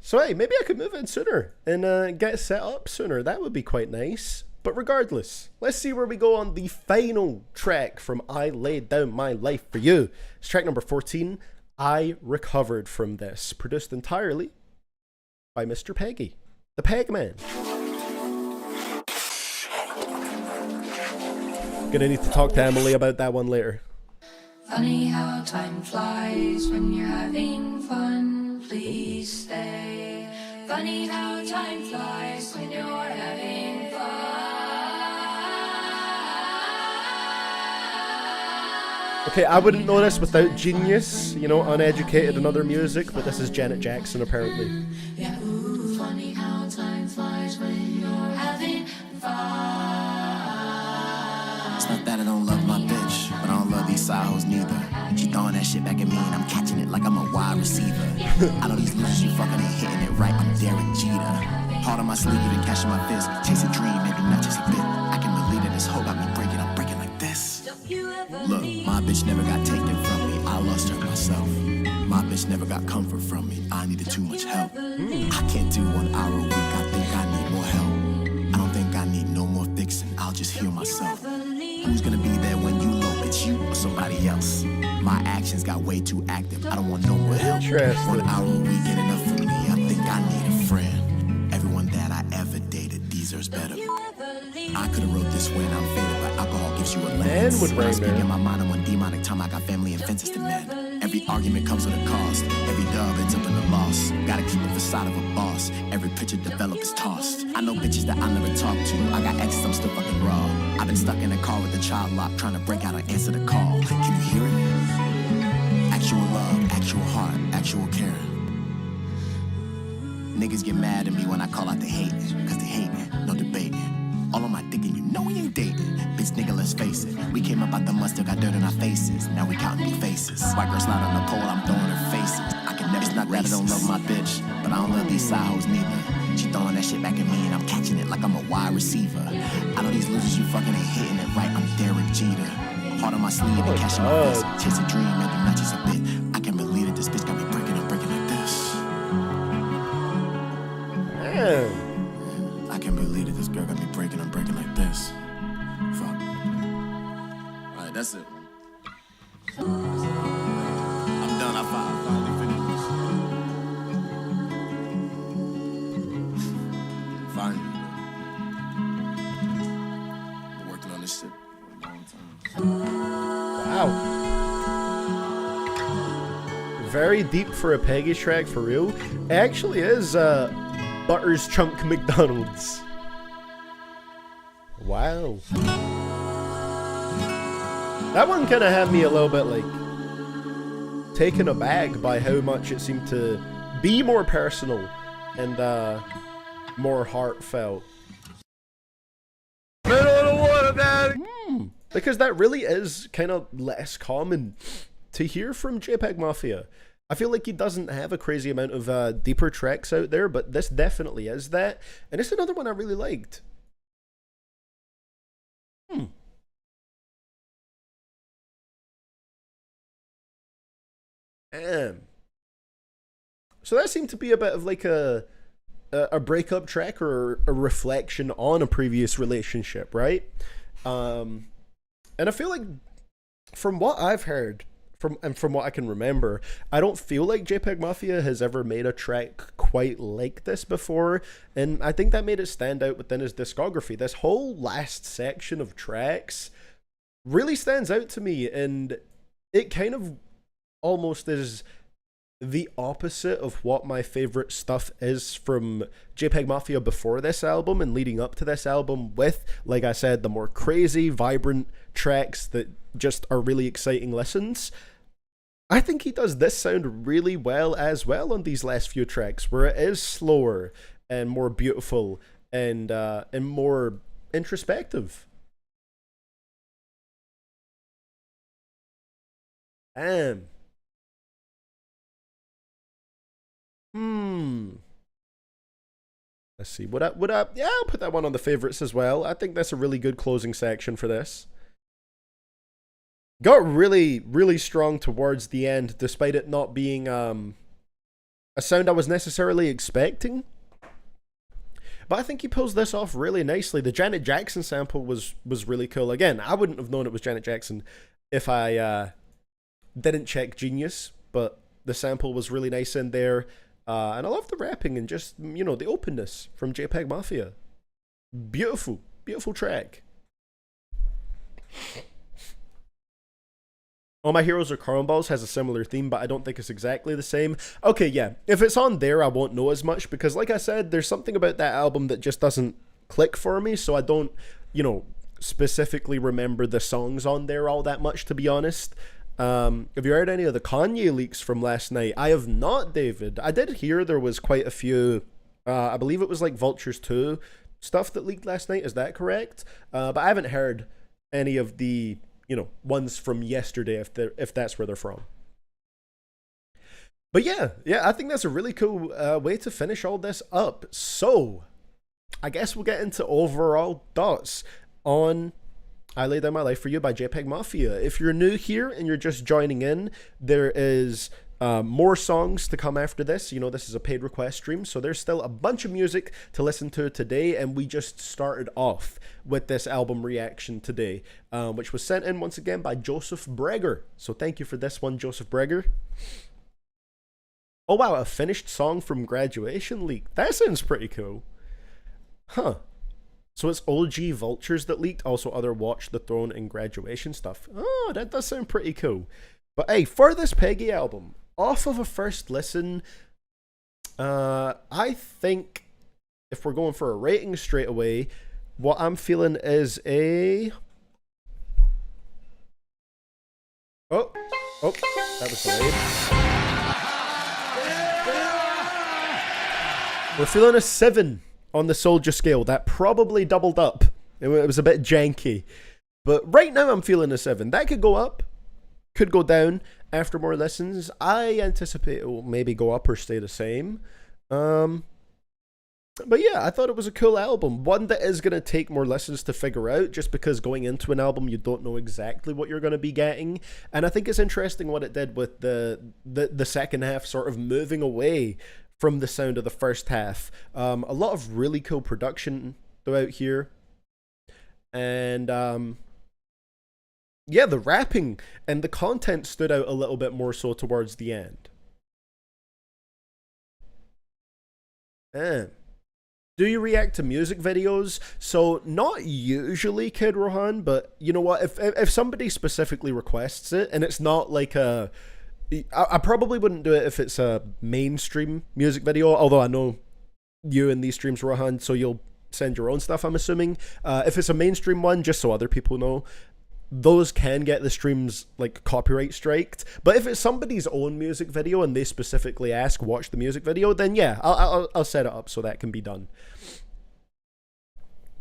So hey, maybe I could move in sooner and get set up sooner. That would be quite nice. But regardless, let's see where we go on the final track from I Laid Down My Life For You. It's track number 14, I Recovered From This, produced entirely by Mr. Peggy, the Peg Man. Gonna need to talk to Emily about that one later. Funny how time flies when you're having fun. Please stay. Funny how time flies when you're having fun. Okay, I wouldn't know this without Genius, you know, uneducated in other music, but this is Janet Jackson apparently. Yeah, ooh, funny how time flies when you're having fun. It's not that I don't love my bitch, but I don't love these side hoes neither. She throwing that shit back at me and I'm catching it like I'm a wide receiver. I know these losers, you fucking ain't hitting it right, I'm Derek Jeter. Hard on my sleeve, you been catching my fist. Chase a dream, maybe not just a bit. I can believe that this hoe got me breaking, I'm breaking like this. Look, my bitch never got taken from me, I lost her myself. My bitch never got comfort from me, I needed too much help. I can't do 1 hour a week, I think I need more help. I don't think I need no more fixing, I'll just heal myself. Who's gonna be there when you low, bitch, you or somebody else? My actions got way too active, I don't want no more help. 1 hour a week ain't enough for me, I think I need a friend. Everyone that I ever dated deserves better. I could've wrote this when I'm faded, but alcohol gives you a lens. When I speak in my mind, I'm on demonic time, I got family and fences to mend. Every argument comes with a cost, every dub ends up in a loss. Gotta keep the facade of a boss, every picture developed is tossed. I know bitches that I never talk to, I got exes, I'm still fucking raw. I've been stuck in a car with a child lock, trying to break out and answer the call. Can you hear it? Actual love, actual heart, actual care. Niggas get mad at me when I call out the hate, cause they hate me, no debating. All on my dick and you No, we ain't dating. Bitch, nigga, let's face it. We came up out the mud, still got dirt on our faces. Now we counting new faces. White girl slide on the pole, I'm throwing her faces. I can never, it's not that I don't love my bitch, but I don't love these side hoes neither. She throwing that shit back at me and I'm catching it like I'm a wide receiver. I know these losers, you fucking ain't hitting it right. I'm Derek Jeter. Heart on my sleeve and cashing my fist. Chase a dream and the matches a bit. I can't believe it, this bitch got me breaking like this. Man. I can't believe it, this girl got me breaking like this. Fuck. Alright, that's it. I'm done, I finally finished this. Finally. Been working on this shit for a long time. Wow. Very deep for a Peggy track, for real. It actually is Butters Chunk McDonald's. Wow. That one kind of had me a little bit like taken aback by how much it seemed to be more personal and more heartfelt. Because that really is kind of less common to hear from JPEG Mafia. I feel like he doesn't have a crazy amount of deeper tracks out there, but this definitely is that. And it's another one I really liked. So that seemed to be a bit of like a breakup track or a reflection on a previous relationship, right? And I feel like from what I've heard, from what I can remember, I don't feel like JPEG Mafia has ever made a track quite like this before, and I think that made it stand out within his discography. This whole last section of tracks really stands out to me, and it kind of almost is the opposite of what my favorite stuff is from JPEG Mafia before this album and leading up to this album, with, like I said, the more crazy, vibrant tracks that just are really exciting listens. I think he does this sound really well as well on these last few tracks, where it is slower and more beautiful and more introspective. Let's see. Yeah, I'll put that one on the favorites as well. I think that's a really good closing section for this. Got really, really strong towards the end, despite it not being a sound I was necessarily expecting. But I think he pulls this off really nicely. The Janet Jackson sample was really cool. Again, I wouldn't have known it was Janet Jackson if I didn't check Genius, but the sample was really nice in there. And I love the rapping and just, you know, the openness from JPEG Mafia. Beautiful, beautiful track. All My Heroes Are Cornballs has a similar theme, but I don't think it's exactly the same. Okay, yeah, if it's on there, I won't know as much, because like I said, there's something about that album that just doesn't click for me, so I don't, you know, specifically remember the songs on there all that much, to be honest. Have you heard any of the Kanye leaks from last night? I have not, David. I did hear there was quite a few, I believe it was like Vultures 2 stuff that leaked last night, is that correct? But I haven't heard any of the, you know, ones from yesterday, if that's where they're from. But yeah, I think that's a really cool way to finish all this up. So, I guess we'll get into overall thoughts on I Lay Down My Life For You by JPEG Mafia. If you're new here and you're just joining in, there is more songs to come after this. You know, this is a paid request stream, so there's still a bunch of music to listen to today, and we just started off with this album reaction today, which was sent in once again by Joseph Breger. So thank you for this one, Joseph Breger. Oh wow, a finished song from Graduation leaked. That sounds pretty cool. Huh. So it's OG Vultures that leaked, also other Watch the Throne and Graduation stuff. Oh, that does sound pretty cool. But hey, for this Peggy album, off of a first listen, I think if we're going for a rating straight away, what I'm feeling is a... Oh, that was delayed. We're feeling a 7 on the Soldier scale. That probably doubled up It was a bit janky. But right now I'm feeling a 7. That could go up, could go down after more listens. I anticipate it will maybe go up or stay the same. But yeah, I thought it was a cool album. One that is going to take more listens to figure out, just because going into an album, you don't know exactly what you're going to be getting. And I think it's interesting what it did with the second half sort of moving away from the sound of the first half. A lot of really cool production throughout here. And yeah, the rapping and the content stood out a little bit more so towards the end. Do you react to music videos? So not usually, Kid Rohan, but you know what? If somebody specifically requests it, and it's not like I probably wouldn't do it if it's a mainstream music video, although I know you in these streams, Rohan, so you'll send your own stuff, I'm assuming. If it's a mainstream one, just so other people know, those can get the streams like copyright striked. But if it's somebody's own music video and they specifically ask watch the music video, then yeah, I'll set it up so that can be done.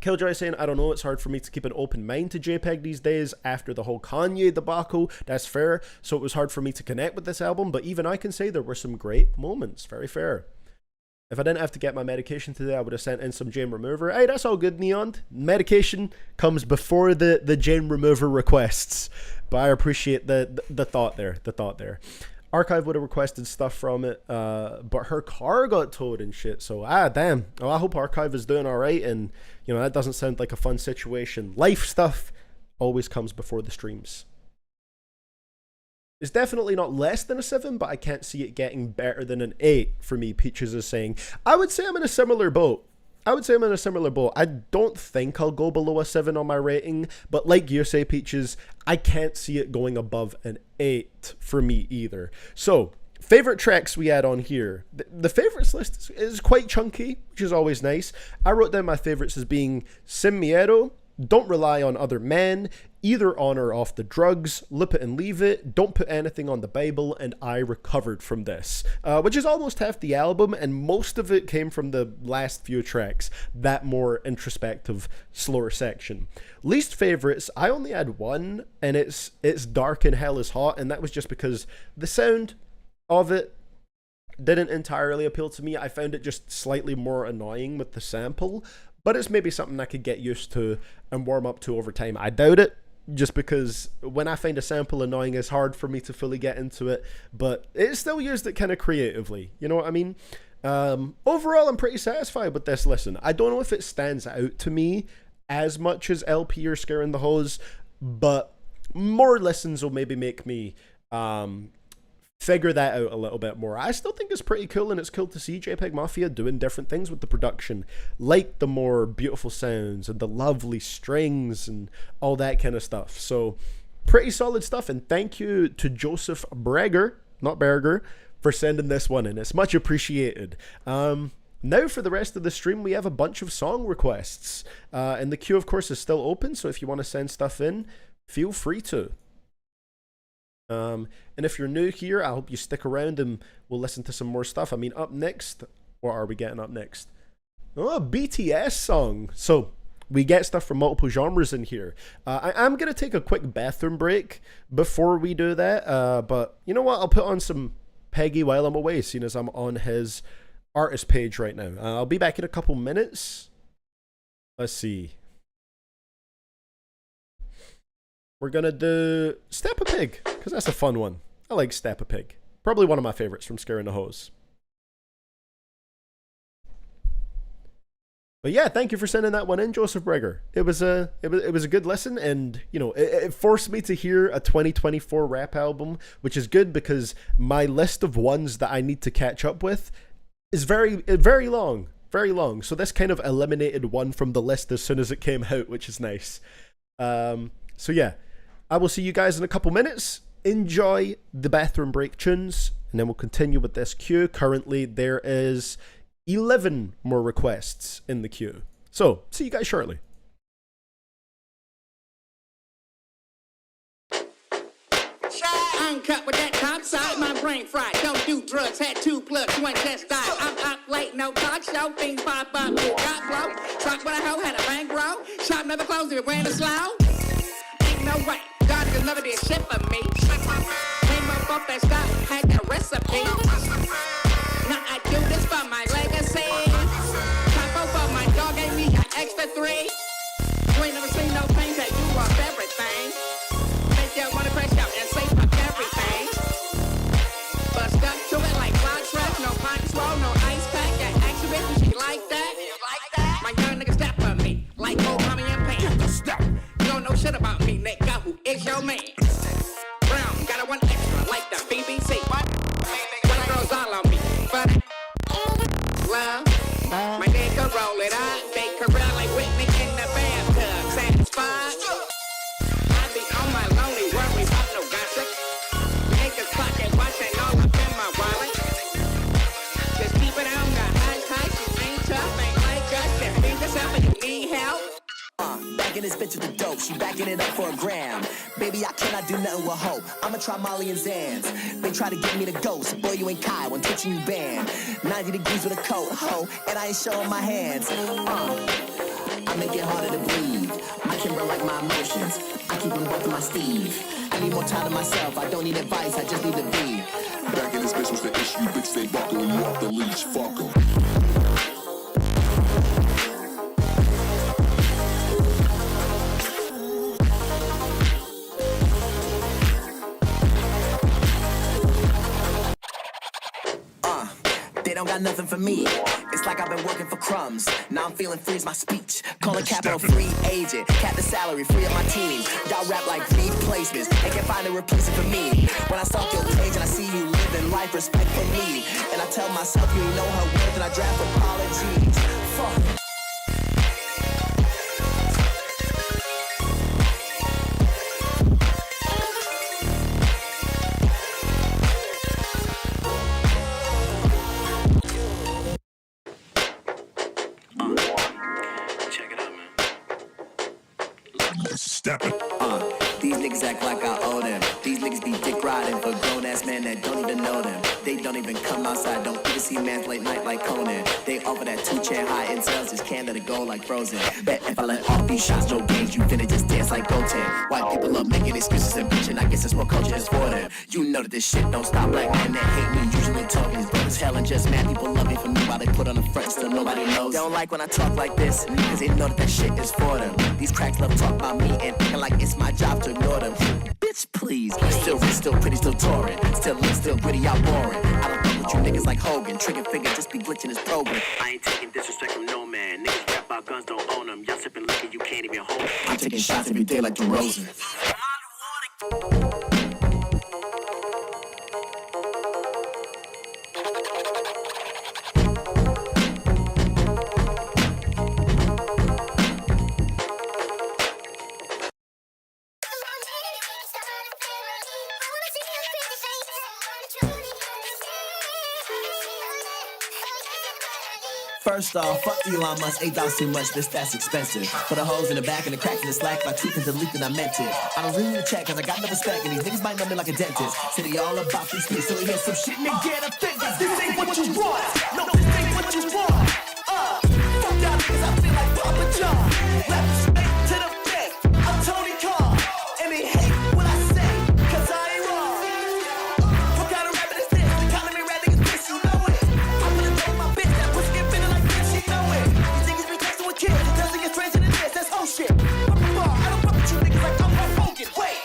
Killjoy saying, I don't know, it's hard for me to keep an open mind to JPEG these days after the whole Kanye debacle. That's fair. So it was hard for me to connect with this album, but even I can say there were some great moments. Very fair. If I didn't have to get my medication today, I would have sent in some gem remover. Hey, that's all good, Neon. Medication comes before the gem remover requests. But I appreciate the thought there. The thought there. Archive would have requested stuff from it, but her car got towed and shit. So, damn. Well, I hope Archive is doing all right. And, you know, that doesn't sound like a fun situation. Life stuff always comes before the streams. It's definitely not less than a 7, but I can't see it getting better than an 8 for me, Peaches is saying. I would say I'm in a similar boat. I don't think I'll go below a 7 on my rating, but like you say, Peaches, I can't see it going above an 8 for me either. So, favorite tracks we had on here. The favorites list is quite chunky, which is always nice. I wrote down my favorites as being Sin Miedo, Don't Rely on Other Men, Either On or Off the Drugs, Lip It and Leave It, Don't Put Anything on the Bible, and I Recovered from This, which is almost half the album, and most of it came from the last few tracks, that more introspective, slower section. Least favorites, I only had one, and it's Dark and Hell is Hot, and that was just because the sound of it didn't entirely appeal to me. I found it just slightly more annoying with the sample, but it's maybe something I could get used to and warm up to over time. I doubt it, just because when I find a sample annoying, it's hard for me to fully get into it, but it still used it kind of creatively. You know what I mean? Overall, I'm pretty satisfied with this listen. I don't know if it stands out to me as much as LP or Scaring the Hose, but more listens will maybe make me figure that out a little bit more. I still think it's pretty cool, and it's cool to see JPEG Mafia doing different things with the production, like the more beautiful sounds and the lovely strings and all that kind of stuff. So pretty solid stuff, and thank you to Joseph Breger, not Berger, for sending this one in. It's much appreciated. Now for the rest of the stream, we have a bunch of song requests, and the queue of course is still open, so if you want to send stuff in, feel free to. And if you're new here, I hope you stick around and we'll listen to some more stuff. I mean, up next, what are we getting up next? Oh, a BTS song. So we get stuff from multiple genres in here. I'm going to take a quick bathroom break before we do that. But you know what? I'll put on some Peggy while I'm away, seeing as I'm on his artist page right now. I'll be back in a couple minutes. Let's see. We're going to do Step a Pig, because that's a fun one. I like Step a Pig. Probably one of my favorites from Scaring the Hose. But yeah, thank you for sending that one in, Joseph Breger. It was a good listen, and you know, it forced me to hear a 2024 rap album, which is good because my list of ones that I need to catch up with is very long. So this kind of eliminated one from the list as soon as it came out, which is nice. So yeah, I will see you guys in a couple minutes. Enjoy the bathroom break tunes, and then we'll continue with this queue. Currently, there is 11 more requests in the queue. So, see you guys shortly. Uncut with that top side, my brain fried. Don't do drugs, had 2 plugs, 1 just died. I'm up late, no talk show, things pop up, got flow. Truck with a hoe, had a bankroll. Shop never closed, if it ran slow. Ain't no way, God could never did shit for me. Came up off that stop, had that recipe. Now I do this for my legacy. Capo for my dog gave me an extra 3. You ain't never seen no pain that you off everything. Make you wanna crash out and say fuck everything. But stuck to it like blood trash, no pint swallow, no ice pack. That action bitch, she like that. My young nigga step for me, like old mommy and pants. You don't know shit about me, nigga. Who is your man? Brown, got a 1 extra, like the BBC. What? Girls all on me, but love. My nigga roll it up, they career like Whitney in the bathtub. Satisfied. I be on my lonely, worry about no gossip. Niggas pocket watching all up in my wallet. Just keep it on the hush hush. You ain't tough, ain't like us. Just think yourself and you need help. Back in this bitch with the dope, she backing it up for a gram. Baby, I cannot do nothing with hope. I'ma try Molly and Zans. They try to get me to ghost. Boy, you ain't Kai when touching you banned. 90 degrees with a coat, ho, and I ain't showing my hands. I make it harder to breathe. I can run like my emotions. I keep them both in my sleeve. I need more time to myself. I don't need advice, I just need to be. Back in this bitch was the issue. Bitch, stay buckle and off the leash. Fuck 'em. They don't got nothing for me. It's like I've been working for crumbs. Now I'm feeling free as my speech. Call a capital free agent. Cap the salary, free up my team. Y'all rap like replacements. They can't find a replacement for me. When I stalk your page and I see you living life, respect for me. And I tell myself you ain't know her worth and I draft apologies. Fuck. These niggas act like I owe them. These niggas be dick riding for grown ass men that don't even know them. They don't even come outside, don't even see mans late night like Conan. They offer that 2-chair high in sales, just can't let it go like Frozen. Bet if I let off these shots, no games, you finna just dance like Goten. White people love making excuses and bitching, I guess it's what culture is for them. You know that this shit don't stop. Black men that hate me usually talking is broke as hell and just mad. People love me for me while they put on the front, still nobody knows. They don't like when I talk like this, cause they know that that shit is for them. These cracks love talk about me and thinking like it's my job to ignore them. Bitch, please. Still rich, still pretty, still touring. Still lit, still gritty, y'all boring. I don't fuck with you niggas like Hogan. Trigger finger just be glitching his program. I ain't taking disrespect from no man. Niggas rap about guns, don't own them. Y'all sipping liquor, you can't even hold them. I'm taking shots every day like DeRozan. First off, fuck Elon Musk, $8 too much, that's expensive. For the holes in the back and the cracks in the slack, my tweet and delete and I meant it. I don't really need to check cause I got no respect and these niggas might know me like a dentist. Said he all about these streets, so he hear some shit, nigga, get offended. This ain't what you want, no, this ain't what you want. Fuck y'all niggas, I feel like Papa John. Left straight to the fifth, I'm Tony Khan. And they hate what I say, cause I ain't wrong. What kind of rapping is this? The kind of me rap niggas piss, you know it. I'm gonna tell my bitch that pussy get bigger like this, she know it. These niggas be texting with kids, it doesn't get stranger than this, that's whole shit. I don't fuck with you niggas like I'm Hulk Hogan, wait.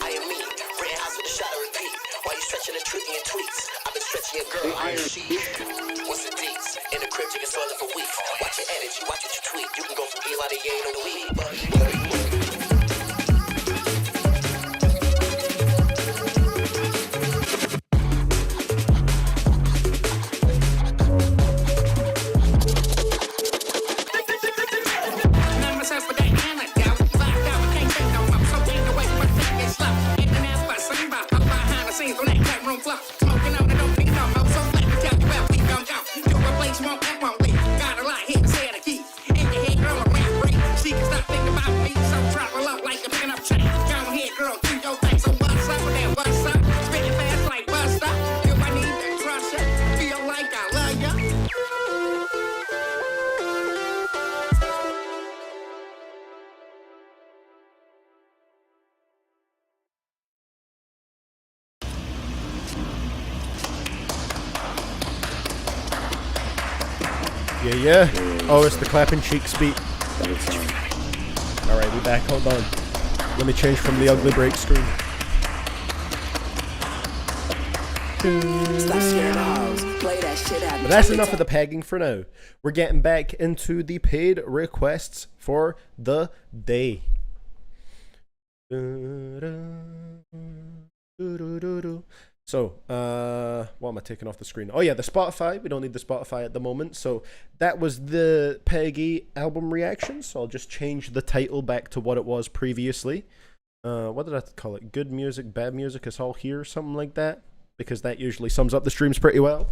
I am me, red house with a shot of repeat. While you stretching and tweaking your tweets, I've been stretching your girl, iron sheet. What's the deets? In the crib, you can swell it for weeks. Watch your energy, watch what you tweet. You can go from Eli to Yane on the weed, smoking on the dope, nigga, no more. So flat, we tell you about we gon' go. You replace one, that won't leave. Got a lot here to say the key. In your head, girl, around break. She can stop thinking about me, so Yeah, yeah. Oh, it's the clapping cheeks beat. Alright, we back. Hold on. Let me change from the ugly break screen. But that's enough of the pegging for now. We're getting back into the paid requests for the day. So, what am I taking off the screen? Oh yeah, the Spotify. We don't need the Spotify at the moment. So that was the Peggy album reaction. So I'll just change the title back to what it was previously. What did I call it? Good music, bad music, it's all here, something like that. Because that usually sums up the streams pretty well.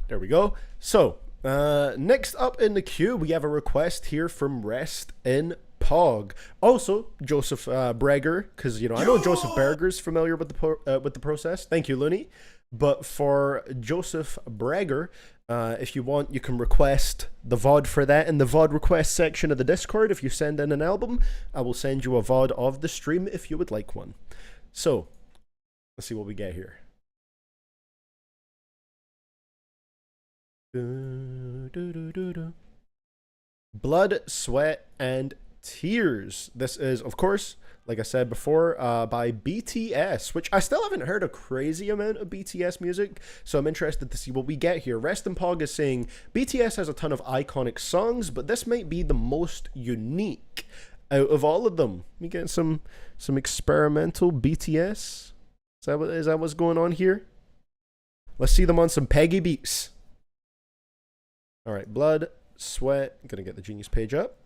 There we go. So, next up in the queue, we have a request here from Rest in Pog. Also, Joseph Breger, because, you know, I know Joseph Berger's familiar with the process. Thank you, Looney. But for Joseph Breger, if you want, you can request the VOD for that in the VOD request section of the Discord. If you send in an album, I will send you a VOD of the stream if you would like one. So, let's see what we get here. Blood, Sweat, and Tears. This is, of course, like I said before, by BTS, which I still haven't heard a crazy amount of BTS music, so I'm interested to see what we get here. Rest in Pog is saying, BTS has a ton of iconic songs, but this might be the most unique out of all of them. We get some experimental BTS. Is that what's going on here? Let's see them on some Peggy beats. All right, Blood, Sweat. I'm gonna get the Genius page up.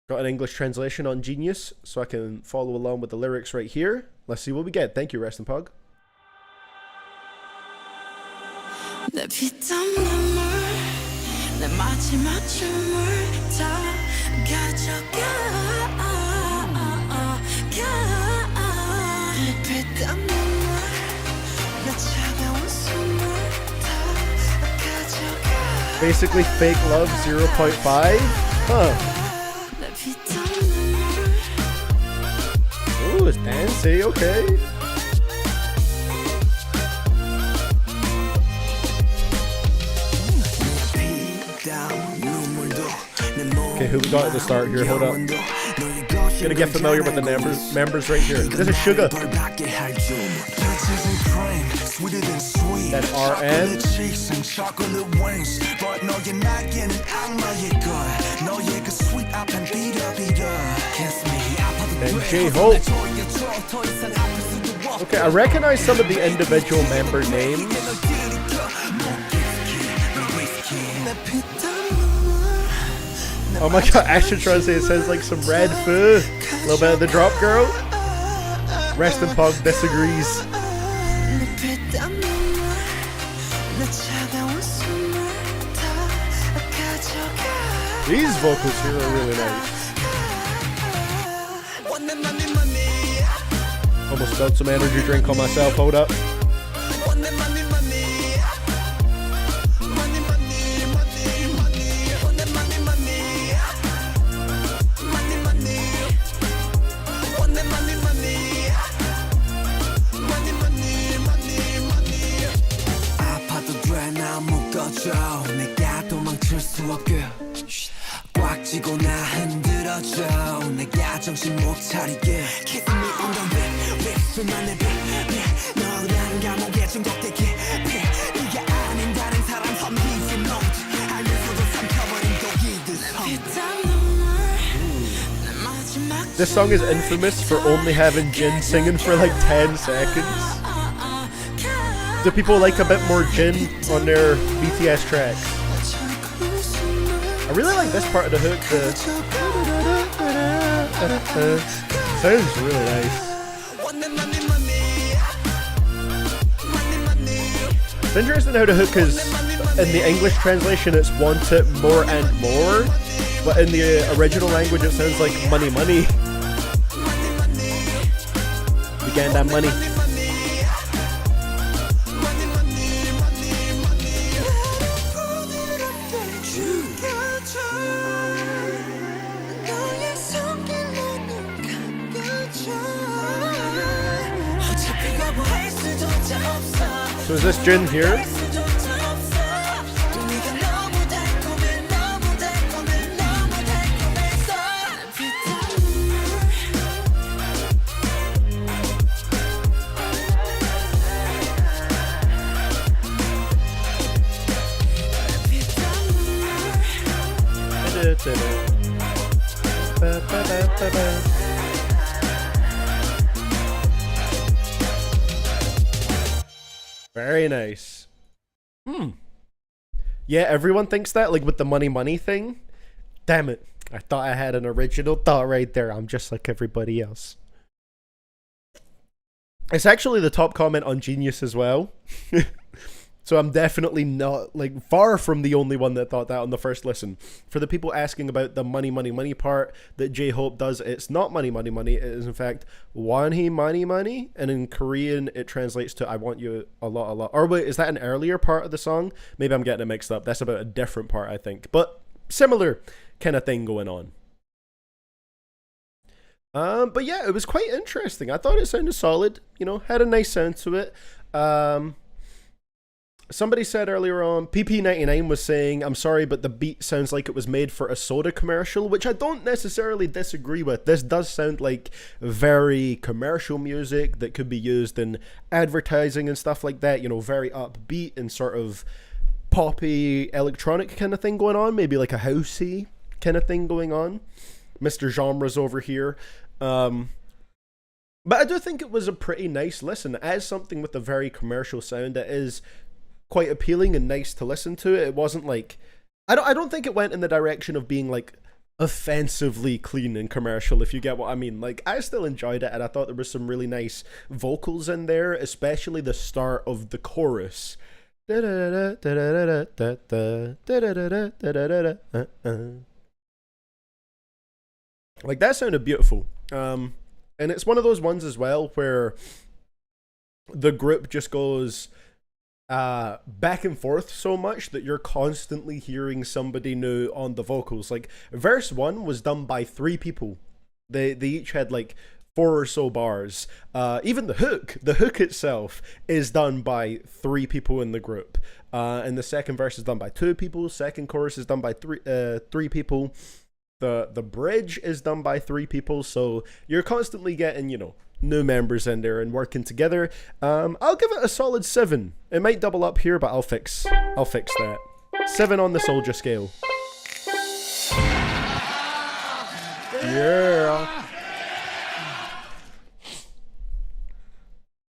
Got an English translation on Genius, so I can follow along with the lyrics right here. Let's see what we get. Thank you, Rest in Pog. Basically, Fake Love 0.5? Huh. Ooh, it's dancey, okay. Okay, who we got at the start here? Hold up. Gonna get familiar with the members right here. This is Sugar. Then RM. And J-Hope. Okay, I recognize some of the individual member names. Oh my god, Ashatron says it sounds like some Red Foo. A little bit of the Drop Girl. Rest in Pog disagrees. These vocals here are really nice. Almost spilled some energy drink on myself, hold up. This song is infamous for only having Jin singing for like 10 seconds. Do people like a bit more Jin on their BTS tracks? I really like this part of the hook. Sounds really nice. It's interesting how the hook is, in the English translation it's want it more and more, but in the original language it sounds like money money. We getting that money. So is this Jin here? Very nice. Yeah, everyone thinks that, like with the money thing. Damn it. I thought I had an original thought right there. I'm just like everybody else. It's actually the top comment on Genius as well. So I'm definitely not, like, far from the only one that thought that on the first listen. For the people asking about the money part that J-Hope does, it's not money. It is, in fact, wanhi money. And in Korean, it translates to I want you a lot. Or wait, is that an earlier part of the song? Maybe I'm getting it mixed up. That's about a different part, I think. But similar kind of thing going on. But yeah, it was quite interesting. I thought it sounded solid. You know, had a nice sound to it. Somebody said earlier on, PP99 was saying, I'm sorry, but the beat sounds like it was made for a soda commercial, which I don't necessarily disagree with. This does sound like very commercial music that could be used in advertising and stuff like that, you know, very upbeat and sort of poppy electronic kind of thing going on, maybe like a housey kind of thing going on. Mr. Genres over here. But I do think it was a pretty nice listen. As something with a very commercial sound, it is quite appealing and nice to listen to. It wasn't like, I don't think it went in the direction of being like offensively clean and commercial, if you get what I mean. Like, I still enjoyed it, and I thought there was some really nice vocals in there, especially the start of the chorus. Like, that sounded beautiful. And it's one of those ones as well where the group just goes back and forth so much that you're constantly hearing somebody new on the vocals. Like, verse 1 was done by 3 people. They each had like 4 or so bars. Even the hook itself is done by 3 people in the group. And the second verse is done by 2 people. Second chorus is done by 3 people. The bridge is done by 3 people. So you're constantly getting, you know, new members in there and working together. I'll give it a solid 7. It might double up here, but I'll fix that. 7 on the soldier scale. Yeah.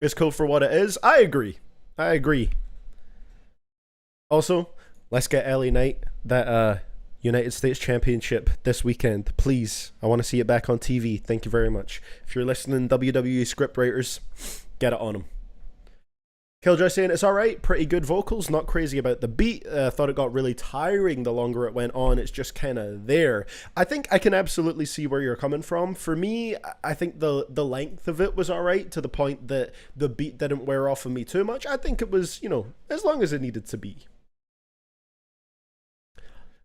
It's cool for what it is. I agree. Also, let's get LA Knight that United States Championship this weekend, please. I want to see it back on TV. Thank you very much. If you're listening, WWE scriptwriters, get it on them. Killjoy saying it's alright, pretty good vocals, not crazy about the beat. Thought it got really tiring the longer it went on. It's just kind of there. I think I can absolutely see where you're coming from. For me, I think the length of it was alright, to the point that the beat didn't wear off of me too much. I think it was, you know, as long as it needed to be.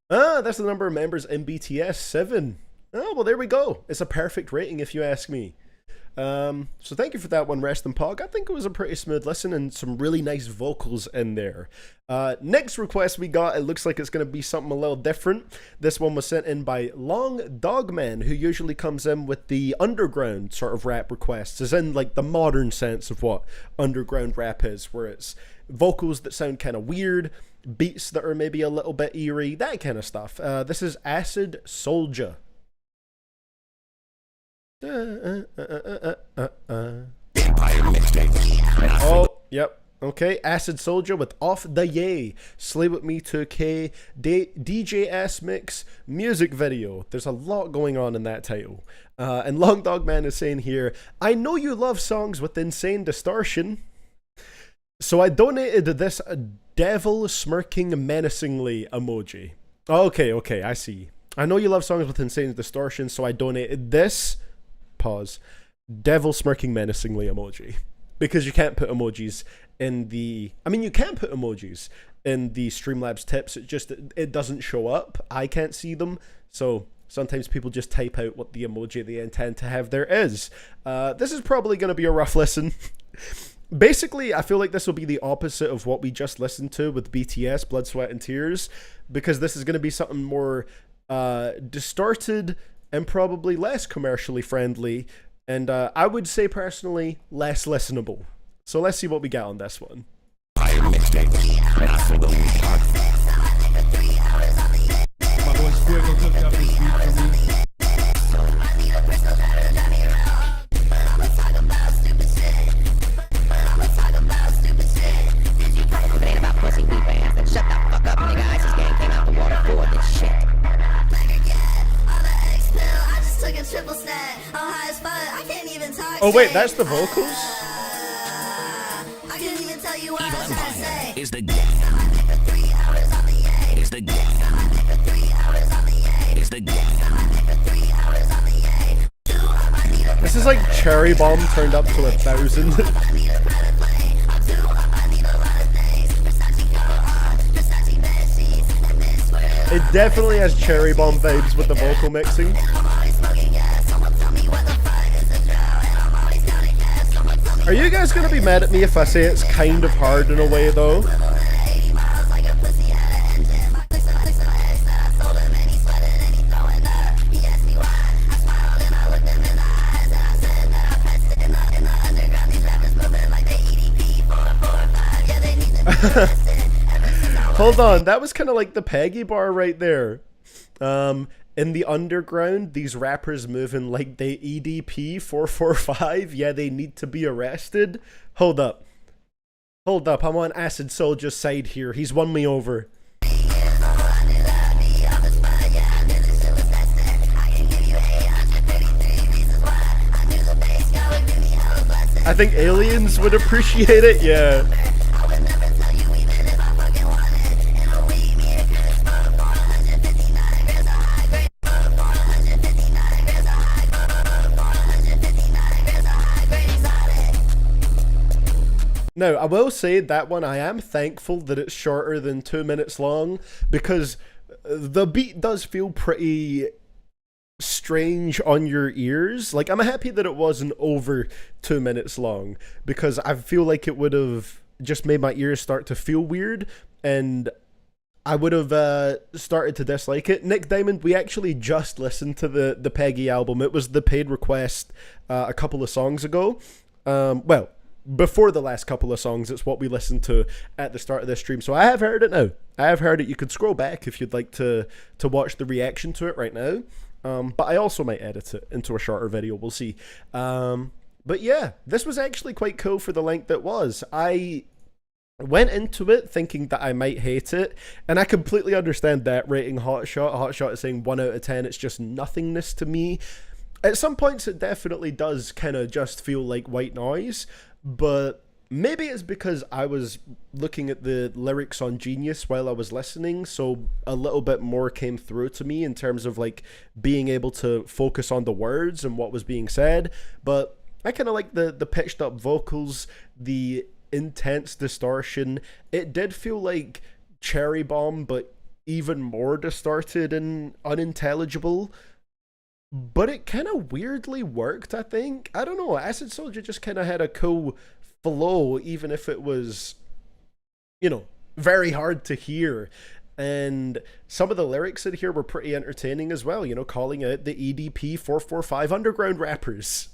That's the number of members in BTS, 7. Oh, well, there we go. It's a perfect rating, if you ask me. So thank you for that one, Rest and Pog. I think it was a pretty smooth listen and some really nice vocals in there. Next request we got, it looks like it's going to be something a little different. This one was sent in by Long Dogman, who usually comes in with the underground sort of rap requests, as in like the modern sense of what underground rap is, where it's vocals that sound kind of weird, beats that are maybe a little bit eerie, that kind of stuff. This is Acid Soldier. Oh, yep. Okay, Acid Soldier with Off the Yay, Slay With Me 2K, DJ S Mix, music video. There's a lot going on in that title. And Long Dog Man is saying here, I know you love songs with insane distortion, so I donated this devil smirking menacingly emoji. Okay, I see. I know you love songs with insane distortion, so I donated this, pause, devil smirking menacingly emoji. Because you can't put emojis in the... I mean, you can put emojis in the Streamlabs tips. It doesn't show up. I can't see them. So sometimes people just type out what the emoji they intend to have there is. This is probably going to be a rough listen. basically, I feel like this will be the opposite of what we just listened to with BTS, Blood, Sweat, and Tears, because this is going to be something more distorted and probably less commercially friendly, and I would say personally less listenable. So let's see what we get on this one. My boy Squiggle cooked up this beat for me. Oh wait, that's the vocals? I can't even tell you what I'm trying to say. Is the is the is the This is like Cherry Bomb turned up to 1,000. It definitely has Cherry Bomb vibes with the vocal mixing. Are you guys gonna be mad at me if I say it's kind of hard in a way though? Hold on, that was kind of like the Peggy bar right there. In the underground, these rappers moving like they EDP 445. Yeah, they need to be arrested. Hold up. Hold up, I'm on Acid Soldier's side here. He's won me over. I think aliens would appreciate it, yeah. Now, I will say that one, I am thankful that it's shorter than 2 minutes long, because the beat does feel pretty strange on your ears. Like, I'm happy that it wasn't over 2 minutes long, because I feel like it would have just made my ears start to feel weird, and I would have started to dislike it. Nick Diamond, we actually just listened to the Peggy album. It was the paid request a couple of songs ago. Well, before the last couple of songs, it's what we listened to at the start of this stream. So I have heard it now. I have heard it. You could scroll back if you'd like to watch the reaction to it right now. But I also might edit it into a shorter video. We'll see. But yeah, this was actually quite cool for the length it was. I went into it thinking that I might hate it, and I completely understand that rating Hotshot. Hotshot is saying 1 out of 10. It's just nothingness to me. At some points, it definitely does kind of just feel like white noise, but maybe it's because I was looking at the lyrics on Genius while I was listening, so a little bit more came through to me in terms of like being able to focus on the words and what was being said. But I kind of like the pitched up vocals, the intense distortion. It did feel like Cherry Bomb, but even more distorted and unintelligible. But it kind of weirdly worked, I think. I don't know. Acid Soldier just kind of had a cool flow, even if it was, you know, very hard to hear. And some of the lyrics in here were pretty entertaining as well, you know, calling out the EDP 445 underground rappers.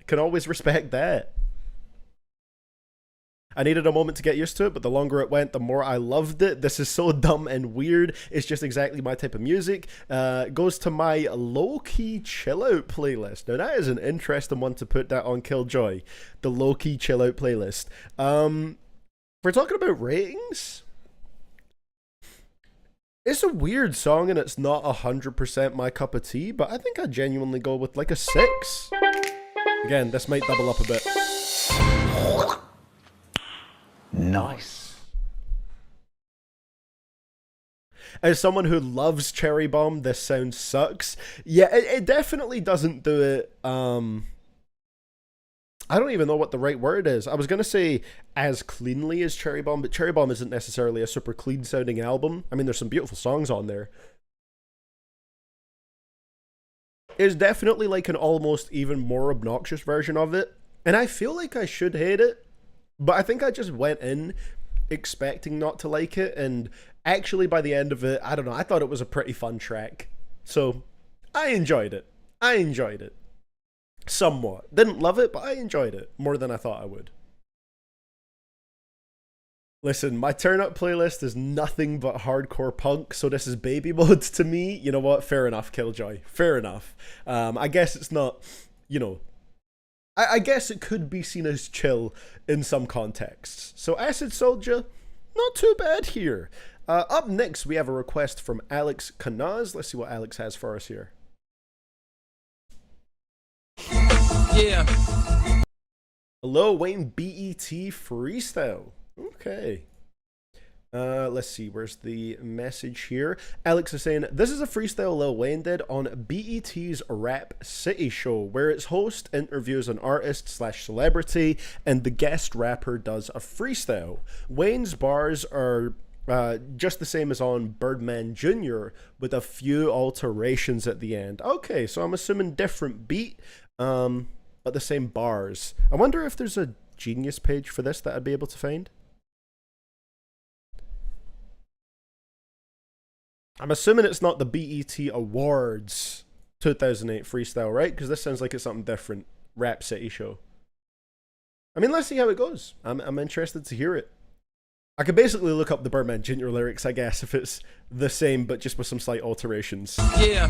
Can always respect that. I needed a moment to get used to it, but the longer it went, the more I loved it. This is so dumb and weird. It's just exactly my type of music. Goes to my low-key chill-out playlist. Now, that is an interesting one to put that on Killjoy. The low-key chill-out playlist. We're talking about ratings. It's a weird song, and it's not 100% my cup of tea, but I think I genuinely go with like a 6. Again, this might double up a bit. Nice. As someone who loves Cherry Bomb, this sound sucks. Yeah, it definitely doesn't do it. I don't even know what the right word is. I was going to say as cleanly as Cherry Bomb, but Cherry Bomb isn't necessarily a super clean sounding album. I mean, there's some beautiful songs on there. It's definitely like an almost even more obnoxious version of it. And I feel like I should hate it, But I think I just went in expecting not to like it, and actually by the end of it, I don't know, I thought it was a pretty fun track. So I enjoyed it. Somewhat. Didn't love it, but I enjoyed it more than I thought I would. Listen, my turn up playlist is nothing but hardcore punk, so this is baby mode to me. You know what? Fair enough, Killjoy. Fair enough. I guess it's not, you know, I guess it could be seen as chill in some contexts. So Acid Soldier, not too bad here. Up next, we have a request from Alex Kanaz. Let's see what Alex has for us here. Yeah. Hello, Wayne BET Freestyle. Okay. Let's see, where's the message here? Alex is saying, this is a freestyle Lil Wayne did on BET's Rap City show, where its host interviews an artist / celebrity, and the guest rapper does a freestyle. Wayne's bars are just the same as on Birdman Jr., with a few alterations at the end. Okay, so I'm assuming different beat, but the same bars. I wonder if there's a Genius page for this that I'd be able to find. I'm assuming it's not the BET Awards 2008 freestyle, right? Because this sounds like it's something different. Rap City show. I mean, let's see how it goes. I'm interested to hear it. I could basically look up the Birdman Jr. lyrics, I guess, if it's the same, but just with some slight alterations. Yeah.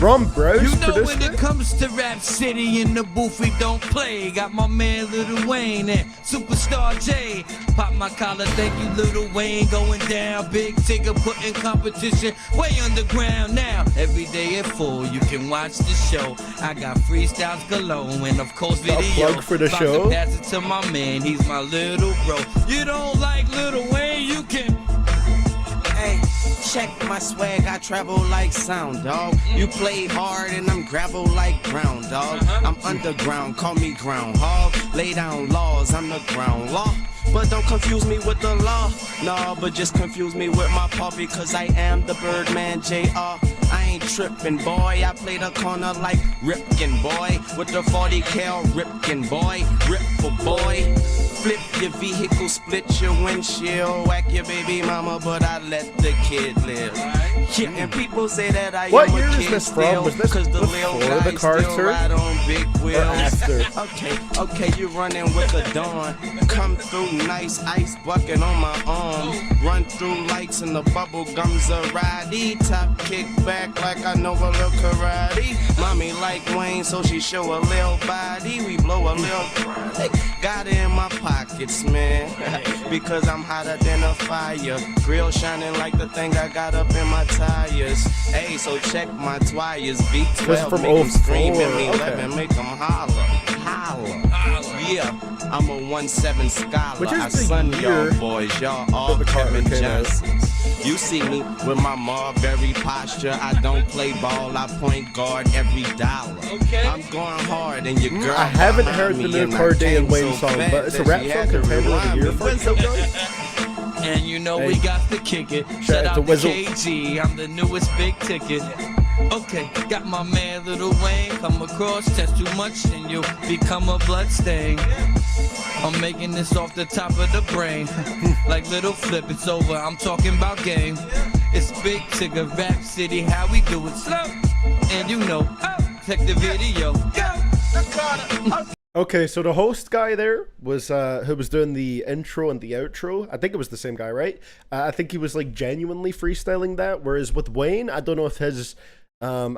Ron Browse You know produced when it it? comes to Rap City in the booth we don't play. Got my man Lil Wayne and Superstar J. Pop my collar, thank you Lil Wayne. Going down, big tigger putting competition way underground now. Every day at 4 you can watch the show. I got freestyles galore and of course Got a video. plug for the About show? to pass it to my man, he's my little bro. You don't like Lil Wayne, you can. Hey, check my swag, I travel like sound, dog. You play hard and I'm gravel like ground, dog. I'm underground, call me groundhog. Lay down laws, I'm the ground law. But don't confuse me with the law. No, but just confuse me with my paw because I am the Birdman Jr. I ain't trippin', boy. I play the corner like Ripkin, boy. With the 40 cal Ripkin, boy. Rip for boy. Flip your vehicle, split your windshield, whack your baby mama, but I let the kid live. Yeah, and people say that I What am year a is kid this from? still, Was this cause the before little the guys Carter? still ride on big wheels. after? Okay, you running with the dawn. Come through nice ice bucket on my arm. Run through lights and the bubble gums a ridey. Top kick back like I know a little karate. Mommy like Wayne, so she show a little body. We blow a little got it in my pockets, man. Because I'm hotter than a fire. Grill shining like the thing I got up in my tires. Hey, so check my twires. V12 from make them 04, scream. okay. M11 make them holler. Yeah, I'm a 1-7 scholar. Which is I the son year y'all boys, y'all all that the Carter Kevin came out. Johnsons. You see me with my Marbury posture. I don't play ball, I point guard every dollar. Okay. I'm going hard and your girl. I haven't heard behind the me new and I Corday and came Wayne so song, fast but it's a that rap she song had to contender of the rewind year me. for Killjoy. And you know Hey. we got to kick it. Shout out to to Wizzle. KG, I'm the newest big ticket. Okay, got my man Lil Wayne. Come across, test too much, and you become a bloodstain. I'm making this off the top of the brain. Like little flip, it's over. I'm talking about game. It's big tigger Rap City, how we do it slow. And you know, check the video. Go! Okay, so the host guy there was who was doing the intro and the outro. I think it was the same guy, right? I think he was like genuinely freestyling that. Whereas with Wayne, I don't know if his I'm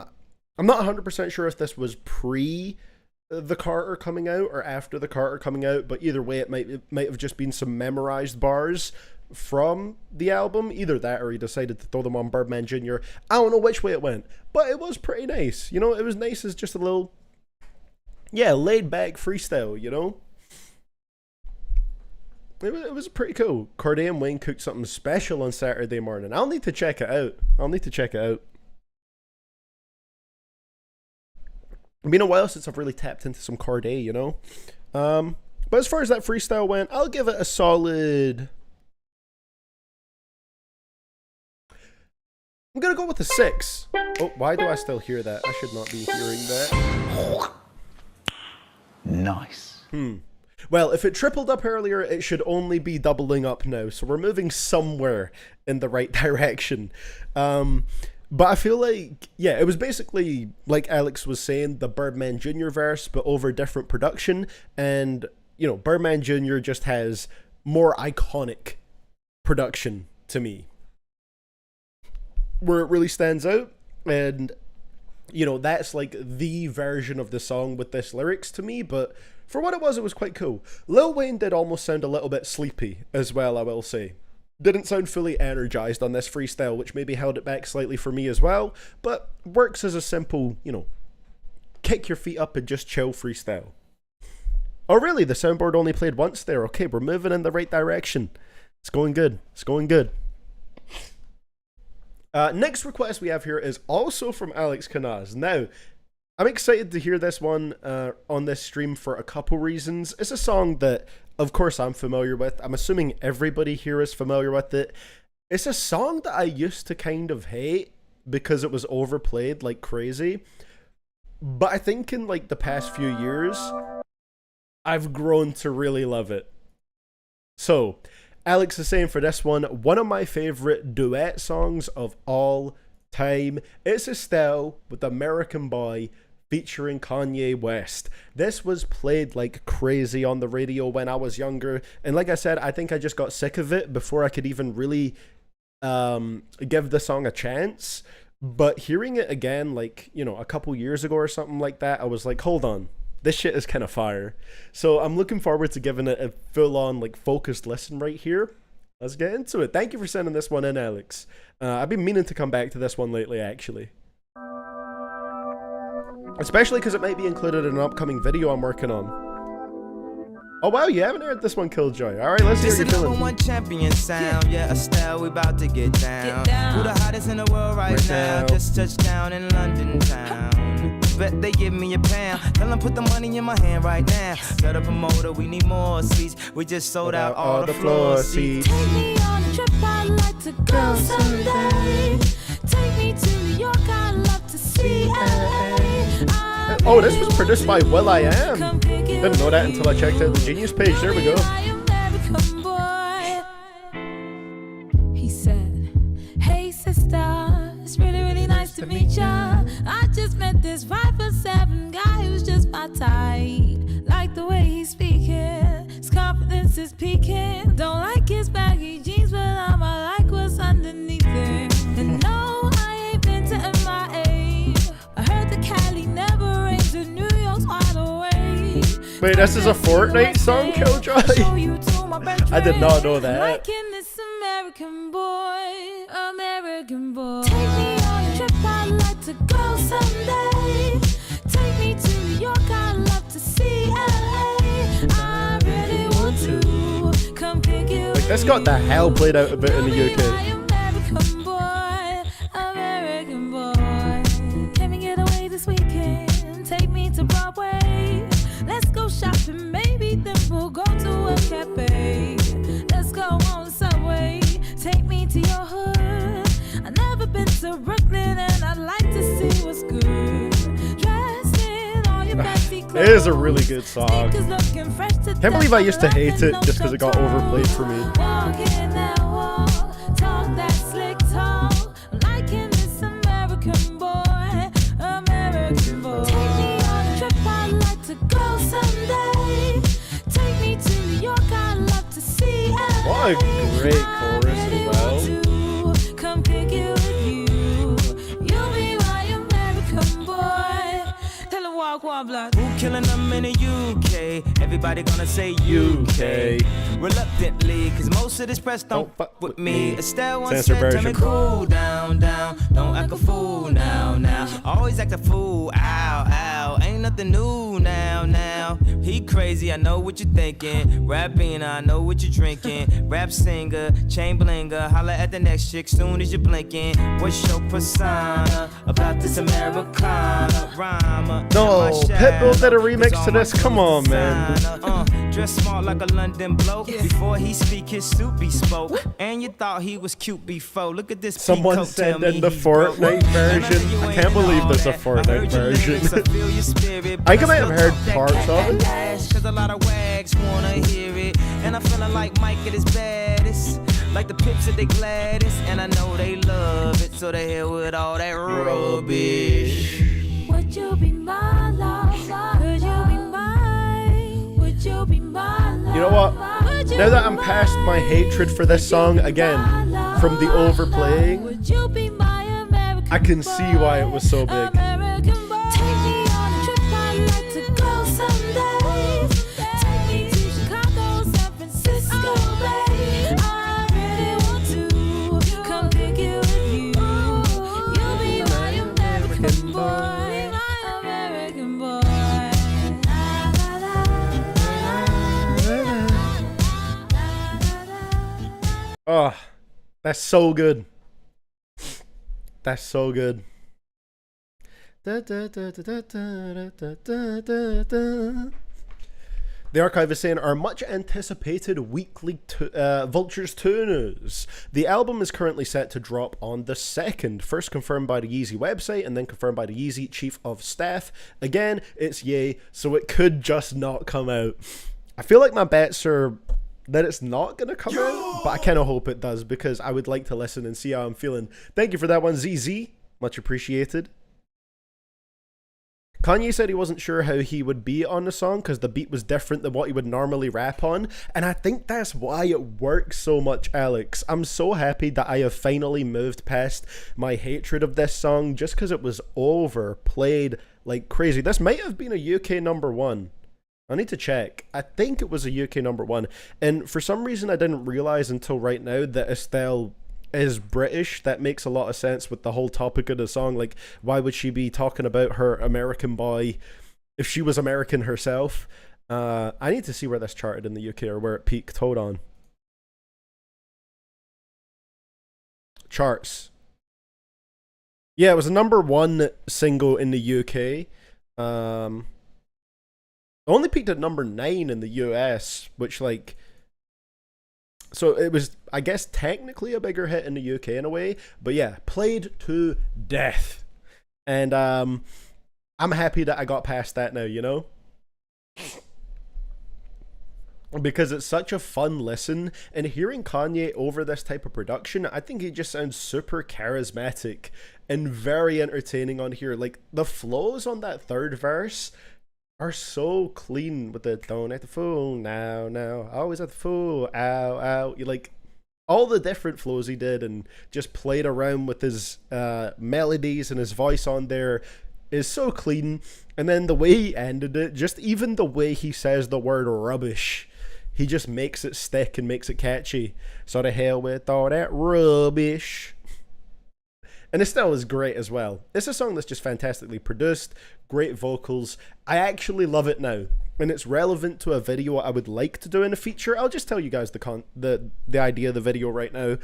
not 100% sure if this was pre the Carter coming out or after the Carter coming out, but either way, it might have just been some memorized bars from the album. Either that or he decided to throw them on Birdman Jr. I don't know which way it went, but it was pretty nice. You know, it was nice as just a little, yeah, laid back freestyle, you know? It was pretty cool. Corday and Wayne cooked something special on Saturday morning. I'll need to check it out. It's been a while since I've really tapped into some Corday, you know? But as far as that freestyle went, I'll give it a solid... I'm gonna go with a 6. Oh, why do I still hear that? I should not be hearing that. Nice. Well, if it tripled up earlier, it should only be doubling up now. So we're moving somewhere in the right direction. But I feel like, yeah, it was basically, like Alex was saying, the Birdman Jr. verse, but over different production. And, you know, Birdman Jr. just has more iconic production to me, where it really stands out. And, you know, that's like the version of the song with this lyrics to me. But for what it was quite cool. Lil Wayne did almost sound a little bit sleepy as well, I will say. Didn't sound fully energized on this freestyle, which maybe held it back slightly for me as well, but works as a simple, you know, kick your feet up and just chill freestyle. Oh really, the soundboard only played once there. Okay, we're moving in the right direction. It's going good. It's going good. Next request we have here is also from Alex Canaz. Now, I'm excited to hear this one on this stream for a couple reasons. It's a song that, of course, I'm familiar with. I'm assuming everybody here is familiar with it. It's a song that I used to kind of hate because it was overplayed like crazy. But I think in like the past few years, I've grown to really love it. So, Alex is saying for this one of my favorite duet songs of all time. It's Estelle with American Boy featuring Kanye West. This was played like crazy on the radio when I was younger, and like I said, I think I just got sick of it before I could even really give the song a chance. But hearing it again, like, you know, a couple years ago or something like that, I was like, hold on, this shit is kind of fire. So I'm looking forward to giving it a full-on, like, focused listen right here. Let's get into it. Thank you for sending this one in, Alex. I've been meaning to come back to this one lately, actually. Especially because it might be included in an upcoming video I'm working on. Oh wow, you haven't heard this one, Killjoy. Alright, let's hear your feeling. This is #1 champion sound. Yeah, Estelle, we about to get down. Who the hottest in the world right now? Just touched down in London town. Bet they give me a pound. Tell them put the money in my hand right now. Set up a motor, we need more seats. We just sold out all the floor seats. Take me on a trip, I'd like to go someday. Take me to New York, I'd love to see LA. Oh, this was produced by will.i.am. Didn't know that until I checked out the Genius page. There we go. He said, hey sister, it's really, really nice to meet ya. I just met this 5'7" guy who's just my type. Like the way he's speaking, his confidence is peaking. Don't like his baggy jeans, but I like what's underneath it. And no, I ain't been to MIA. I heard the Cali never rains and New York's wide awake. Wait, this is a Fortnite song, Killjoy? I did not know that. Liking this American boy, American boy. Take me on a trip, I'd like to go someday. Take me to New York, I'd love to see LA. I really want to come pick you. Like, this got the hell played out a bit in the UK. American boy, American boy. Can we get away this weekend? Take me to Broadway. Let's go shopping, maybe then we'll go to a cafe. Let's go on the subway. Take me to your hood. I've never been to Brooklyn and I'd like to see what's good. Dressed in all your fancy clothes. It is a really good song. Can't believe I used to hate it just because it got overplayed for me. Walking that wall, talk that slick talk. Liking this American boy, American boy. Take me on a trip, I'd like to go someday. Take me to New York, I'd love to see LA. What a great chorus as well. Come pick you with you. You'll be my American boy. Tell him walk one block. Who killing them in the UK? Everybody gonna say UK. Reluctantly, cause most of this press don't fuck with me. Estelle once said, tell me cool down, down. Don't act a fool now, now. Always act a fool, ow, ow. Ain't nothing new now, now. He crazy, I know what you're thinking. Rapping, I know what you're drinking. Rap singer, chain blinger. Holla at the next chick soon as you're blinking. What's your persona about this Americana rhymer? No, Pitbull did a remix to this. Come on, man. Dressed smart like a London bloke. Before he speak, his suit be spoke. And you thought he was cute before. Look at this. Someone said in the Fortnite version. I can't believe there's a Fortnite version. I think I might have heard parts of it. Cause a lot of wags wanna hear it. And I'm feeling like Mike at his baddest. Like the pips at the gladdest. And I know they love it. So they hell with all that rubbish. Would you be my love? Could you be mine? Would you be my love? You know what? Now that I'm past my hatred for this song again from the overplaying, I can see why it was so big. Oh, that's so good. That's so good. The archive is saying, our much anticipated weekly Vultures 2 news. The album is currently set to drop on the 2nd, first confirmed by the Yeezy website and then confirmed by the Yeezy Chief of Staff. Again, it's Ye, so it could just not come out. I feel like my bets are that it's not going to come out, but I kind of hope it does because I would like to listen and see how I'm feeling. Thank you for that one, ZZ. Much appreciated. Kanye said he wasn't sure how he would be on the song because the beat was different than what he would normally rap on, and I think that's why it works so much, Alex. I'm so happy that I have finally moved past my hatred of this song just because it was overplayed like crazy. This might have been a UK #1. I need to check. I think it was a UK #1, and for some reason I didn't realize until right now that Estelle is British. That makes a lot of sense with the whole topic of the song. Like, why would she be talking about her American boy if she was American herself? I need to see where this charted in the UK or where it peaked. Hold on. Charts. Yeah, it was a #1 single in the UK. Only peaked at #9 in the US, which, like, so it was, I guess, technically a bigger hit in the UK in a way, but yeah, played to death. And I'm happy that I got past that now, you know? Because it's such a fun listen, and hearing Kanye over this type of production, I think he just sounds super charismatic and very entertaining on here. Like, the flows on that third verse are so clean with the don't act the fool now, always at the fool, ow, ow. You like all the different flows he did and just played around with his melodies and his voice on there is so clean. And then the way he ended it, just even the way he says the word rubbish, he just makes it stick and makes it catchy. So to hell with all that rubbish. And it still is great as well. It's a song that's just fantastically produced, great vocals. I actually love it now, and it's relevant to a video I would like to do in a feature. I'll just tell you guys the idea of the video right now.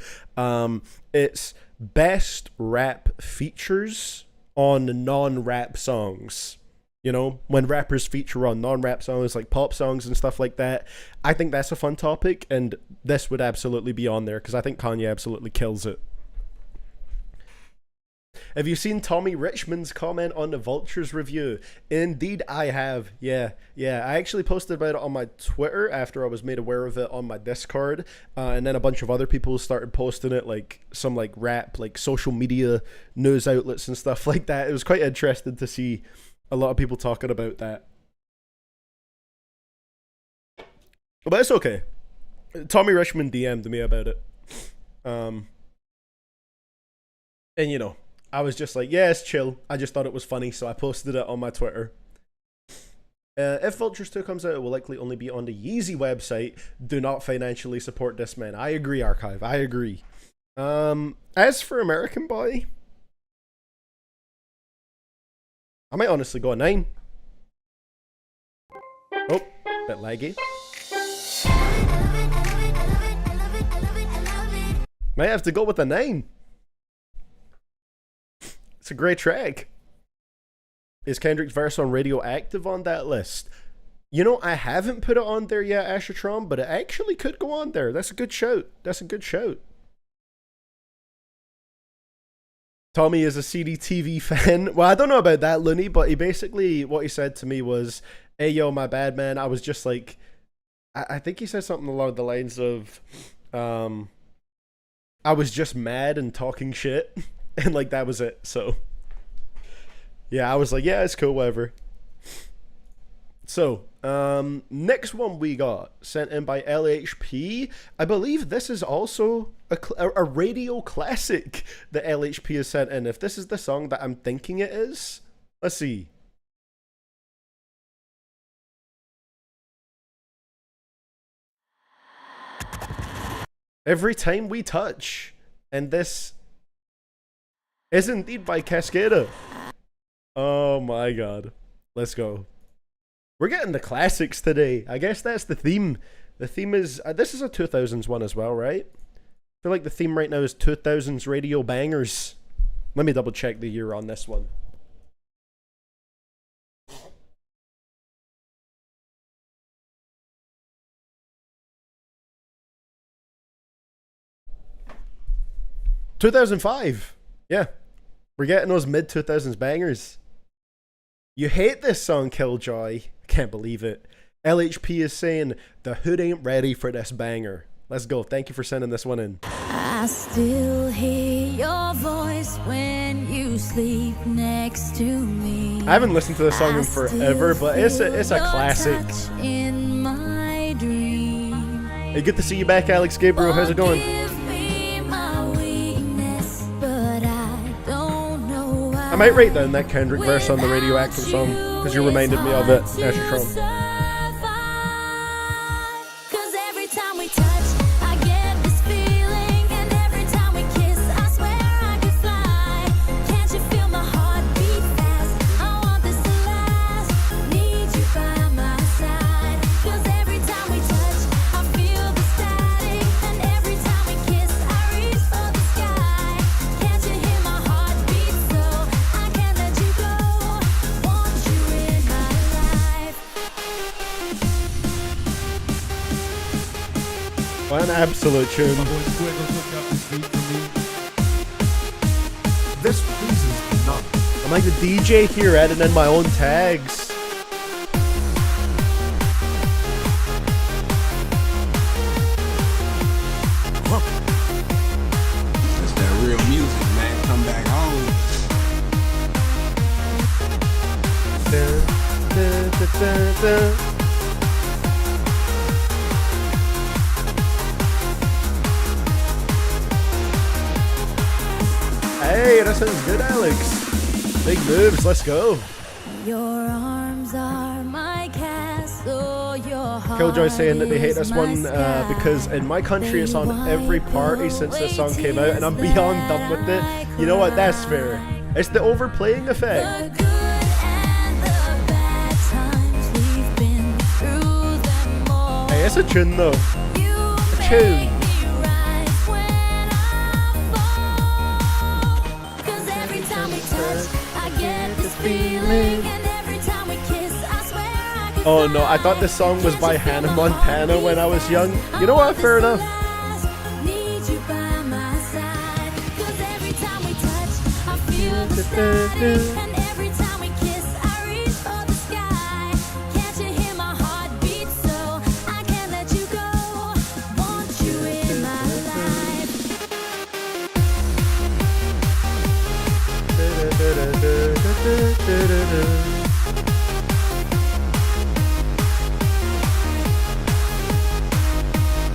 It's best rap features on non-rap songs. You know, when rappers feature on non-rap songs like pop songs and stuff like that. I think that's a fun topic, and this would absolutely be on there because I think Kanye absolutely kills it. Have you seen Tommy Richmond's comment on the Vultures review? Indeed, I have. Yeah. I actually posted about it on my Twitter after I was made aware of it on my Discord, and then a bunch of other people started posting it, like some like rap, like social media news outlets and stuff like that. It was quite interesting to see a lot of people talking about that. But it's okay. Tommy Richmond DM'd me about it. And you know, I was just like, yeah, it's chill. I just thought it was funny, so I posted it on my Twitter. If Vultures 2 comes out, it will likely only be on the Yeezy website. Do not financially support this man. I agree, Archive. I agree. As for American Boy, I might honestly go a 9. Oh, bit laggy. Might have to go with a 9. It's a great track. Is Kendrick's verse on Radioactive on that list? You know, I haven't put it on there yet, Ashatron, but it actually could go on there. That's a good shout. That's a good shout. Tommy is a CDTV fan. Well, I don't know about that, Looney, but he basically, what he said to me was, hey, yo, my bad, man. I was just like, I think he said something along the lines of, I was just mad and talking shit. And like, that was it. So, yeah, I was like, yeah, it's cool, whatever. So, next one we got sent in by LHP. I believe this is also a radio classic that LHP has sent in. If this is the song that I'm thinking it is, let's see. Every Time We Touch. And this is indeed by Cascada. Oh my god. Let's go. We're getting the classics today. I guess that's the theme. The theme is... this is a 2000s one as well, right? I feel like the theme right now is 2000s radio bangers. Let me double check the year on this one. ...2005. Yeah. We're getting those mid-2000s bangers. You hate this song, Killjoy. Can't believe it. LHP is saying the hood ain't ready for this banger. Let's go. Thank you for sending this one in. I still hear your voice when you sleep next to me. I haven't listened to this song in forever, but it's a classic. In my dream. Hey, good to see you back, Alex Gabriel. How's it going? I might write down that Kendrick verse on the Radioactive song because you reminded me of it, Ashatron. What an absolute tune. This pleases none. I'm like the DJ here, adding in my own tags. That's that real music, man. Come back home. Da, da, da, da. Hey, that sounds good, Alex. Big moves, let's go. Your arms are my castle, your heart Killjoy saying that they hate this one because in my country it's on every party since this song came out, and I'm beyond done with it. You know what? That's fair. It's the overplaying effect. Hey, it's a tune though. A tune. Oh no, I thought this song was by Hannah Montana when I was young. You know what? Fair enough.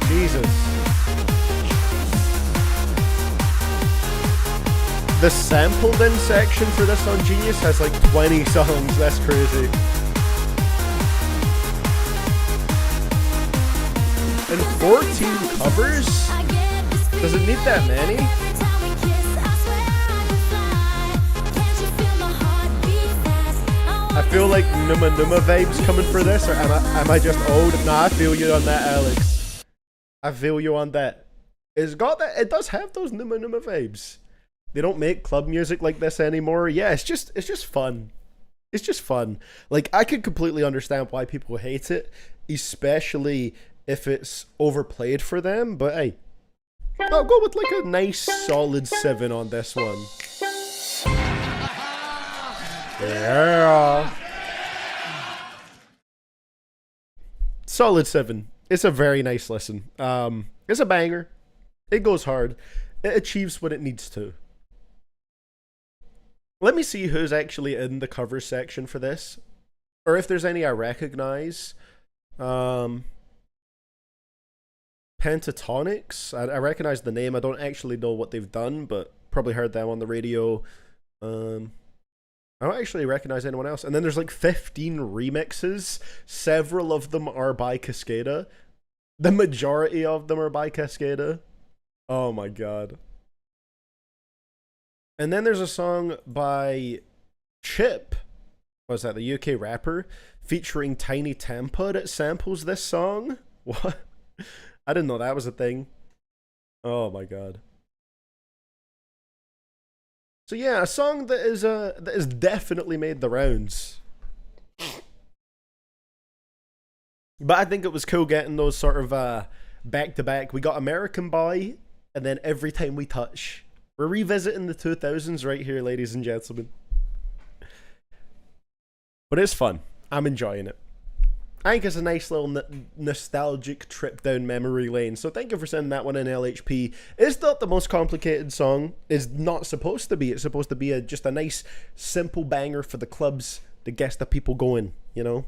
Jesus. The sampled in section for this on Genius has like 20 songs. That's crazy. And 14 covers? Does it need that many? I feel like Numa Numa vibes coming for this, or am I just old? Nah, I feel you on that, Alex. I feel you on that. It's got that. It does have those Numa Numa vibes. They don't make club music like this anymore. Yeah, it's just fun. It's just fun. Like, I could completely understand why people hate it, especially if it's overplayed for them, but hey, I'll go with like a nice solid 7 on this one. Yeah. Solid 7. It's a very nice listen. It's a banger. It goes hard. It achieves what it needs to. Let me see who's actually in the cover section for this, or if there's any I recognize. Pentatonics. I recognize the name. I don't actually know what they've done, but probably heard them on the radio. I don't actually recognize anyone else. And then there's like 15 remixes. Several of them are by Cascada. The majority of them are by Cascada. Oh my god. And then there's a song by Chip. What's that? The UK rapper featuring Tiny Tempa that samples this song. What? I didn't know that was a thing. Oh my god. So yeah, a song that is definitely made the rounds. But I think it was cool getting those sort of back to back. We got American Boy, and then Every Time We Touch. We're revisiting the 2000s right here, ladies and gentlemen. But it's fun. I'm enjoying it. I think it's a nice little nostalgic trip down memory lane. So thank you for sending that one in, LHP. It's not the most complicated song. It's not supposed to be. It's supposed to be just a nice, simple banger for the clubs that gets the people going, you know?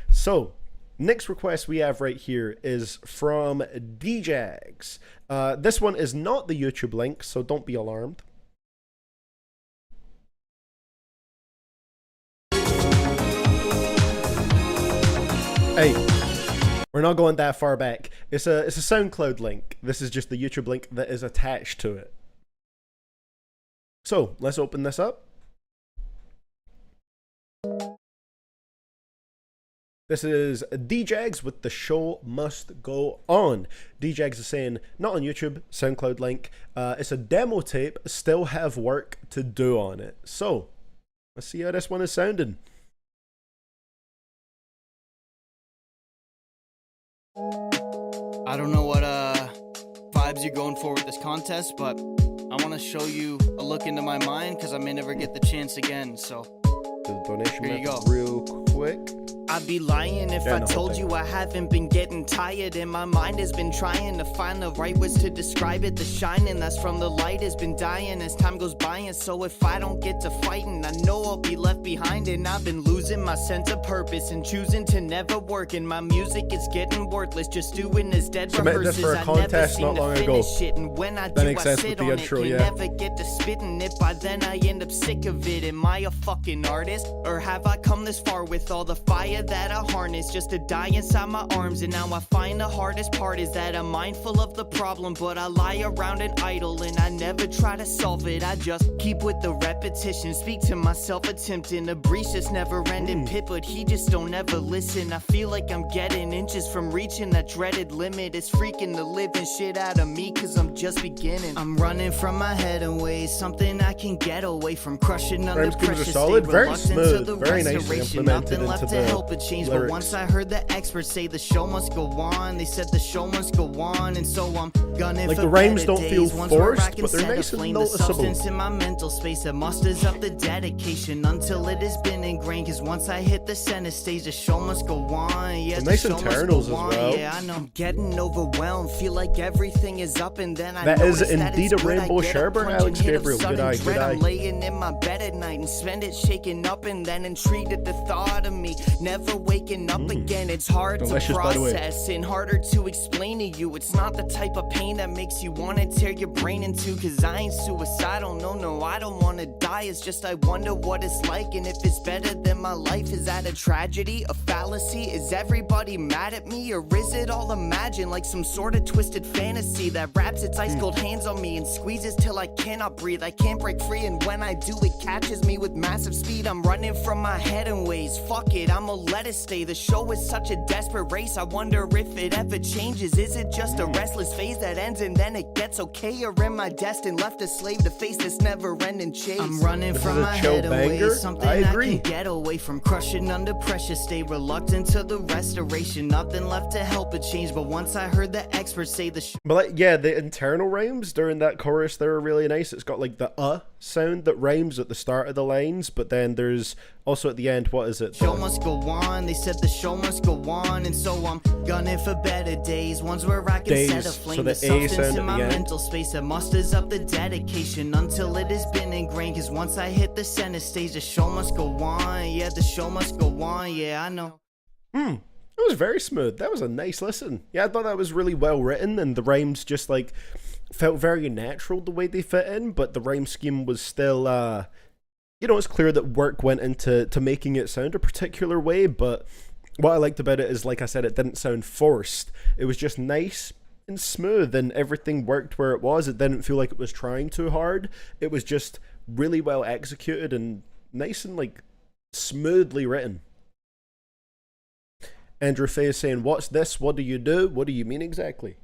So, next request we have right here is from DJags. This one is not the YouTube link, so don't be alarmed. Hey, we're not going that far back. It's a SoundCloud link. This is just the YouTube link that is attached to it. So, let's open this up. This is DJags with The Show Must Go On. DJags is saying, not on YouTube, SoundCloud link. It's a demo tape, still have work to do on it. So, let's see how this one is sounding. I don't know what vibes you're going for with this contest, but I want to show you a look into my mind because I may never get the chance again, so the donation here you go. Real quick. I'd be lying if I told you I haven't been getting tired, and my mind has been trying to find the right words to describe it. The shining that's from the light has been dying as time goes by, and so if I don't get to fighting, I know I'll be left behind. And I've been losing my sense of purpose and choosing to never work, and my music is getting worthless, just doing as dead rehearses. For a contest not long ago. It, and when I that do, makes I sense sit with the on intro, it, yeah. never get to spitting it. By then I end up sick of it. Am I a fucking artist, or have I come this far with all the fire that I harness just to die inside my arms? And now I find the hardest part is that I'm mindful of the problem, but I lie around and idle, and I never try to solve it. I just keep with the repetition, speak to myself attempting to breach this never-ending pit, but he just don't ever listen. I feel like I'm getting inches from reaching that dreaded limit. It's freaking the living shit out of me, cause I'm just beginning. I'm running from my head and ways, something I can get away from, crushing under pressure. Solid, very smooth, very nicely implemented into the help it change, lyrics. But once I heard the experts say the show must go on, they said the show must go on, and so I'm gunning like for the rhymes better don't feel days, forced, but they're nice and noticeable. The substance in my mental space that musters up the dedication until it has been ingrained. Cause once I hit the center stage, the show must go on. Yeah, nice internals as well. Yeah, I know. I'm getting overwhelmed, feel like everything is up, and then I that is indeed a good. Rainbow Sherbert, Alex Gabriel. Good eye, good eye. I'm laying in my bed at night and spend it shaking up, and then intrigued at the thought of me never waking up again. It's hard delicious, to process and harder to explain to you. It's not the type of pain that makes you want to tear your brain into, cause I ain't suicidal, no, I don't want to die. It's just I wonder what it's like, and if it's better than my life. Is that a tragedy, a fallacy? Is everybody mad at me, or is it all imagined, like some sort of twisted fantasy that wraps its ice cold hands on me and squeezes till I cannot breathe? I can't break free, and when I do, it catches me with massive speed. I'm running from my head and ways, fuck it, I'ma let it stay. The show is such a desperate race. I wonder if it ever changes. Is it just a restless phase that ends and then it gets okay? Or am I destined, left a slave to face this never-ending chase? I'm running from my head away. Something I can get away from, crushing under pressure. Stay reluctant to the restoration. Nothing left to help it change. But once I heard the experts say but like, yeah, the internal rhymes during that chorus, they're really nice. It's got like the sound that rhymes at the start of the lines, but then there's also at the end, what is it? Show must go on. They said the show must go on, and so I'm gunning for better days, ones where I can set a flame, the substance in my mental space that musters up the dedication until it has been ingrained. Cause once I hit the center stage, the show must go on. Yeah, the show must go on. Yeah, I know. It was very smooth. That was a nice listen. Yeah, I thought that was really well written, and the rhymes just like felt very natural the way they fit in, but the rhyme scheme was still, you know, it's clear that work went into making it sound a particular way, but what I liked about it is, like I said, it didn't sound forced. It was just nice and smooth, and everything worked where it was. It didn't feel like it was trying too hard. It was just really well executed and nice and like smoothly written. Andrew Faye is saying, "What's this? What do you do? What do you mean exactly?"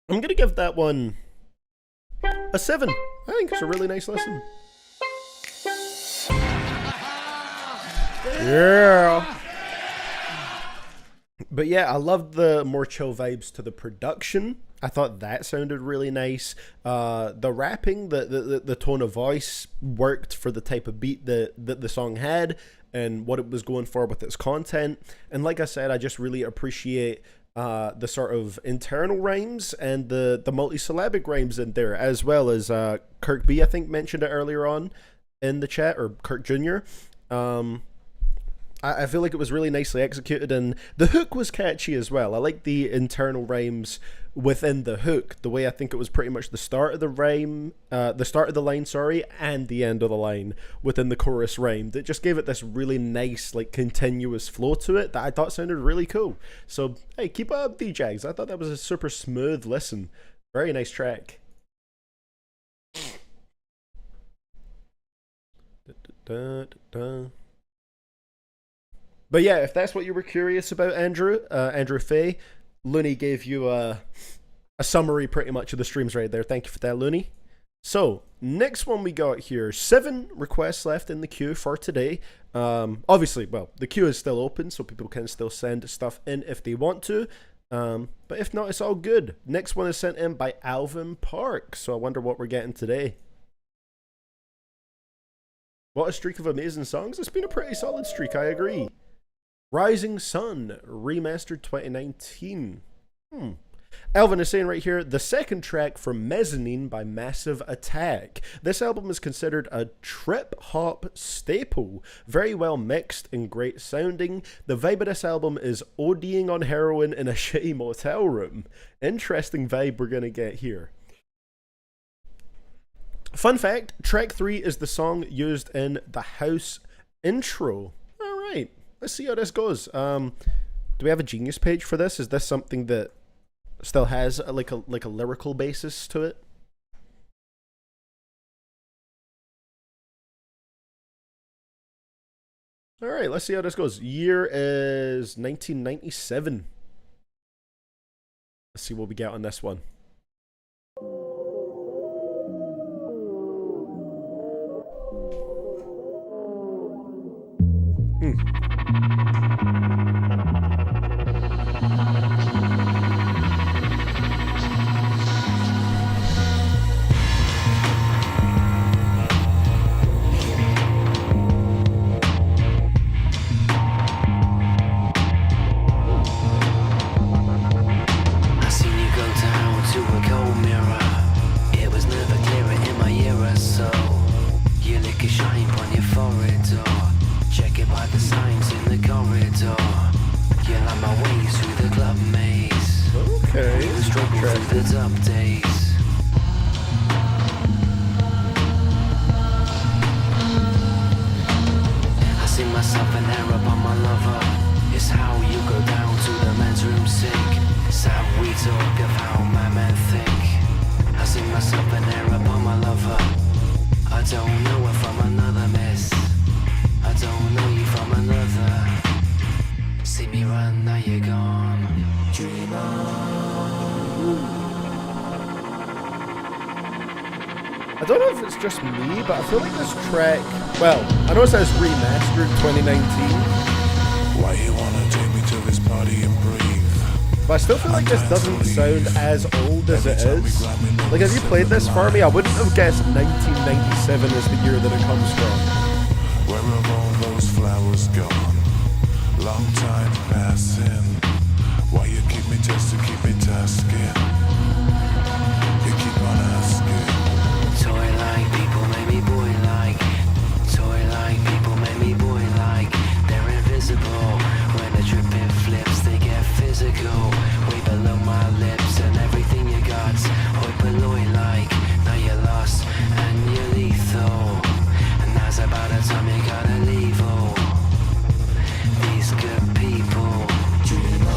I'm going to give that one a 7. I think it's a really nice listen. Yeah. But yeah, I loved the more chill vibes to the production. I thought that sounded really nice. The rapping, the tone of voice worked for the type of beat that the song had and what it was going for with its content. And like I said, I just really appreciate the sort of internal rhymes and the multi-syllabic rhymes in there, as well as Kirk B, I think, mentioned it earlier on in the chat, or Kirk Jr. I feel like it was really nicely executed, and the hook was catchy as well. I like the internal rhymes within the hook, the way I think it was pretty much the start of the rhyme, the start of the line, sorry, and the end of the line within the chorus rhyme. That just gave it this really nice, like, continuous flow to it that I thought sounded really cool. So, hey, keep it up, D-Jags. I thought that was a super smooth listen. Very nice track. But yeah, if that's what you were curious about, Andrew Faye, Looney gave you a summary pretty much of the streams right there. Thank you for that, Looney. So, next one we got here. 7 requests left in the queue for today. Obviously, well, the queue is still open, so people can still send stuff in if they want to. But if not, it's all good. Next one is sent in by Alvin Park. So I wonder what we're getting today. What a streak of amazing songs. It's been a pretty solid streak, I agree. Rising Sun, remastered 2019. Alvin is saying right here, the second track from Mezzanine by Massive Attack. This album is considered a trip-hop staple. Very well mixed and great sounding. The vibe of this album is ODing on heroin in a shitty motel room. Interesting vibe we're going to get here. Fun fact, track 3 is the song used in the house intro. Alright, let's see how this goes. Do we have a Genius page for this? Is this something that still has like a lyrical basis to it? Alright, let's see how this goes. Year is 1997. Let's see what we get on this one. don't know her from another miss. I don't know you from another. See me run, now you're gone. Dream on. I don't know if it's just me, but I feel like this track, well, I know it says remastered 2019. Why you wanna take me to this party and breathe? But I still feel like this doesn't sound as old as it is. Like, if you played this for me, I wouldn't have guessed 1997 is the year that it comes from. Where have all those flowers gone? Long time passing. Why you keep me just to keep me tasking? You keep on asking. Toy like people make me boy like. Toy like people make me boy like. They're invisible. When the dripping flips, they get physical. Way below my lips and everything you got. Hoi polloi like. Now you're lost and you're lethal. And now's about the time you gotta leave. Oh, these good people. Dream on.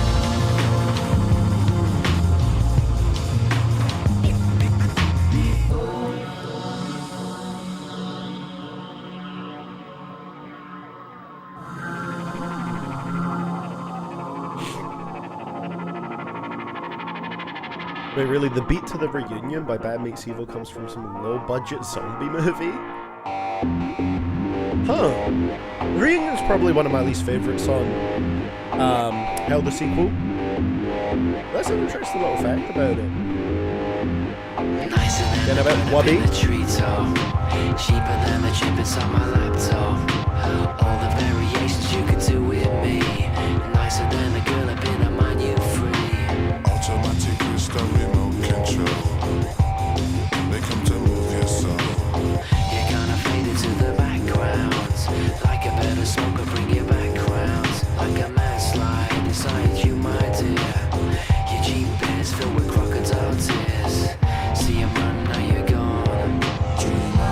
Wait, really, the beat to The Reunion by Bad Meets Evil comes from some low-budget zombie movie? Huh. The Reunion's probably one of my least favourites on Hell the Sequel. That's an interesting little fact about it. Getting a bit wubby. Cheaper than the chippets on my laptop. All the variations you could do with me. Nicer than a girl up in a mind you free. Automatic crystal remote control. They come to move your soul. You're gonna fade into the background. Like a better smoker, bring your background. Like a mad slide inside you, my dear. Your Jeep is filled with crocodile tears. See him run, now you're gone. Dream on.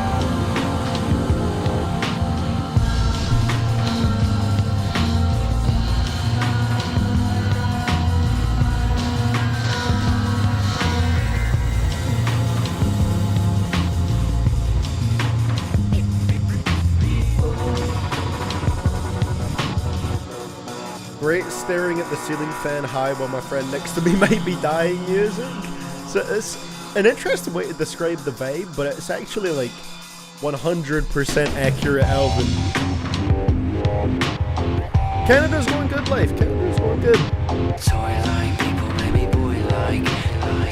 Great staring at the ceiling fan high while my friend next to me might be dying music. So it's an interesting way to describe the vibe, but it's actually like 100% accurate album. Canada's going good life. Canada's going good. Toy like people make me boy like.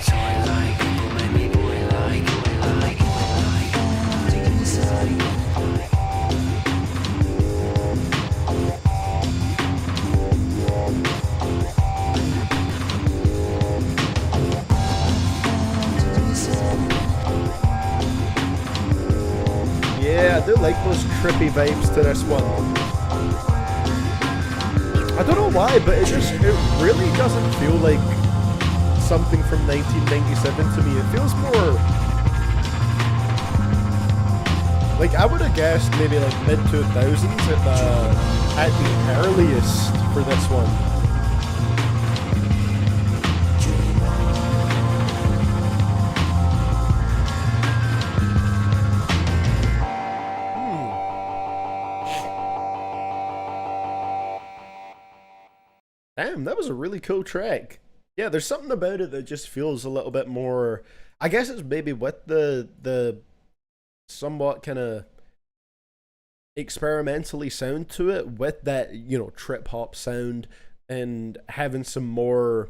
Toy like people make me boy like. Yeah, I do like those trippy vibes to this one. I don't know why, but it really doesn't feel like something from 1997 to me. It feels more like, I would have guessed maybe like mid 2000s at the earliest for this one. Damn, that was a really cool track. Yeah, there's something about it that just feels a little bit more, I guess it's maybe with the somewhat kind of experimentally sound to it, with that, you know, trip hop sound and having some more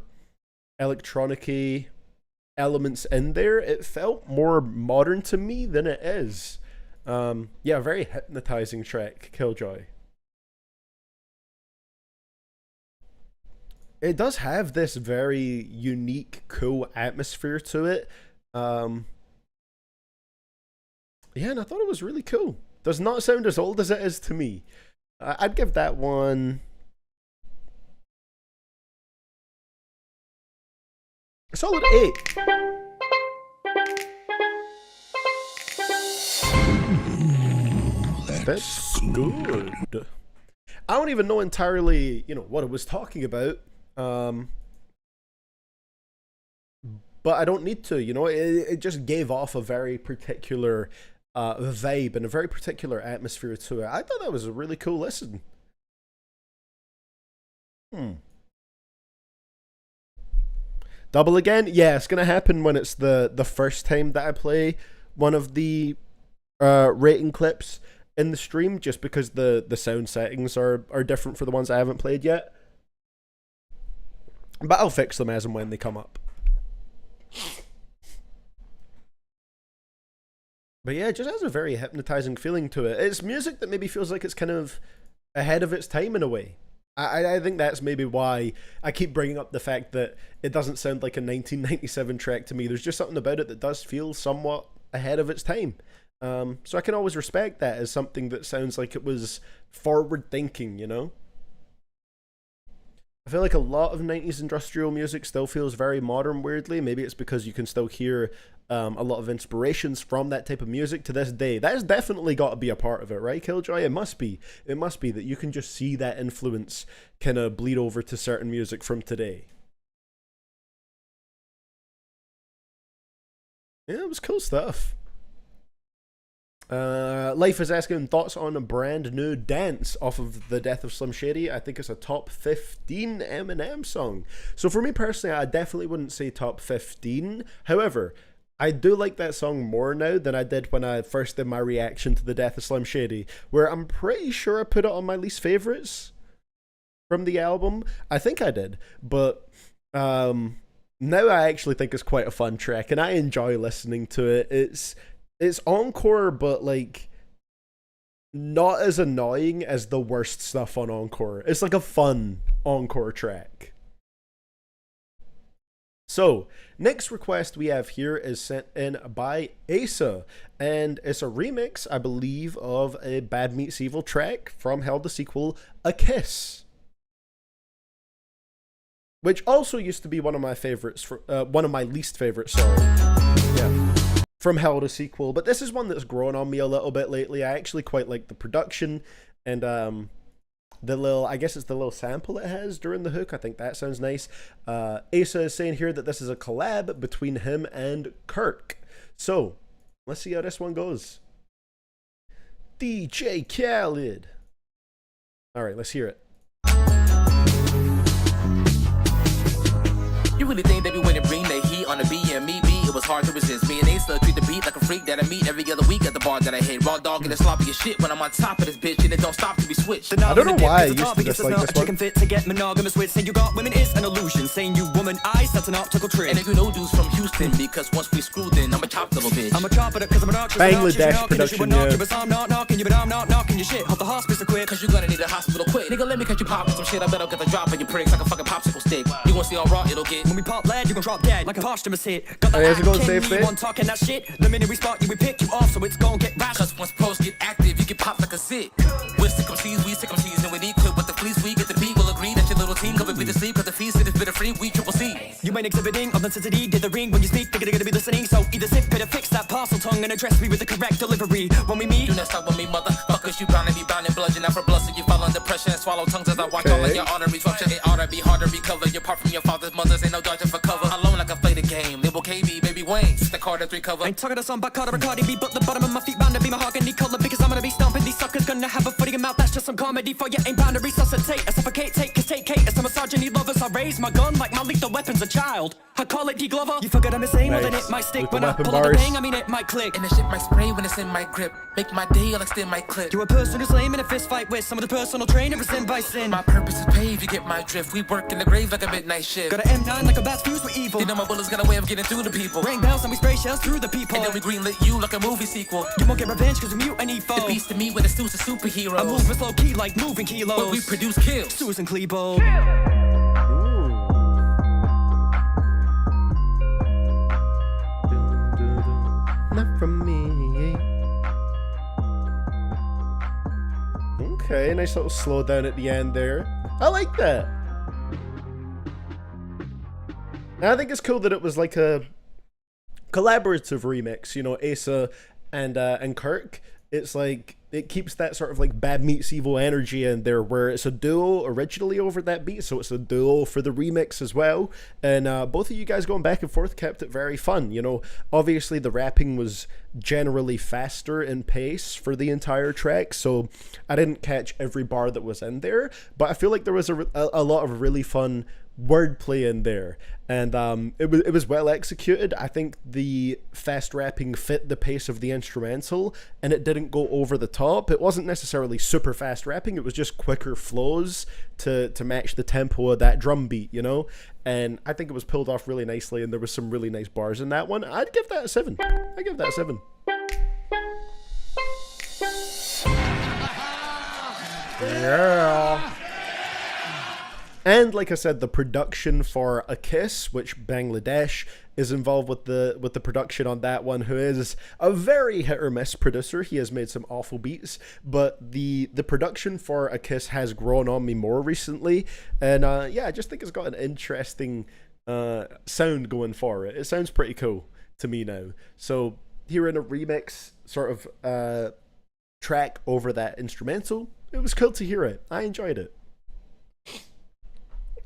electronic-y elements in there. It felt more modern to me than it is. Yeah, very hypnotizing track, Killjoy. It does have this very unique, cool atmosphere to it. Yeah, and I thought it was really cool. Does not sound as old as it is to me. I'd give that one a solid 8. That's good. I don't even know entirely, you know, what it was talking about. But I don't need to, you know, it just gave off a very particular vibe and a very particular atmosphere to it. I thought that was a really cool listen. Double again? Yeah, it's gonna happen when it's the first time that I play one of the rating clips in the stream, just because the sound settings are different for the ones I haven't played yet. But I'll fix them as and when they come up. But yeah, it just has a very hypnotizing feeling to it. It's music that maybe feels like it's kind of ahead of its time in a way. I think that's maybe why I keep bringing up the fact that it doesn't sound like a 1997 track to me. There's just something about it that does feel somewhat ahead of its time. So I can always respect that as something that sounds like it was forward thinking, you know? I feel like a lot of 90s industrial music still feels very modern, weirdly. Maybe it's because you can still hear a lot of inspirations from that type of music to this day. That has definitely got to be a part of it, right, Killjoy? It must be. It must be that you can just see that influence kind of bleed over to certain music from today. Yeah, it was cool stuff. Life is asking thoughts on a brand new dance off of The Death of Slim Shady. I think it's a top 15 Eminem song. So for me personally, I definitely wouldn't say top 15. However, I do like that song more now than I did when I first did my reaction to The Death of Slim Shady, where I'm pretty sure I put it on my least favorites from the album. I think I did, but now I actually think it's quite a fun track, and I enjoy listening to it. It's Encore, but like not as annoying as the worst stuff on Encore. It's like a fun Encore track. So, next request we have here is sent in by Asa, and it's a remix, I believe, of a Bad Meets Evil track from Hell the sequel, A Kiss, which also used to be one of my favorites, one of my least favorites, sorry. Yeah. From Hell the sequel, but this is one that's grown on me a little bit lately. I actually quite like the production and the little, I guess it's the little sample it has during the hook. I think that sounds nice. Asa is saying here that this is a collab between him and Kirk. So let's see how this one goes. DJ Khaled. All right, let's hear it. You really think they be winning bring the heat on the BME beat? It was hard to resist. Me and Asa treat the beat like a freak that I meet every other week at the bar that I hit. Raw dog and the sloppy as shit when I'm on top of this bitch and it don't stop to be switched. I don't know why I used to dislike this one. Fit to get monogamous with. Saying you got women is an illusion. Saying you woman eyes, that's an optical trick. And if you know dudes from Houston, because once we screwed then I'm a chop little bitch. I'm a chop it cause I'm a noxious. Bangladesh production, yeah. I'm not knocking you, but I'm not knocking your shit. Hope the hospice are quick. Cause you gonna need a hospital quick. Nigga, let me catch you pop with some shit. I bet I'll get the drop on your pricks like a fucking popsicle stick. You wanna see how raw it'll get? When we pop lead, you gon' drop dead like a posthumous hit. Got the it going safe there? One talking that shit. The minute we spot you, we pick you off, so it's gon' get rash. Cause once pros get active, you get popped like a zit. We're sick of seas, we sick of seas, and we need quit with the fleece. We get the beat, we'll agree that your little team could be to sleep. Cause the feast is bitter free, we triple C. You ain't exhibiting authenticity, did the ring when you speak, they're gonna be listening. So either sit, better fix that parcel tongue and address me with the correct delivery. When we meet, do not stop with me, motherfuckers. You bound to be bound and bludgeon out for blood, so you fall under pressure and swallow tongues as I watch all of your arteries rupture. It ought to be hard to recover. You're part from your father's mothers, ain't no dodging for cover. Alone like I played the game, label KB, baby Wayne, the Carter 3 cover. Ain't talking to some Carter and Cardi B, but the bottom of my feet bound to be mahogany color because I'm gonna be stomping these suckers. Gonna have a foot in your mouth, that's just some comedy for you. Ain't bound to resuscitate, I suffocate, take Kate. As a misogyny lovers, I raise my gun like my lethal weapon's a child. I call it D-Glover. You forget I'm insane, well then it might stick. When I pull out the bang, I mean it might click. And the shit might spray when it's in my grip. Make my day like still my clip. You're a person who's lame in a fist fight with some of the personal trainer is sin by sin. My purpose is pay if you get my drift. We work in the grave like a midnight shift. Got an M9 like a bat's fused with evil. You know my bullets got a way of getting through the people. Ring bells and we spray shells through the people. And then we greenlit you like a movie sequel. You won't get revenge cause we mute an evil. The beast to me with a suits of superheroes. I move with low key like moving kilos. But we produce kills. Susan Klebo. Not from me. Okay, nice little slow down at the end there. I like that. And I think it's cool that it was like a collaborative remix, you know, Asa and Kirk. it's like it keeps that sort of like Bad Meets Evil energy in there, where it's a duo originally over that beat, so it's a duo for the remix as well. And both of you guys going back and forth kept it very fun. You know, obviously the rapping was generally faster in pace for the entire track, so I didn't catch every bar that was in there, but I feel like there was a lot of really fun wordplay in there, and it was well executed. I think the fast rapping fit the pace of the instrumental, and it didn't go over the top. It wasn't necessarily super fast rapping, it was just quicker flows to match the tempo of that drum beat, you know. And I think it was pulled off really nicely, and there was some really nice bars in that one. I'd give that a 7. I give that a 7. Yeah. And like I said, the production for A Kiss, which Bangladesh is involved with the production on that one, who is a very hit or miss producer. He has made some awful beats, but the production for A Kiss has grown on me more recently. And yeah, I just think it's got an interesting sound going for it. It sounds pretty cool to me now. So hearing a remix sort of track over that instrumental, it was cool to hear it. I enjoyed it.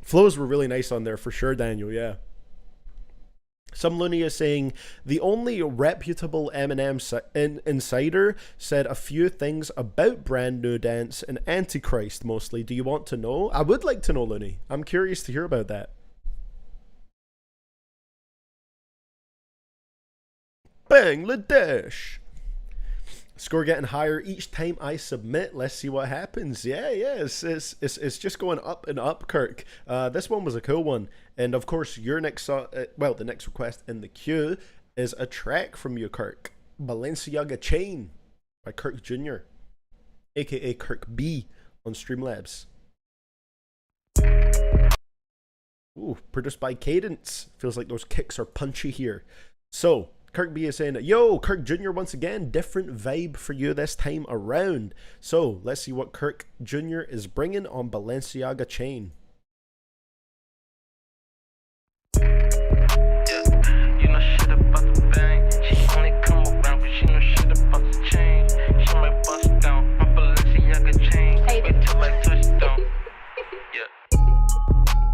Flows were really nice on there for sure, Daniel, yeah. Some Looney is saying, the only reputable Eminem insider said a few things about Brand New Dance and Antichrist mostly. Do you want to know? I would like to know, Looney. I'm curious to hear about that. Bangladesh. Score getting higher each time I submit. Let's see what happens. Yeah, it's just going up and up, Kirk. This one was a cool one. And of course, your next the next request in the queue is a track from you, Kirk. Balenciaga Chain by Kirk Jr., aka Kirk B on Streamlabs. Ooh, produced by Cadence. Feels like those kicks are punchy here. So Kirk B is saying, yo, Kirk Jr. once again, different vibe for you this time around. So let's see what Kirk Jr. is bringing on Balenciaga Chain.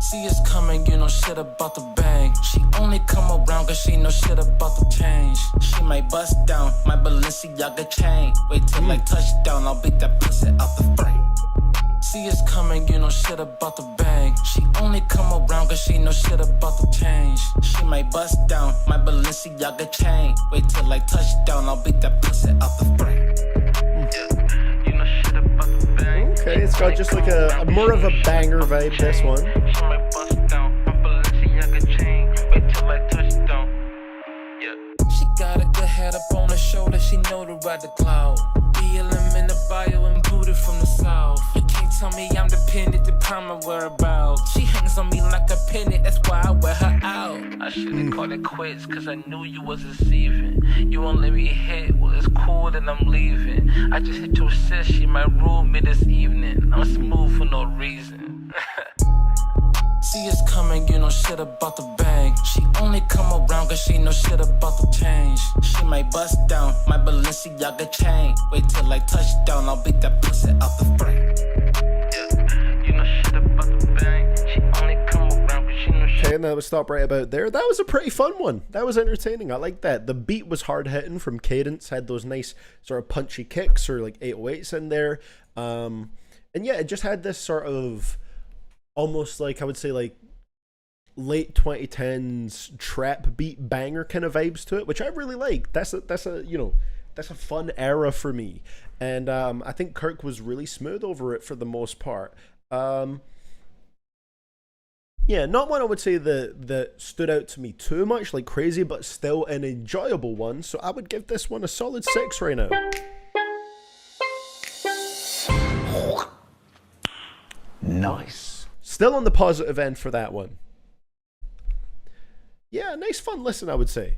See us coming, you know shit about the bang. She only come around cause she know shit about the change. She might bust down my Balenciaga chain. Wait till like touchdown, I'll beat that pussy out the frame. See us coming, you know shit about the bang. She only come around cause she know shit about the change. She might bust down my Balenciaga chain. Wait till like touchdown, I'll beat that pussy out the frame. Okay, it's got just like a more of a banger vibe, this one. She got a good head up on her shoulder, she know to ride the cloud. BLM in the bio and booted from the south. You can't tell me I'm dependent upon my whereabouts. She hangs on me like a penny, that's why I wear her out. I should've called it quits, cause I knew you was deceiving. You won't let me hit, well it's cool then I'm leaving. I just hit your sis, she might rule me this evening. I'm smooth for no reason. See us coming, you know shit about the bang. She only come around cause she know shit about the change. She might bust down my Balenciaga chain. Wait till like touchdown, I'll beat that pussy out the frame. You know shit about the bang. She only come around cause she know shit. Okay, and that would stop right about there. That was a pretty fun one. That was entertaining. I like that. The beat was hard hitting from Cadence, had those nice sort of punchy kicks or like 808s in there. And yeah, it just had this sort of almost like, I would say, like late 2010s trap beat banger kind of vibes to it, which I really like. That's a you know, that's a fun era for me. And I think Kirk was really smooth over it for the most part. Yeah, not one I would say that stood out to me too much like crazy, but still an enjoyable one. So I would give this one a solid 6 right now. Nice. Still on the positive end for that one. Yeah, nice fun listen, I would say.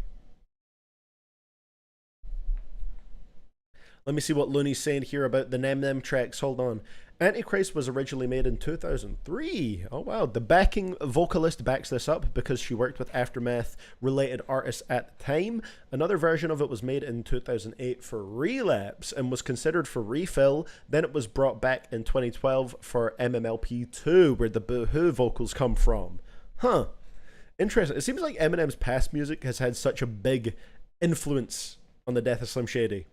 Let me see what Looney's saying here about the Nem tracks. Hold on. Antichrist was originally made in 2003. Oh wow, the backing vocalist backs this up because she worked with Aftermath-related artists at the time. Another version of it was made in 2008 for Relapse and was considered for refill. Then it was brought back in 2012 for MMLP2, where the Boohoo vocals come from. Huh. Interesting. It seems like Eminem's past music has had such a big influence on the death of Slim Shady.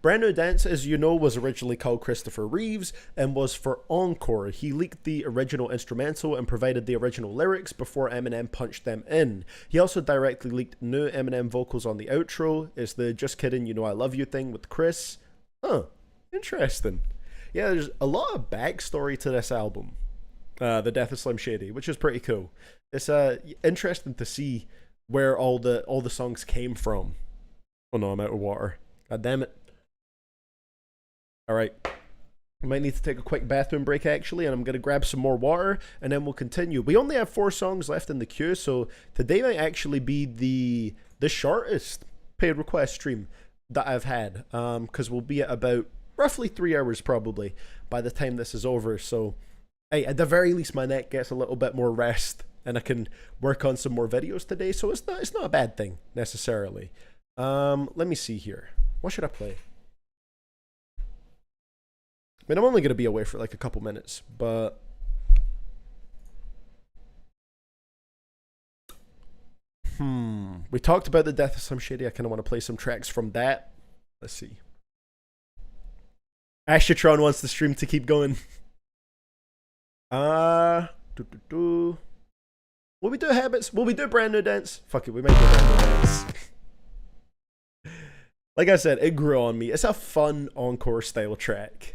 Brand New Dance, as you know, was originally called Christopher Reeves and was for Encore. He leaked the original instrumental and provided the original lyrics before Eminem punched them in. He also directly leaked new Eminem vocals on the outro. It's the Just Kidding, You Know I Love You thing with Chris. Huh, interesting. Yeah, there's a lot of backstory to this album, The Death of Slim Shady, which is pretty cool. It's interesting to see where all the songs came from. Oh no, I'm out of water. God damn it. Alright, I might need to take a quick bathroom break actually, and I'm going to grab some more water, and then we'll continue. We only have 4 songs left in the queue, so today might actually be the shortest paid request stream that I've had, because we'll be at about roughly 3 hours probably by the time this is over, so hey, at the very least my neck gets a little bit more rest, and I can work on some more videos today, so it's not a bad thing, necessarily. Let me see here. What should I play? I mean, I'm only going to be away for like a couple minutes, but we talked about the death of Slim Shady. I kind of want to play some tracks from that. Let's see. Ashatron wants the stream to keep going. Will we do Habits? Will we do Brand New Dance? Fuck it, we might do Brand New Dance. Like I said, it grew on me. It's a fun encore style track.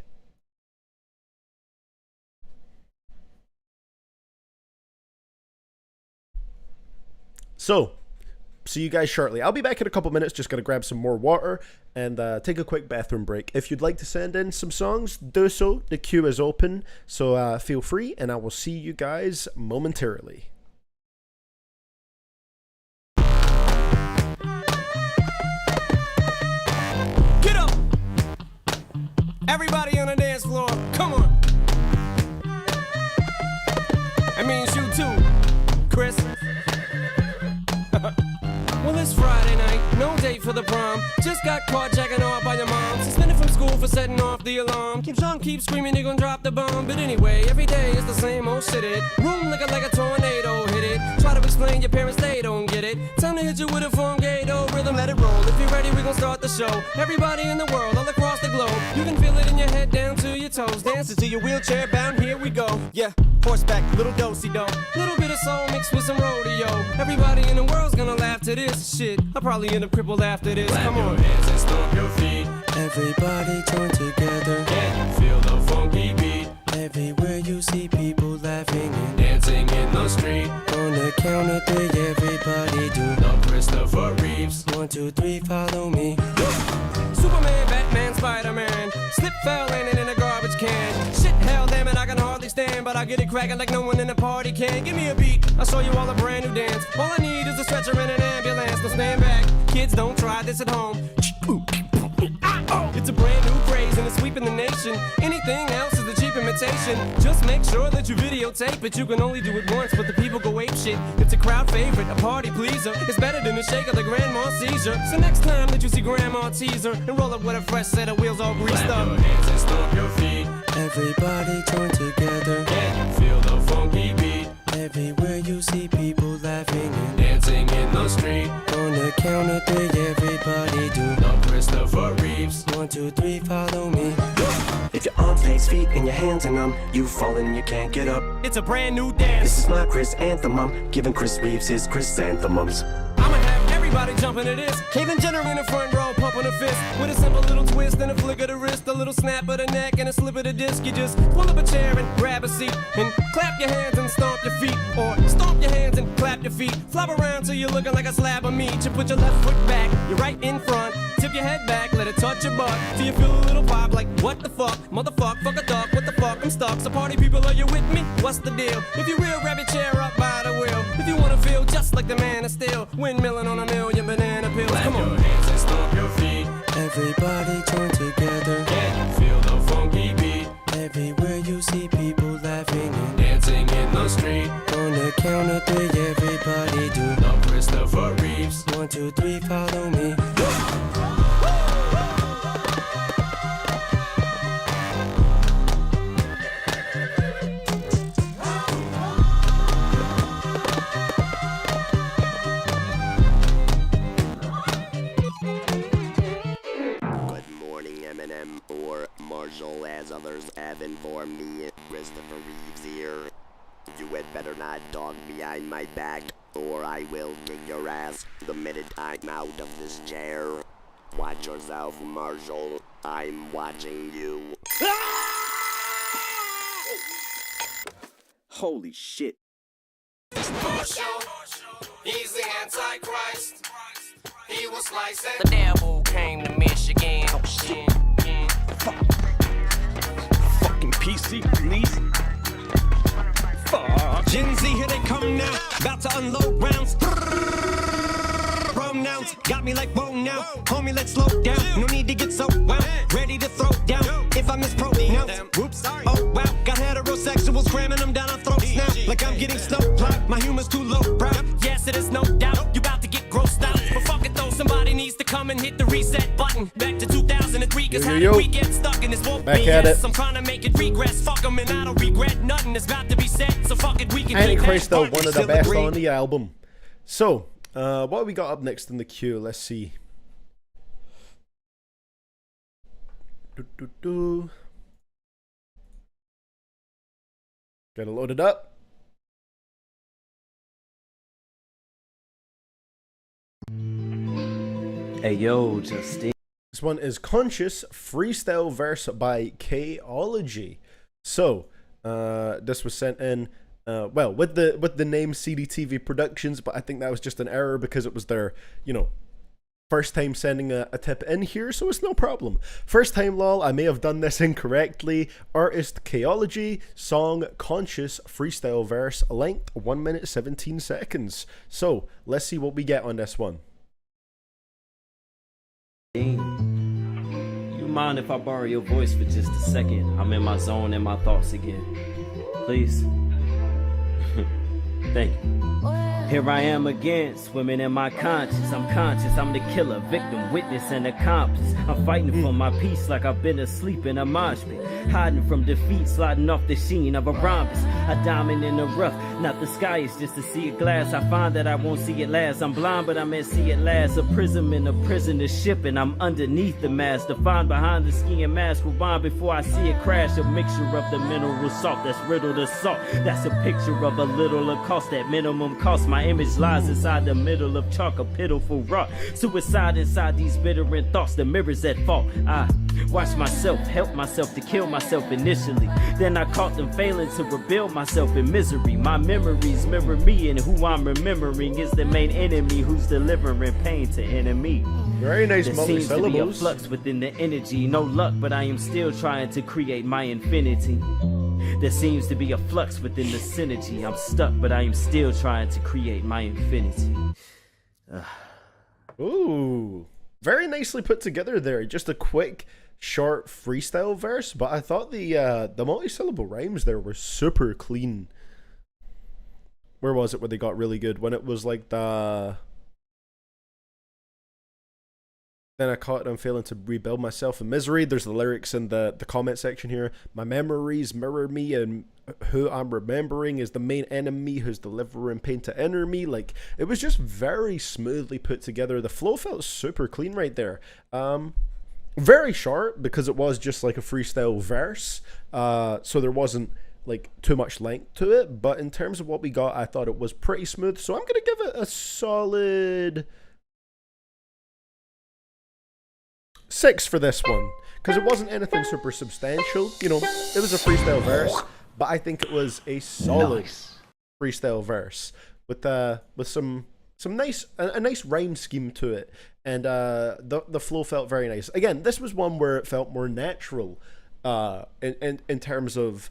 So, see you guys shortly. I'll be back in a couple minutes, just going to grab some more water and take a quick bathroom break. If you'd like to send in some songs, do so. The queue is open, so feel free, and I will see you guys momentarily. Get up! Everybody on the dance floor, come on! That means you too, Chris. Well, it's Friday night, no date for the prom. Just got caught jacking off by your mom. Suspended from school for setting off the alarm. Keeps on, keep screaming, they gon' drop the bomb. But anyway, every day is the same old shit. It room looking like a tornado hit it. Try to explain, your parents, they don't get it. Time to hit you with a phongato rhythm, let it roll. If you're ready, we gon' start the show. Everybody in the world, all across the globe, you can feel it in your head down to your toes. Dancing to your wheelchair bound, here we go. Yeah, horseback, little do-si-do. Little bit of soul mixed with some rodeo. Everybody in the world's gonna laugh to this shit. I'll probably end up crippled after this. Come on. Clap your hands and stomp your feet. Everybody join together. Can you feel the funky beat? Everywhere you see people laughing and dancing in the street. On the count of 3, everybody do the Christopher Reeves. 1, 2, 3, follow me. Superman, Batman, Spider-Man. Slip fell landing in a garbage can. Shit, hell, damn it, I can hardly stand, but I get it cracking like no one in the party can. Give me a beat, I'll show you all a brand new dance. All I need is a stretcher and an ambulance. Now stand back, kids, don't try this at home. It's a brand new craze and it's sweeping the nation. Anything else is a cheap imitation. Just make sure that you videotape it. You can only do it once, but the people go ape shit. It's a crowd favorite, a party pleaser. It's better than the shake of the grandma seizure. So next time that you see grandma tease her and roll up with a fresh set of wheels all greased up. Clap your hands and stomp your feet. Everybody join together. Can you feel the funky beat? Everywhere you see people laughing and dancing in the street. On the count of 3, everybody do the Christopher Reeves. 1, 2, 3, follow me. If your arms, legs, feet, and your hands are numb, you've fallen and you can't get up. It's a brand new dance. This is my Chris Anthem. I'm giving Chris Reeves his chrysanthemums. I'ma have everybody jumping to this. Caitlyn Jenner in the front row pumping a fist with a simple little twist and a flick of the wrist, a little snap of the neck and a slip of the disc. You just pull up a chair and grab a seat and clap your hands and stomp your feet, or stomp your hands and clap your feet. Flop around till you're looking like a slab of meat. You put your left foot back, you're right in front. Tip your head back, let it touch your butt till you feel a little pop like what the fuck, motherfuck, fuck a duck, what the fuck, I'm stuck. So party people, are you with me? What's the deal? If you real, grab your chair up by the wheel. If you wanna feel just like the man of steel, windmilling on a million banana pills. Come on. stomp your feet. Everybody join together. Can you feel the funky beat? Everywhere you see people laughing and dancing in the street. On the count of three, everybody do the Christopher Reeves. 1, 2, 3, follow me. Or Marshall, as others have informed me, Christopher Reeves here. You had better not talk behind my back, or I will kick your ass the minute I'm out of this chair. Watch yourself, Marshall. I'm watching you. Holy shit. Marshall, he's the Antichrist. He was slicing. The devil came to Michigan. Oh shit. Fucking PC police. Fuck. Gen Z, here they come now. About to unload rounds. Pronouns got me like, whoa now. Homie, let's slow down. No need to get so wound. Ready to throw down. If I mispronounce, whoops. Oh wow. Got heterosexuals cramming them down our throats now. Like I'm getting snowplow. My humor's too low, bro. Yes, it is no doubt. You about to get grossed out. But fuck it though, somebody needs to come and hit the reset button. Back to 2003, cause how did we get stuck in this woke Back at it. I'm trying to make it regress. Fuck them and I don't regret nothing. It's about to be said, so fuck it, we can Antichrist though, one of the best on the album. So, what we got up next in the queue? Let's see. Get it loaded up. Hey yo, Justine. This one is Conscious Freestyle Verse by Kology. So, this was sent in, well, with the name CDTVProductions, but I think that was just an error because it was their, you know, first time sending a tip in here, so it's no problem. First time lol, I may have done this incorrectly. Artist Kology, song Conscious Freestyle Verse, length 1 minute 17 seconds. So, let's see what we get on this one. You mind if I borrow your voice for just a second? I'm in my zone and my thoughts again. Please. Thank you. Here I am again, swimming in my conscience. I'm conscious, I'm the killer, victim, witness, and accomplice. I'm fighting for my peace like I've been asleep in a mosh pit. Hiding from defeat, sliding off the sheen of a rhombus. A diamond in the rough, not the sky, it's just a sea of glass. I find that I won't see it last. I'm blind, but I may see it last. A prism in a prisoner's ship, and I'm underneath the mask. Defined behind the skiing mask, rewind before I see it crash. A mixture of the mineral salt that's riddled of salt. That's a picture of a little of cost, that minimum cost. My image lies inside the middle of chalk, a pitiful rot. Suicide inside these bittering thoughts, the mirrors at fault. I watch myself, help myself to kill myself initially. Then I caught them failing to rebuild myself in misery. My memories mirror me, and who I'm remembering is the main enemy who's delivering pain to enemy. Very nice there seems to be a multi-syllables. flux within the energy. No luck, but I am still trying to create my infinity. There seems to be a flux within the synergy. I'm stuck, but I am still trying to create my infinity. Ooh, very nicely put together there. Just a quick, short freestyle verse, but I thought the multi-syllable rhymes there were super clean. Where was it where they got really good? When it was like the... Then I caught it, I'm failing to rebuild myself in misery. There's the lyrics in the comment section here. My memories mirror me, and who I'm remembering is the main enemy who's delivering pain to inner me. Like, it was just very smoothly put together. The flow felt super clean right there. Very short because it was just like a freestyle verse. So there wasn't like too much length to it. But in terms of what we got, I thought it was pretty smooth. So I'm going to give it a solid 6 for this one, because it wasn't anything super substantial. You know, it was a freestyle verse, but I think it was a solid freestyle verse with some nice a nice rhyme scheme to it, and the flow felt very nice. Again, this was one where it felt more natural, in terms of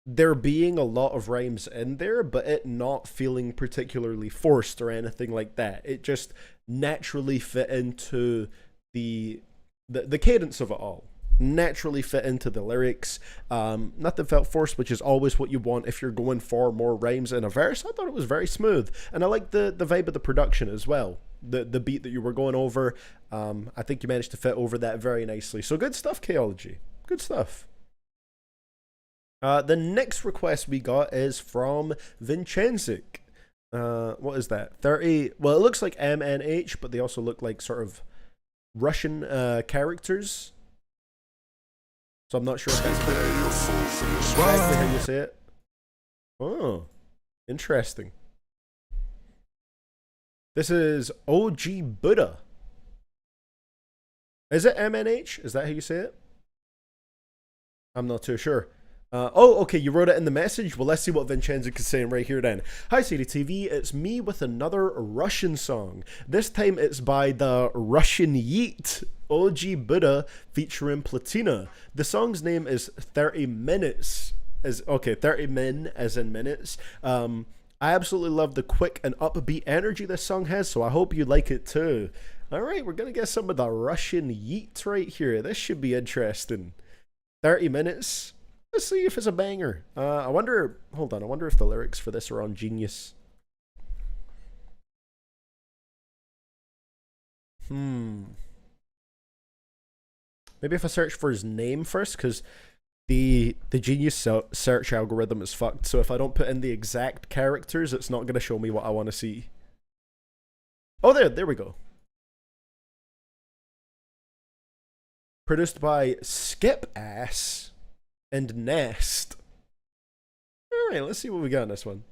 there being a lot of rhymes in there, but it not feeling particularly forced or anything like that. It just naturally fit into the cadence of it all naturally fit into the lyrics. Nothing felt forced, which is always what you want if you're going for more rhymes in a verse. I thought it was very smooth, and I like the vibe of the production as well. The beat that you were going over, I think you managed to fit over that very nicely. So good stuff, Chaology. Good stuff. The next request we got is from Vincenzic. What is that? 30. Well, it looks like MNH, but they also look like sort of Russian characters. So I'm not sure if that's exactly how you say it. Oh, interesting. This is OG Buddha. Is it MNH? Is that how you say it? I'm not too sure. Oh, okay, you wrote it in the message. Well, let's see what Vincenzic is saying right here then. Hi, CDTV. It's me with another Russian song. This time it's by the Russian Yeet, OG Buddha, featuring Platina. The song's name is 30 Minutes. 30 min as in minutes. I absolutely love the quick and upbeat energy this song has, so I hope you like it too. Alright, we're going to get some of the Russian Yeet right here. This should be interesting. 30 minutes. Let's see if it's a banger. I wonder if the lyrics for this are on Genius. Maybe if I search for his name first, because the Genius search algorithm is fucked. So if I don't put in the exact characters, it's not going to show me what I want to see. Oh, there we go. Produced by Skip Ass and Nest. Alright, let's see what we got in this one.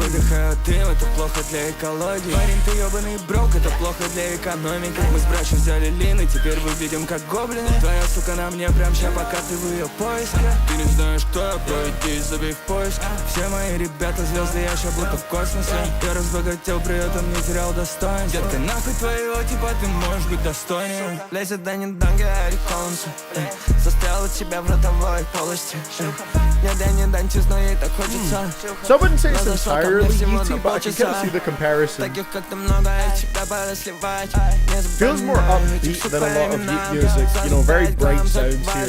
Выдыхаю дым, это плохо для экологии. Парень, ты ебаный брок, это плохо для экономики. Мы с братью взяли лины, теперь выглядим как гоблины. Твоя сука на мне прям ща, пока ты в ее поиске. Ты не знаешь, кто я, пройди, забей в поиск. Все мои ребята звезды, я ща будто в космосе. Я разбогател, при этом не терял достоинства. Детка, нахуй твоего типа, ты можешь быть достойнее. Лезет да не данга, Ари Холмса. Застрял у тебя в ротовой полости. So I wouldn't say it's entirely Yeety, but I can kind of see the comparison. Feels more upbeat than a lot of Yeet music, you know, very bright sounds here.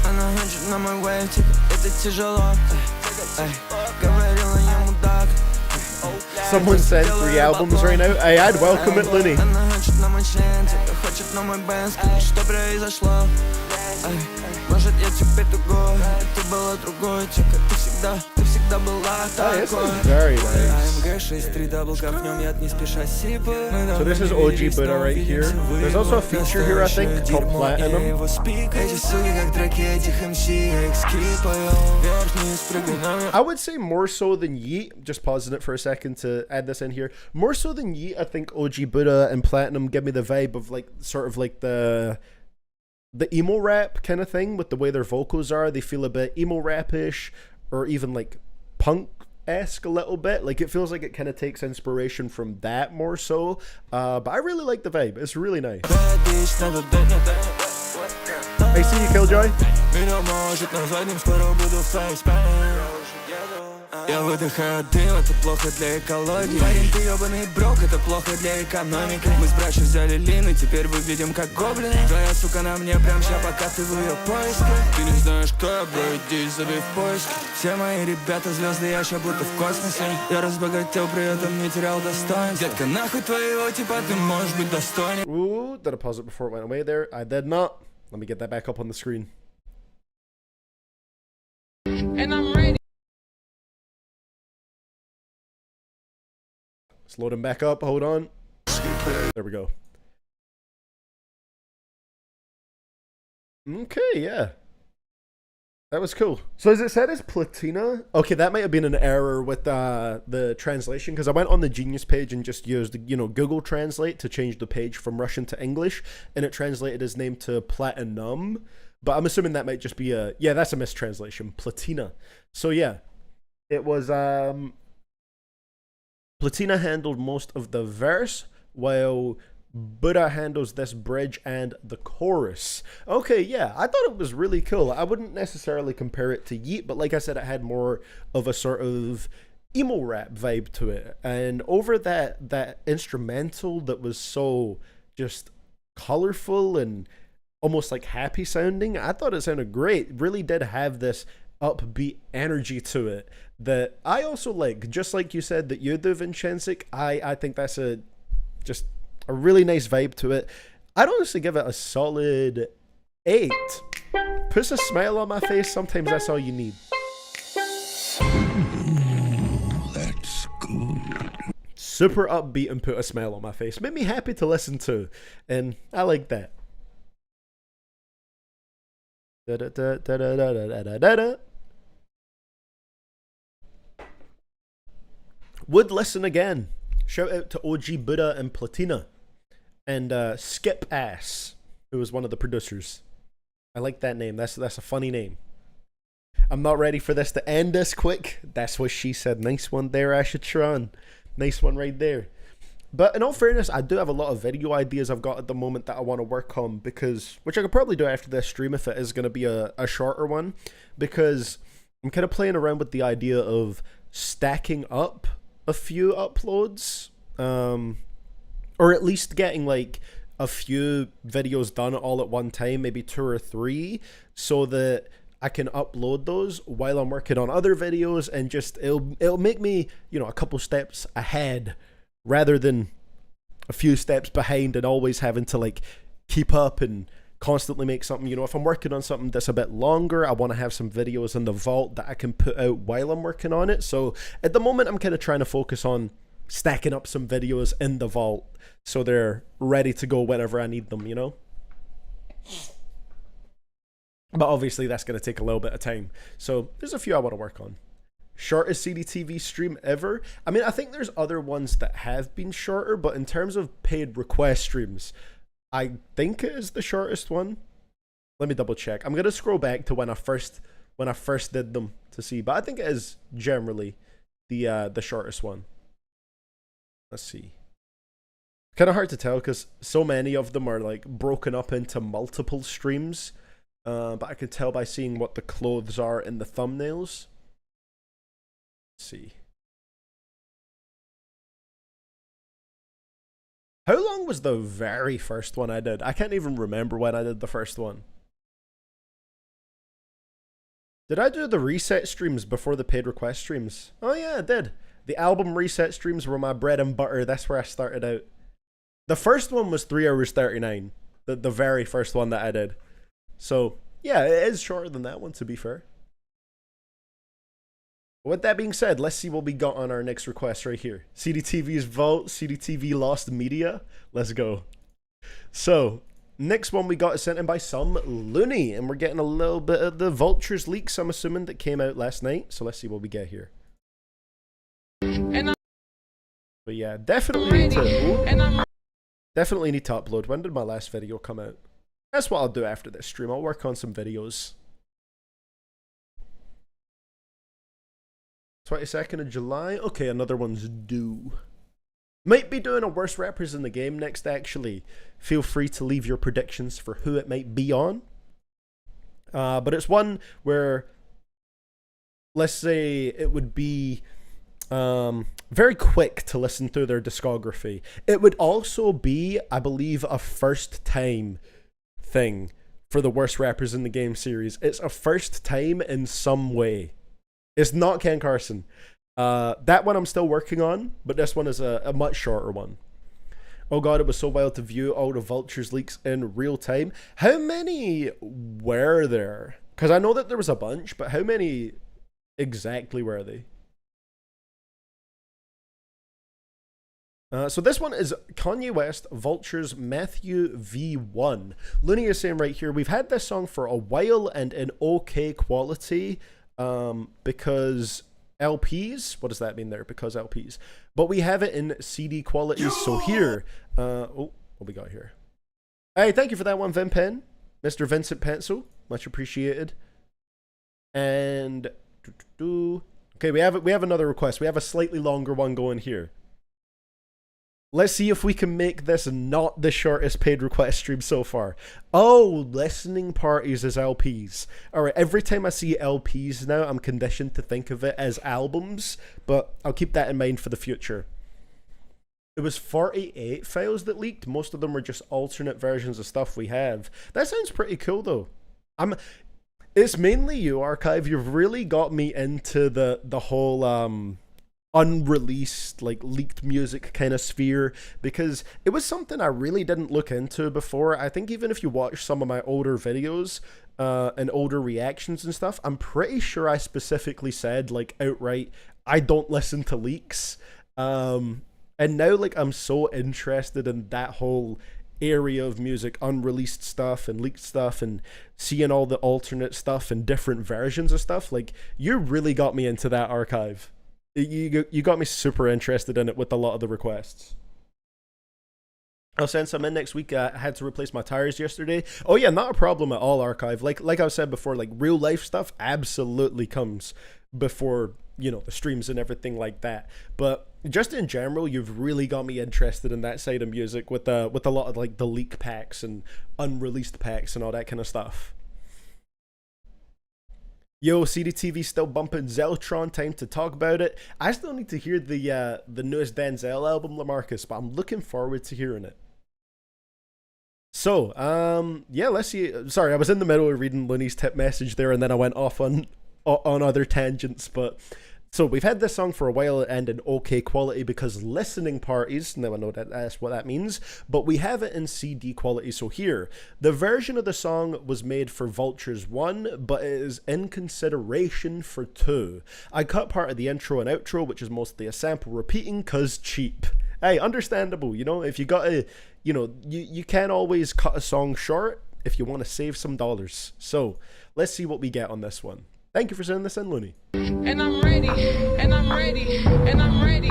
Она хочет на мой вейв, типа, это тяжело. Говорила я мудак. Someone sent 3 albums right now. Hey, I'd welcome it, Looney. Она хочет на мой член, типа, хочет на мой бенз. Что произошло? Может, я теперь другой. Ты была другой, типа, ты всегда была такой. Very nice. So this is OG Buddha right here. There's also a feature here, I think, called Platinum. I would say more so than Yeet, just pausing it for a second to add this in here. More so than Yeet, I think OG Buddha and Platinum give me the vibe of like, sort of like the emo rap kind of thing with the way their vocals are. They feel a bit emo rap-ish, or even like punk-esque a little bit. Like it feels like it kind of takes inspiration from that more so. But I really like the vibe. It's really nice. I see you, Killjoy. Я выдыхаю дым, это плохо для экологии. Парень, ты ебаный брок, это плохо для экономики. Мы с братью взяли лины, теперь выглядим как гоблины. Твоя сука на мне прям ща, пока ты в ее поиске. Ты не знаешь, кто я, бро, иди забей в поиск. Все мои ребята звезды, я ща будто в космосе. Я разбогател, при этом не терял достоинства. Детка, нахуй твоего типа, ты можешь быть достойнее. Ooh, did I pause it before it went away there? I did not. Let me get that back up on the screen. And I'm ready. Let's load him back up. Hold on. There we go. Okay, yeah. That was cool. So as it said, it's Platina. Okay, that might have been an error with the translation, because I went on the Genius page and just used, you know, Google Translate to change the page from Russian to English, and it translated his name to Platinum. But I'm assuming that might just be a, yeah, that's a mistranslation, Platina. So yeah, it was, Platina handled most of the verse, while Buddha handles this bridge and the chorus. Okay, yeah, I thought it was really cool. I wouldn't necessarily compare it to Yeet, but like I said, it had more of a sort of emo rap vibe to it. And over that instrumental that was so just colorful and almost like happy sounding, I thought it sounded great. It really did have this upbeat energy to it that I also like. Just like you said that you do, Vincensik, I think that's just a really nice vibe to it. I'd honestly give it a solid 8. Puts a smile on my face. Sometimes that's all you need. That's good. Super upbeat and put a smile on my face. Made me happy to listen to, and I like that. Would listen again. Shout out to OG Buddha and Platina. And Skip Ass, who was one of the producers. I like that name. That's a funny name. I'm not ready for this to end this quick. That's what she said. Nice one there, Ashatron. Nice one right there. But in all fairness, I do have a lot of video ideas I've got at the moment that I want to work on, because, which I could probably do after this stream if it is going to be a shorter one, because I'm kind of playing around with the idea of stacking up a few uploads, or at least getting like a few videos done all at one time, maybe 2 or 3, so that I can upload those while I'm working on other videos, and just it'll make me, you know, a couple steps ahead rather than a few steps behind and always having to like keep up and constantly make something. You know, if I'm working on something that's a bit longer, I want to have some videos in the vault that I can put out while I'm working on it. So at the moment, I'm kind of trying to focus on stacking up some videos in the vault so they're ready to go whenever I need them, you know? But obviously that's going to take a little bit of time. So there's a few I want to work on. Shortest CDTV stream ever? I mean, I think there's other ones that have been shorter, but in terms of paid request streams, I think it is the shortest one. Let me double check. I'm going to scroll back to when I first did them to see, but I think it is generally the shortest one. Let's see. Kind of hard to tell because so many of them are like broken up into multiple streams. But I can tell by seeing what the clothes are in the thumbnails. Let's see. How long was the very first one I did? I can't even remember when I did the first one. Did I do the reset streams before the paid request streams? Oh yeah, I did. The album reset streams were my bread and butter. That's where I started out. The first one was 3 hours 39. The very first one that I did. So, yeah, it is shorter than that one, to be fair. With that being said, let's see what we got on our next request right here. CDTV's Vault, CDTV Lost Media. Let's go. So, next one we got is sent in by some Looney, and we're getting a little bit of the Vultures leaks, I'm assuming, that came out last night. So let's see what we get here. But yeah, definitely need to upload. When did my last video come out? That's what I'll do after this stream. I'll work on some videos. 22nd of July. Okay, another one's due. Might be doing a worst rappers in the game next, actually. Feel free to leave your predictions for who it might be on. But it's one where, let's say it would be very quick to listen through their discography. It would also be, I believe, a first time thing for the worst rappers in the game series. It's a first time in some way. It's not Ken Carson. That one I'm still working on, but this one is a much shorter one. Oh god, it was so wild to view all the Vultures leaks in real time. How many were there? Because I know that there was a bunch, but how many exactly were they? So this one is Kanye West, Vultures, Matthew V1. Looney is saying right here, we've had this song for a while and in okay quality, because LPs, what does that mean there? Because LPs. But we have it in CD quality, so here, oh, what we got here? Hey, thank you for that one, Vimpen, Mr. Vincent Pencil. Much appreciated. And okay, we have another request. We have a slightly longer one going here. Let's see if we can make this not the shortest paid request stream so far. Oh, listening parties as LPs. Alright, every time I see LPs now, I'm conditioned to think of it as albums, but I'll keep that in mind for the future. It was 48 files that leaked. Most of them were just alternate versions of stuff we have. That sounds pretty cool though. It's mainly you, Archive. You've really got me into the whole unreleased, like, leaked music kind of sphere, because it was something I really didn't look into before. I think even if you watch some of my older videos and older reactions and stuff, I'm pretty sure I specifically said, like, outright, I don't listen to leaks. And now, like, I'm so interested in that whole area of music, unreleased stuff and leaked stuff, and seeing all the alternate stuff and different versions of stuff. Like, you really got me into that, Archive. You got me super interested in it with a lot of the requests. I'll send some in next week. I had to replace my tires yesterday. Oh yeah, not a problem at all, Archive. Like I said before, like, real life stuff absolutely comes before, you know, the streams and everything like that. But just in general, you've really got me interested in that side of music with a lot of, like, the leak packs and unreleased packs and all that kind of stuff. Yo, CDTV still bumping Zeltron, time to talk about it. I still need to hear the newest Denzel album, LaMarcus, but I'm looking forward to hearing it. So, yeah, let's see. Sorry, I was in the middle of reading Looney's tip message there, and then I went off on other tangents, but... So we've had this song for a while and in okay quality because listening parties, now I know that's what that means, but we have it in CD quality. So here, the version of the song was made for Vultures 1, but it is in consideration for 2. I cut part of the intro and outro, which is mostly a sample repeating, cause cheap. Hey, understandable, you know, if you gotta, you know, you can always cut a song short if you want to save some dollars. So, let's see what we get on this one. Thank you for sending this in, Looney. And I'm ready, and I'm ready, and I'm ready,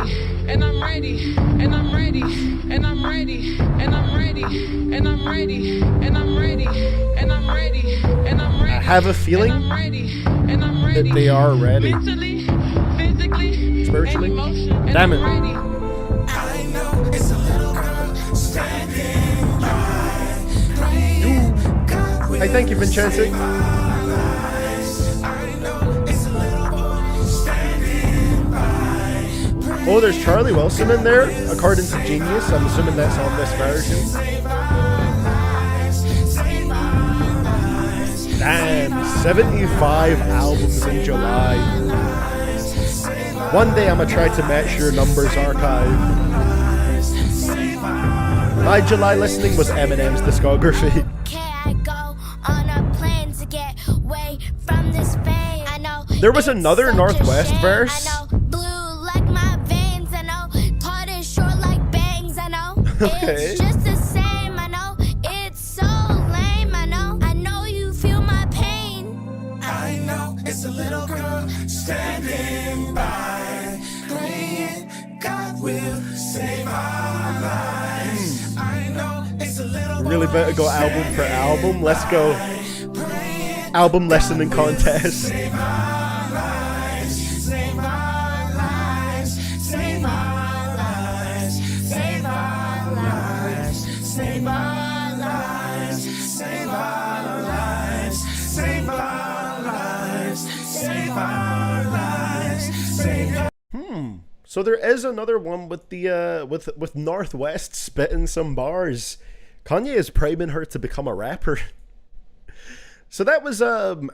and I'm ready, and I'm ready, and I'm ready, and I'm ready, and I'm ready, and I'm ready, and I'm ready, and I'm ready. I have a feeling that they are ready. Mentally, physically, spiritually. And damn it. I know it's a little girl standing by. Hey, thank you, Vincenzo. Oh, there's Charlie Wilson in there, according to Genius. I'm assuming that's on this version. Damn, 75 albums in July. One day I'm gonna try to match your numbers, Archive. My July listening was Eminem's discography. There was another Northwest verse. Okay. It's just the same, I know. It's so lame, I know you feel my pain. I know it's a little girl standing by, praying God will save our lives. I know it's a little really better go album for album. Let's go. Album listening contest. Save our lives, save our lives, save our lives, save our lives, save our lives, save our lives, save our lives, save our lives, save our. So there is another one with the with Northwest spitting some bars. Kanye is priming her to become a rapper. So that was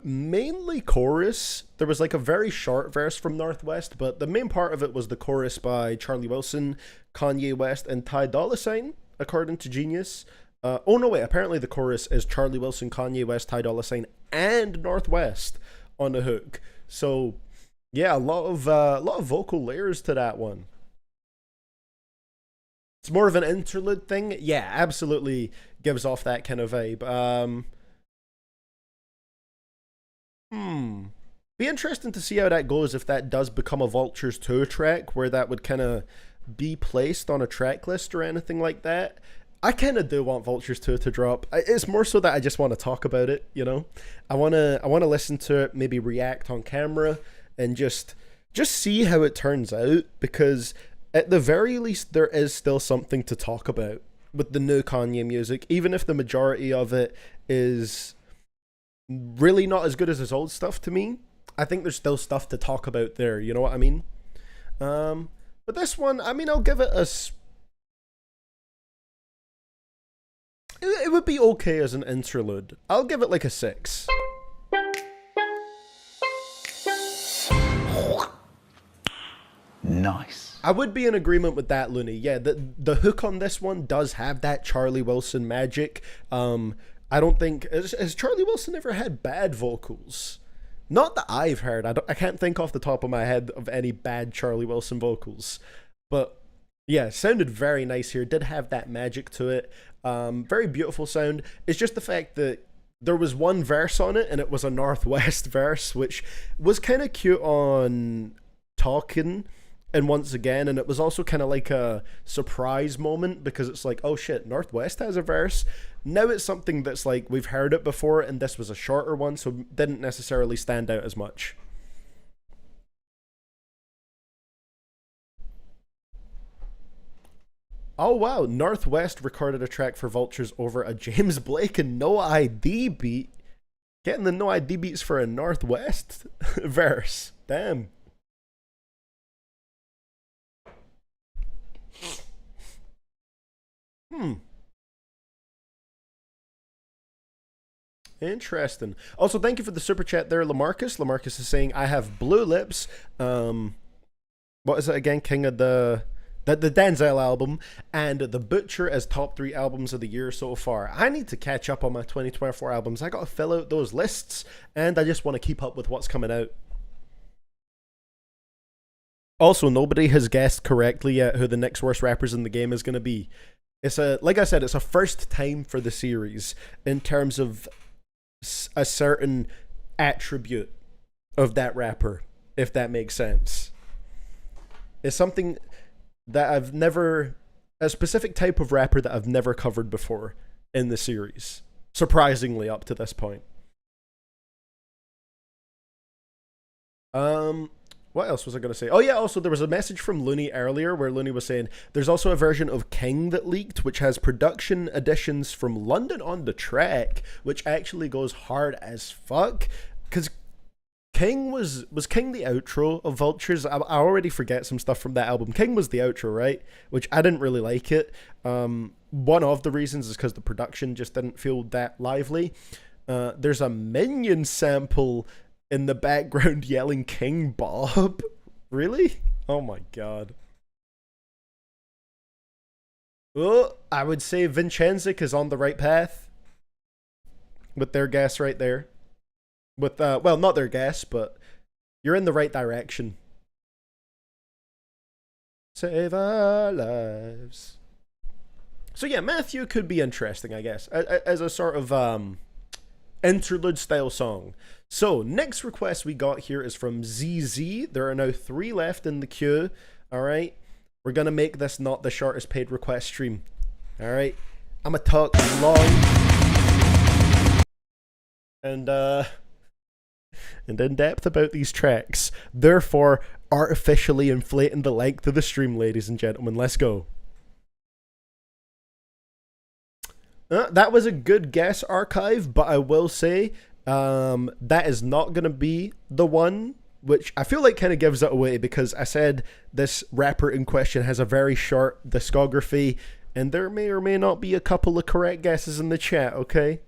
mainly chorus. There was like a very short verse from Northwest, but the main part of it was the chorus by Charlie Wilson, Kanye West, and Ty Dolla $ign, according to Genius. Oh no, wait, apparently the chorus is Charlie Wilson, Kanye West, Ty Dolla $ign, and Northwest on the hook. So yeah, a lot of vocal layers to that one. It's more of an interlude thing. Yeah, absolutely gives off that kind of vibe. Be interesting to see how that goes if that does become a Vultures 2 track, where that would kind of be placed on a track list or anything like that. I kind of do want Vultures 2 to drop. It's more so that I just want to talk about it, you know? I want to listen to it, maybe react on camera, and just see how it turns out, because at the very least there is still something to talk about with the new Kanye music, even if the majority of it is really not as good as his old stuff to me. I think there's still stuff to talk about there, you know what I mean? But this one, I mean, I'll give it it would be okay as an interlude. I'll give it like a 6. Nice. I would be in agreement with that, Looney. Yeah, the hook on this one does have that Charlie Wilson magic. I don't think... Has Charlie Wilson ever had bad vocals? Not that I've heard. I can't think off the top of my head of any bad Charlie Wilson vocals. But yeah, sounded very nice here. Did have that magic to it. Very beautiful sound. It's just the fact that there was one verse on it, and it was a Northwest verse, which was kind of cute on Talking. And once again, and it was also kind of like a surprise moment, because it's like, oh shit, Northwest has a verse. Now it's something that's like, we've heard it before, and this was a shorter one, so it didn't necessarily stand out as much. Oh wow, Northwest recorded a track for Vultures over a James Blake and No ID beat. Getting the No ID beats for a Northwest verse. Damn. Interesting. Also, thank you for the super chat there, Lamarcus. Lamarcus is saying, I have blue lips. What is it again? King of the Denzel album, and The Butcher as top 3 albums of the year so far. I need to catch up on my 2024 albums. I gotta fill out those lists, and I just want to keep up with what's coming out. Also, nobody has guessed correctly yet who the next worst rappers in the game is going to be. Like I said, it's a first time for the series in terms of a certain attribute of that rapper, if that makes sense. It's something that a specific type of rapper that I've never covered before in the series, surprisingly up to this point. What else was I going to say? Oh yeah, also there was a message from Looney earlier where Looney was saying there's also a version of King that leaked, which has production additions from London on the Track, which actually goes hard as fuck. Because King was King the outro of Vultures? I already forget some stuff from that album. King was the outro, right? Which I didn't really like it. One of the reasons is because the production just didn't feel that lively. There's a Minion sample in the background yelling King Bob. Really? Oh my god. Oh, I would say Vincenzic is on the right path with their guess right there. With well, not their guess, but you're in the right direction. Save our lives. So yeah, Matthew could be interesting, I guess, as a sort of interlude style song. So next request we got here is from ZZ. There are now 3 left in the queue. All right, we're gonna make this not the shortest paid request stream. All right, I'm gonna talk long and in depth about these tracks, therefore artificially inflating the length of the stream, ladies and gentlemen. Let's go. That was a good guess, Archive, but I will say that is not going to be the one, which I feel like kind of gives it away, because I said this rapper in question has a very short discography, and there may or may not be a couple of correct guesses in the chat, okay?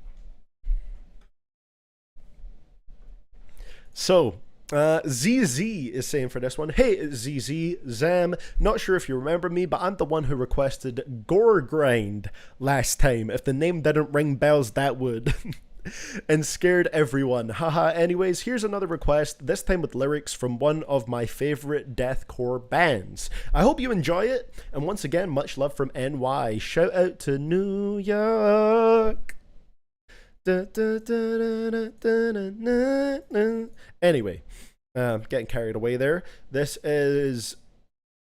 So, ZZ is saying for this one, hey ZZ, Zam, not sure if you remember me, but I'm the one who requested Gore Grind last time. If the name didn't ring bells, that would. And scared everyone. Haha, anyways, here's another request, this time with lyrics from one of my favorite deathcore bands. I hope you enjoy it, and once again, much love from NY. Shout out to New York. Anyway, getting carried away there. This is...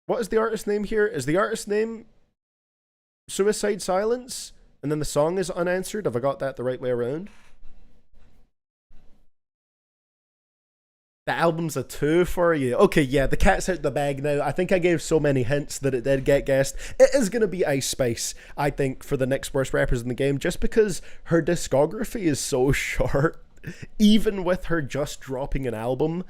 What is the artist name here? Is the artist name Suicide Silence, and then the song is unanswered. Have I got that the right way around? The album's a 2 for you. Okay, yeah, the cat's out the bag now. I think I gave so many hints that it did get guessed. It is going to be Ice Spice, I think, for the next worst rappers in the game, just because her discography is so short. Even with her just dropping an album.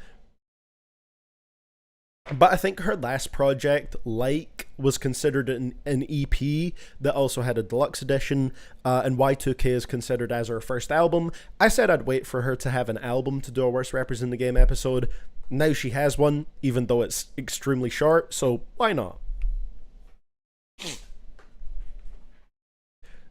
But I think her last project, Like, was considered an EP that also had a deluxe edition, and Y2K is considered as her first album. I said I'd wait for her to have an album to do a Worst Rappers in the Game episode. Now she has one, even though it's extremely short, so why not?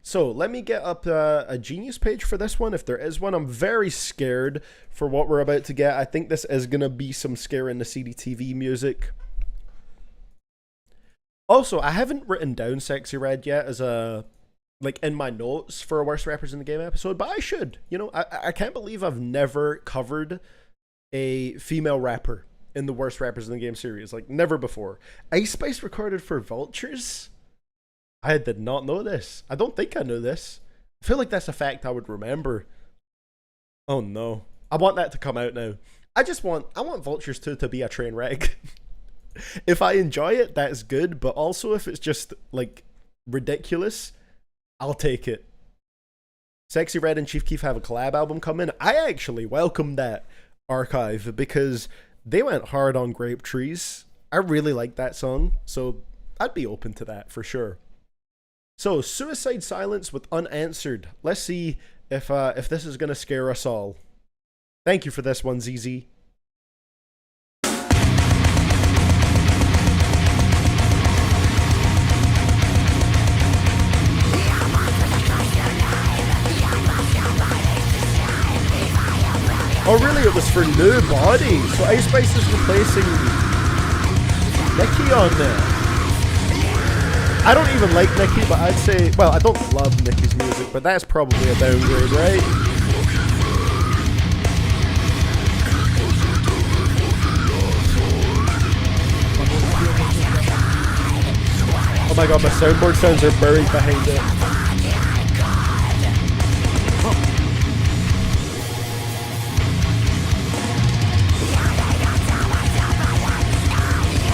So let me get up a Genius page for this one, if there is one. I'm very scared for what we're about to get. I think this is going to be some scare in the CDTV music. Also, I haven't written down Sexy Red yet as a, like, in my notes for a Worst Rappers in the Game episode, but I should. You know, I can't believe I've never covered a female rapper in the Worst Rappers in the Game series. Like, never before. Ice Spice recorded for Vultures? I did not know this. I don't think I knew this. I feel like that's a fact I would remember. Oh no. I want that to come out now. I want Vultures 2 to be a train wreck. If I enjoy it, that's good, but also if it's just, like, ridiculous, I'll take it. Sexy Red and Chief Keef have a collab album coming. I actually welcome that archive because they went hard on Grape Trees. I really like that song, so I'd be open to that for sure. So, Suicide Silence with Unanswered. Let's see if this is going to scare us all. Thank you for this one, ZZ. Oh, really? It was for New Body. So, Ice Spice is replacing Nicki on there. I don't even like Nicki, but I'd say, well, I don't love Nicki's music, but that's probably a downgrade, right? Oh my god, my soundboard sounds are buried behind it.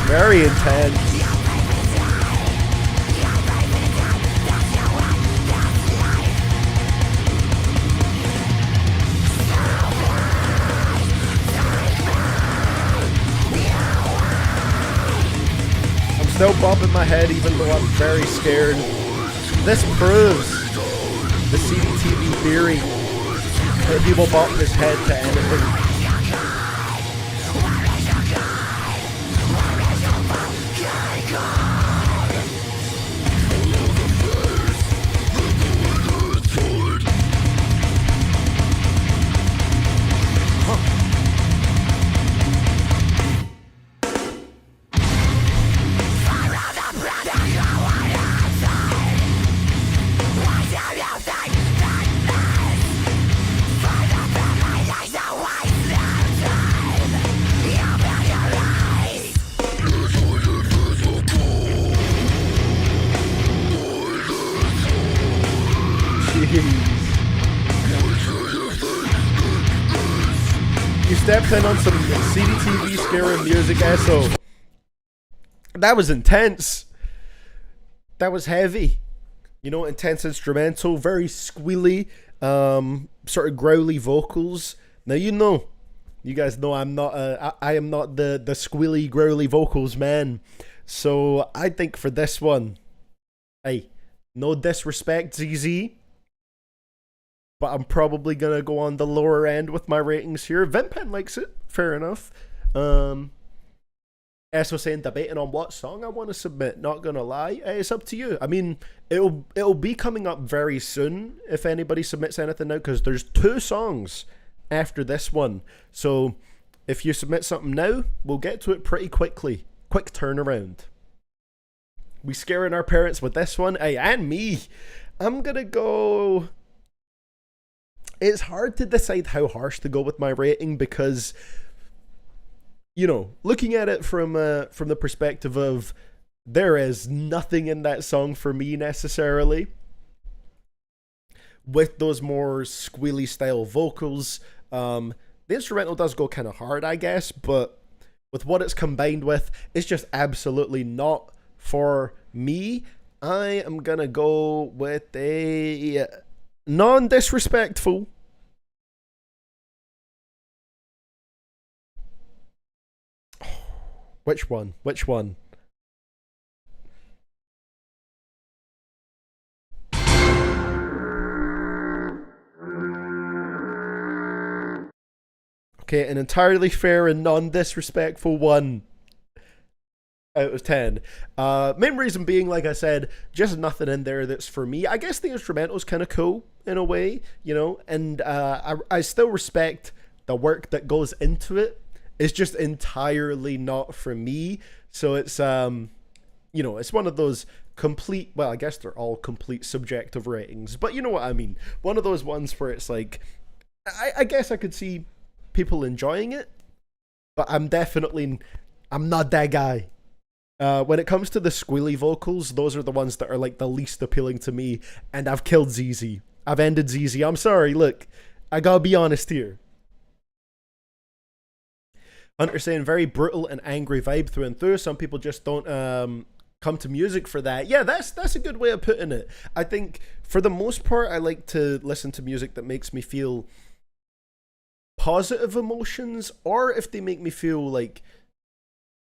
Very intense. Still bobbing my head even though I'm very scared. This proves the CDTV theory that he will bop his head to anything. You stepped in on some CDTV scary music, SO. That was intense. That was heavy. You know, intense instrumental, very squealy, sort of growly vocals. Now you guys know I am not the squealy, growly vocals man. So I think for this one, hey, no disrespect, ZZ, but I'm probably gonna go on the lower end with my ratings here. Vimpen likes it, fair enough. As was saying, debating on what song I want to submit. Not gonna lie, it's up to you. I mean, it'll be coming up very soon if anybody submits anything now, because there's 2 songs after this one. So if you submit something now, we'll get to it pretty quickly. Quick turnaround. We scaring our parents with this one, hey, and me. I'm gonna go. It's hard to decide how harsh to go with my rating because, you know, looking at it from the perspective of there is nothing in that song for me necessarily. With those more squealy style vocals, the instrumental does go kind of hard, I guess, but with what it's combined with, it's just absolutely not for me. I am gonna go with a non-disrespectful. Which one? Which one? Okay, an entirely fair and non-disrespectful 1 out of 10. Main reason being, like I said, just nothing in there that's for me. I guess the instrumental's kind of cool in a way, you know, and I still respect the work that goes into it. It's just entirely not for me. So it's, you know, it's one of those complete, well, I guess they're all complete subjective ratings, but you know what I mean. One of those ones where it's like, I guess I could see people enjoying it, but I'm not that guy. When it comes to the squealy vocals, those are the ones that are like the least appealing to me, and I've killed ZZ. I've ended ZZ. I'm sorry, look, I gotta be honest here. Hunter saying very brutal and angry vibe through and through. Some people just don't come to music for that. Yeah, that's a good way of putting it. I think for the most part, I like to listen to music that makes me feel positive emotions, or if they make me feel like,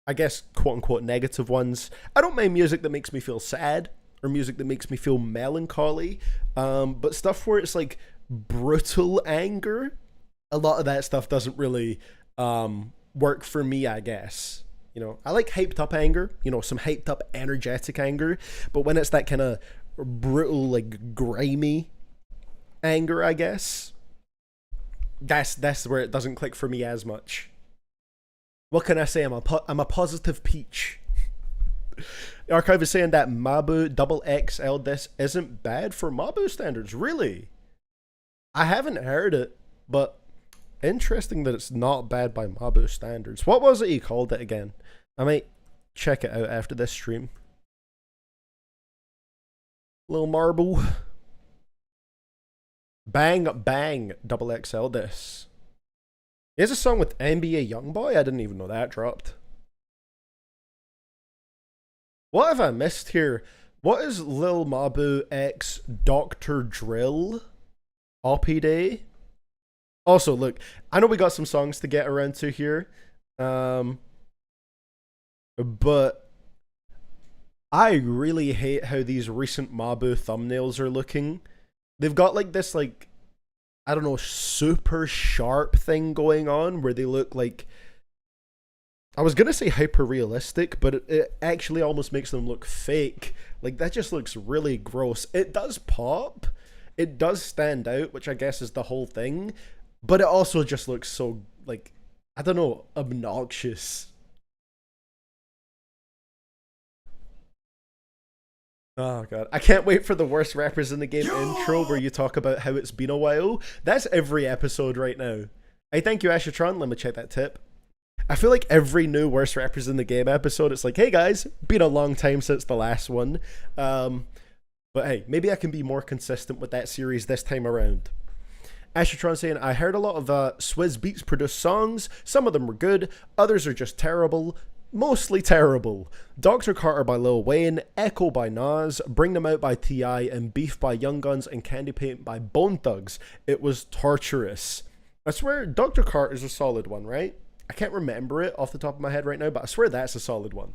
I guess, quote-unquote negative ones. I don't mind music that makes me feel sad, or music that makes me feel melancholy, but stuff where it's like brutal anger, a lot of that stuff doesn't really work for me, I guess. You know, I like hyped up anger, you know, some hyped up energetic anger, but when it's that kind of brutal, like grimy anger, I guess, that's where it doesn't click for me as much. What can I say? I'm a positive peach. Archive is saying that Mabu XXL disc isn't bad for Mabu standards. Really? I haven't heard it, but interesting that it's not bad by Mabu standards. What was it he called it again? I might check it out after this stream. Little marble. Bang Bang XXL disc. He has a song with NBA Youngboy? I didn't even know that dropped. What have I missed here? What is Lil Mabu X Dr. Drill? Oppie Day? Also, look, I know we got some songs to get around to here. But I really hate how these recent Mabu thumbnails are looking. They've got like this, like, I don't know, super sharp thing going on where they look like, I was gonna say hyper realistic, but it actually almost makes them look fake. Like, that just looks really gross. It does pop, it does stand out, which I guess is the whole thing, but it also just looks so, like, I don't know, obnoxious. Oh god, I can't wait for the worst rappers in the game intro where you talk about how it's been a while. That's every episode right now. Hey, thank you, Ashatron. Let me check that tip. I feel like every new worst rappers in the game episode, it's like, hey guys, been a long time since the last one. But hey, maybe I can be more consistent with that series this time around. Ashatron saying, I heard a lot of Swizz Beatz produced songs. Some of them were good, others are just terrible. Mostly terrible. Dr. Carter by Lil Wayne, Echo by Nas, Bring Them Out by T.I., and Beef by Young Guns and Candy Paint by Bone Thugs. It was torturous. I swear Dr. Carter's a solid one, right? I can't remember it off the top of my head right now, but I swear that's a solid one.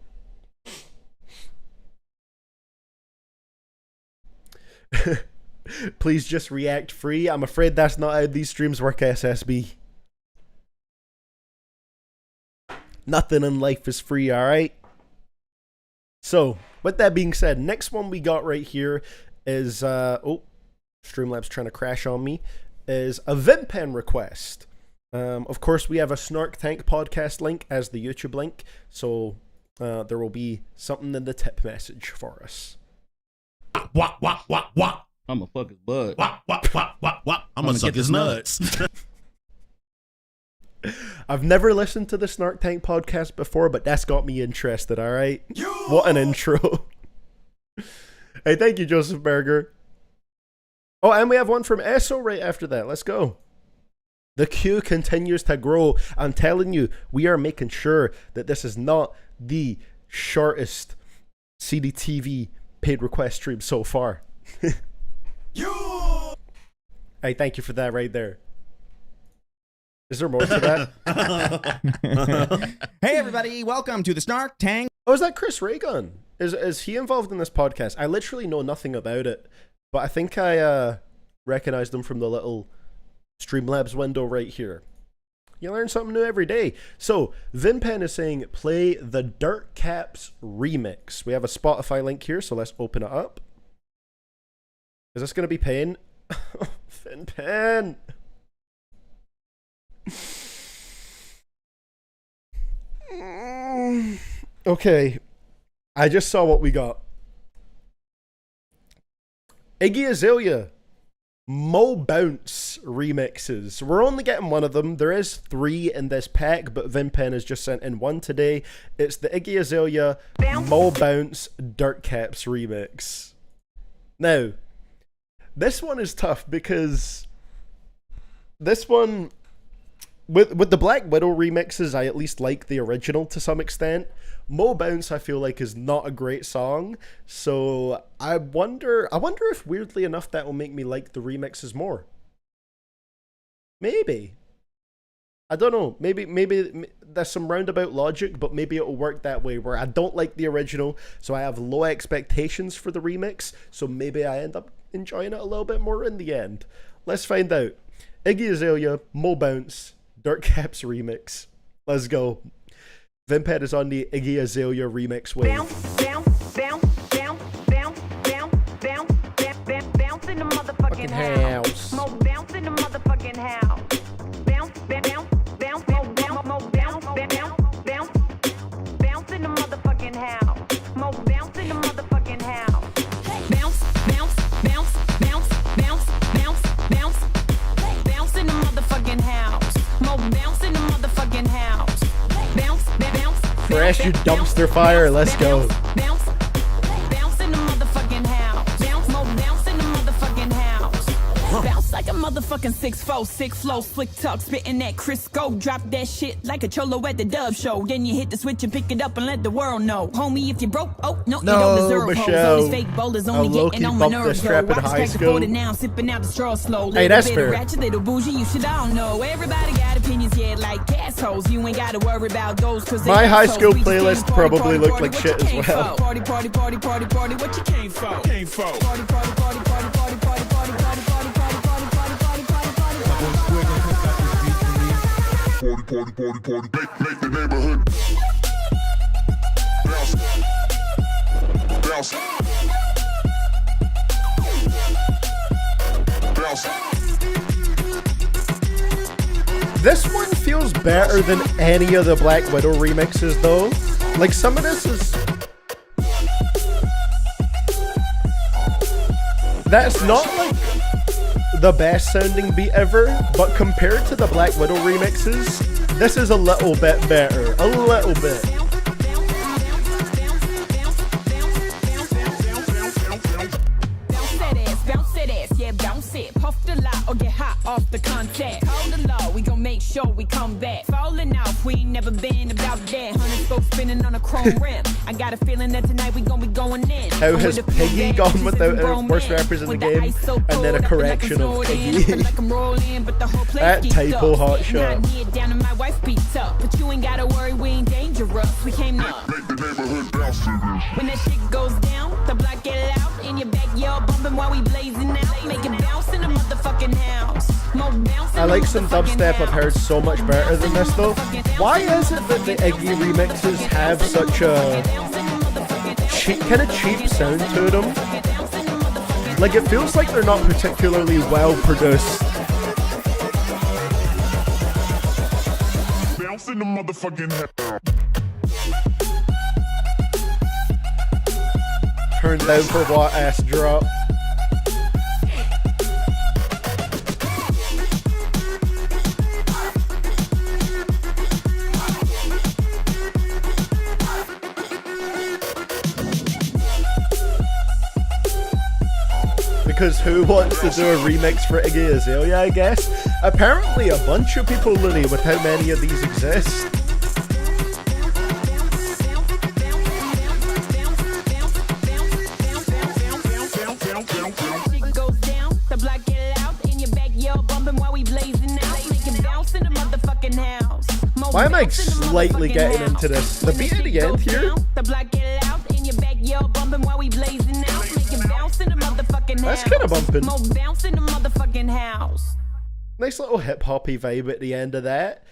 Please just react free. I'm afraid that's not how these streams work, SSB. Nothing in life is free, alright? So, with that being said, next one we got right here is, oh, Streamlabs trying to crash on me, is a Vimpen request. Of course, we have a Snark Tank podcast link as the YouTube link, so there will be something in the tip message for us. Wop, wop, wop, wop. I'ma fuck his bud. Wop, wop, wop, wop, wop. I'm gonna suck his nuts. I've never listened to the Snark Tank podcast before, but that's got me interested, alright? What an intro. Hey, thank you, Joseph Berger. Oh, and we have one from Esso right after that. Let's go. The queue continues to grow. I'm telling you, we are making sure that this is not the shortest CDTV paid request stream so far. Hey, thank you for that right there. Is there more to that? Hey everybody, welcome to the Snark Tank. Oh, is that Chris Raygun? Is he involved in this podcast? I literally know nothing about it, but I think I recognized him from the little Streamlabs window right here. You learn something new every day. So, Vinpen is saying, play the Dirt Caps remix. We have a Spotify link here, so let's open it up. Is this going to be pain? Vinpen! Okay. I just saw what we got. Iggy Azalea. Mo Bounce remixes. We're only getting one of them. There is 3 in this pack, but Vinpen has just sent in one today. It's the Iggy Azalea Mo Bounce Dirt Caps remix. Now, this one is tough because this one, with the Black Widow remixes, I at least like the original to some extent. Mo Bounce, I feel like, is not a great song, so I wonder if weirdly enough that will make me like the remixes more. Maybe. I don't know. Maybe there's some roundabout logic, but maybe it'll work that way where I don't like the original, so I have low expectations for the remix, so maybe I end up enjoying it a little bit more in the end. Let's find out. Iggy Azalea, Mo Bounce, Dirt Caps remix. Let's go. Vimped is on the Iggy Azalea remix wave. Bounce in the motherfucking house. Mo bounce in the motherfucking house. Bounce in the motherfucking house. Mo bounce in the motherfucking house. Bounce in the motherfucking house. Mo bounce in the motherfucking house. Fresh, you dumpster fire, let's go. Bounce in the motherfucking house. Bounce in the motherfucking house. Bounce like a motherfucking 6'4", sick flow, slick talk, spitting that Crisco. Drop that shit like a cholo at the Dove show. Then you hit the switch and pick it up and let the world know. Homie, if you broke, oh no, you don't deserve Michelle. hoes. All these fake bowlers only getting on my nerves. Strap in high school. Now, sipping out the straw slow. Hey, that's bit fair. Of ratchet, little bougie, you should all know. Everybody got opinions, yeah, like assholes. You ain't gotta worry about those, cause my high school assholes. playlist probably looked like shit as well. Party, what you came for? Party, make the neighborhood bounce. This one feels better than any of the Black Widow remixes though. Like some of this is... That's not like the best sounding beat ever, but compared to the Black Widow remixes, this is a little bit better. A little bit. Bounce that ass, yeah, bounce it. Puff the lot or get hot off the contact. Call the law, we gon' make sure we come back. Falling off, we ain't never been about that. 100 folks spinning on a chrome rim. I got a feeling that tonight we gon' be going in. How has Piggy gone without worst rappers in the game? And then a correction of Piggy. That typo hot shot. Down and my wife beats up, but you ain't gotta worry, we ain't dangerous. We came up. Make the neighborhood bounce to this. When that shit goes down, the block get loud. In your backyard bumping while we blazing out. Make it bounce in the motherfucking house. I like some dubstep I've heard so much better than this though. Why is it that the Iggy remixes have such a kind of cheap sound to them? Like it feels like they're not particularly well produced. Bounce in the motherfucking head. Turn down for what? Ass drop. Because who wants to do a remix for Iggy Azalea, I guess? Apparently a bunch of people, Looney, with how many of these exist. Why am I slightly getting into this? The beat at the end here? That's kind of bumping. Nice little hip-hoppy vibe at the end of that.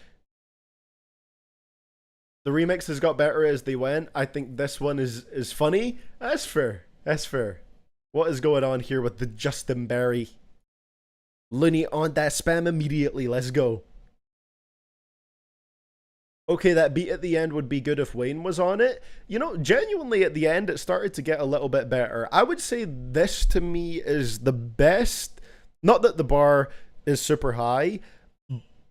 The remixes got better as they went. I think this one is funny. That's fair. That's fair. What is going on here with the Justin Berry? Looney on that spam immediately. Let's go. Okay, that beat at the end would be good if Wayne was on it. You know, genuinely at the end, it started to get a little bit better. I would say this to me is the best. Not that the bar is super high,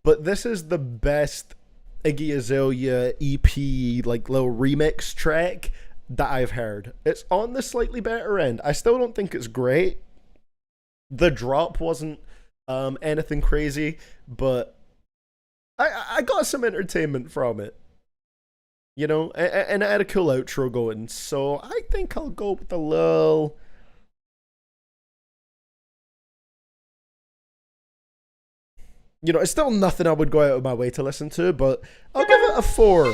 but this is the best Iggy Azalea EP, like little remix track that I've heard. It's on the slightly better end. I still don't think it's great. The drop wasn't anything crazy, but I got some entertainment from it, you know, and I had a cool outro going, so I think I'll go with a little... You know, it's still nothing I would go out of my way to listen to, but I'll give it a 4.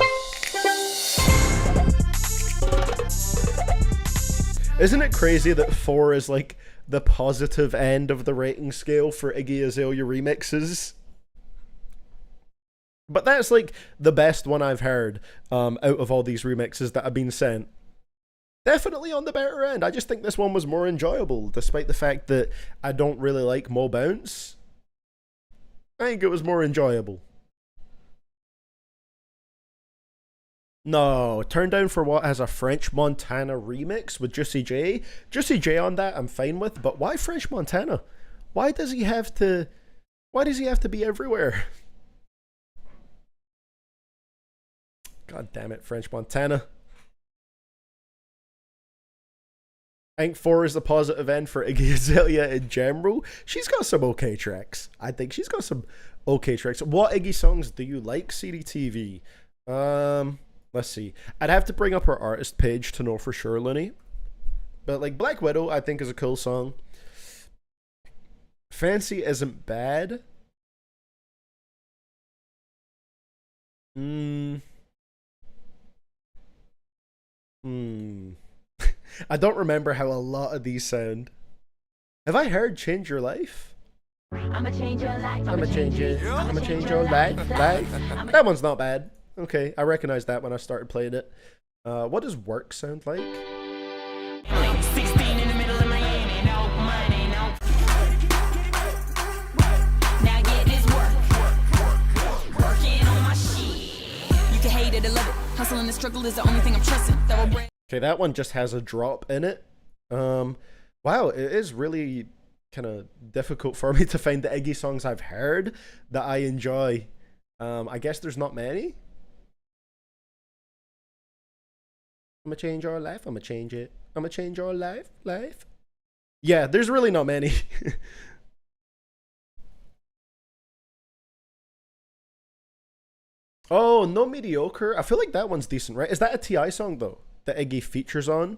Isn't it crazy that 4 is like the positive end of the rating scale for Iggy Azalea remixes? But that's like the best one I've heard out of all these remixes that have been sent. Definitely on the better end. I just think this one was more enjoyable, despite the fact that I don't really like Mo Bounce. I think it was more enjoyable. No, Turn Down for What has a French Montana remix with Juicy J. Juicy J on that I'm fine with, but why French Montana? Why does he have to be everywhere? God damn it, French Montana. I think 4 is the positive end for Iggy Azalea in general. She's got some okay tracks. I think she's got some okay tracks. What Iggy songs do you like, CDTV? Let's see. I'd have to bring up her artist page to know for sure, Looney. But like Black Widow, I think is a cool song. Fancy isn't bad. I don't remember how a lot of these sound. Have I heard Change Your Life? I'ma change your life. I'ma change it. I'ma change your life. That one's not bad. Okay, I recognized that when I started playing it. What does Work sound like? 16 in the middle of Miami, no money, no. Now get this work. Working on my shit. You can hate it or love it. Hustle and the struggle is the only thing I'm trusting. Okay, that one just has a drop in it. Wow, it is really kind of difficult for me to find the Iggy songs I've heard that I enjoy. I guess there's not many. I'ma change your life. I'ma change it. I'ma change your life. Yeah, there's really not many. Oh, No Mediocre. I feel like that one's decent, right? Is that a T.I. song though that Iggy features on?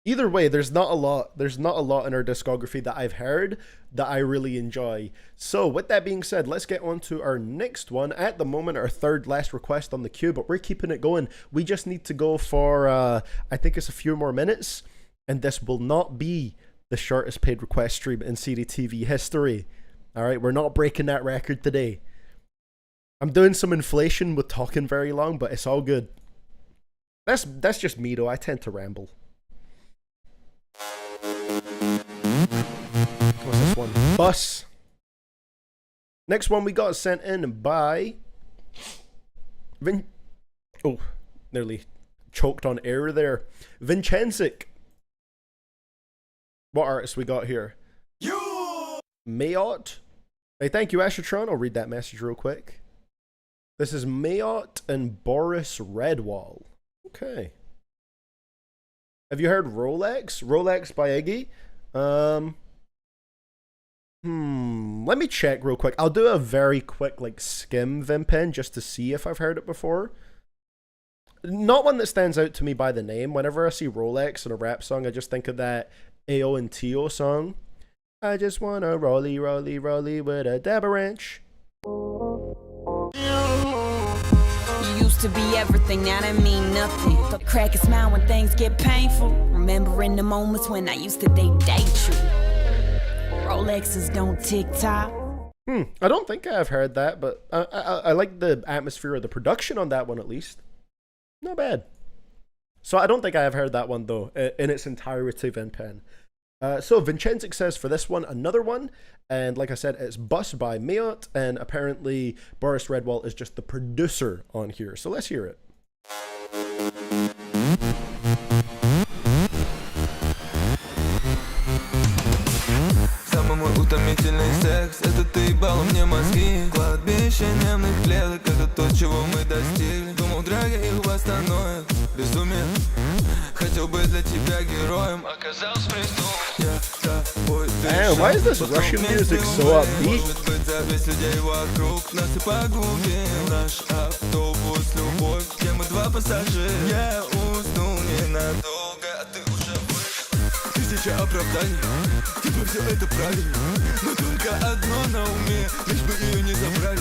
Either way, there's not a lot in our discography that I've heard that I really enjoy. So with that being said, let's get on to our next one. At the moment, our third last request on the queue, but we're keeping it going. We just need to go for, I think it's a few more minutes, and this will not be the shortest paid request stream in CDTV history. All right, we're not breaking that record today. I'm doing some inflation with talking very long, but it's all good. That's just me though. I tend to ramble. What's this one? Bus. Next one we got sent in by Oh, nearly choked on air there. Vincenzic. What artist we got here? Mayot. Hey, thank you, Ashatron. I'll read that message real quick. This is Mayot and Boris Redwall. Okay. Have you heard Rolex? Rolex by Iggy. Let me check real quick. I'll do a very quick like skim Vimpen just to see if I've heard it before. Not one that stands out to me by the name. Whenever I see Rolex in a rap song, I just think of that AO and Tio song. I just wanna rolly, rolly, rolly with a dab wrench. You used to be everything, now that mean nothing. The crack a smile when things get painful. Remembering the moments when I used to date you. Rolexes don't tick-tock. I don't think I've heard that, but I like the atmosphere of the production on that one at least. Not bad. So I don't think I have heard that one though, in its entirety, Vimpen. So Vincenzic says for this one, another one, and like I said, it's Bus by Mayot, and apparently Boris Redwall is just the producer on here. So let's hear it. Самый утомительный секс, это ты ебала мне мозги. Кладбище немных клеток, это то, чего мы достигли. Думал, драга их восстановит, безумие. Хотел быть для тебя героем, оказался преступником. Я тобой дышал. Why is this Russian music so upbeat? Может быть, зависть людей вокруг нас и погубил. Наш автобус, любовь, где мы два пассажира. Я уснул ненадолго, а ты уже вышел. Тысяча оправданий, типа все это правильно. Но только одно на уме, лишь бы ее не забрали.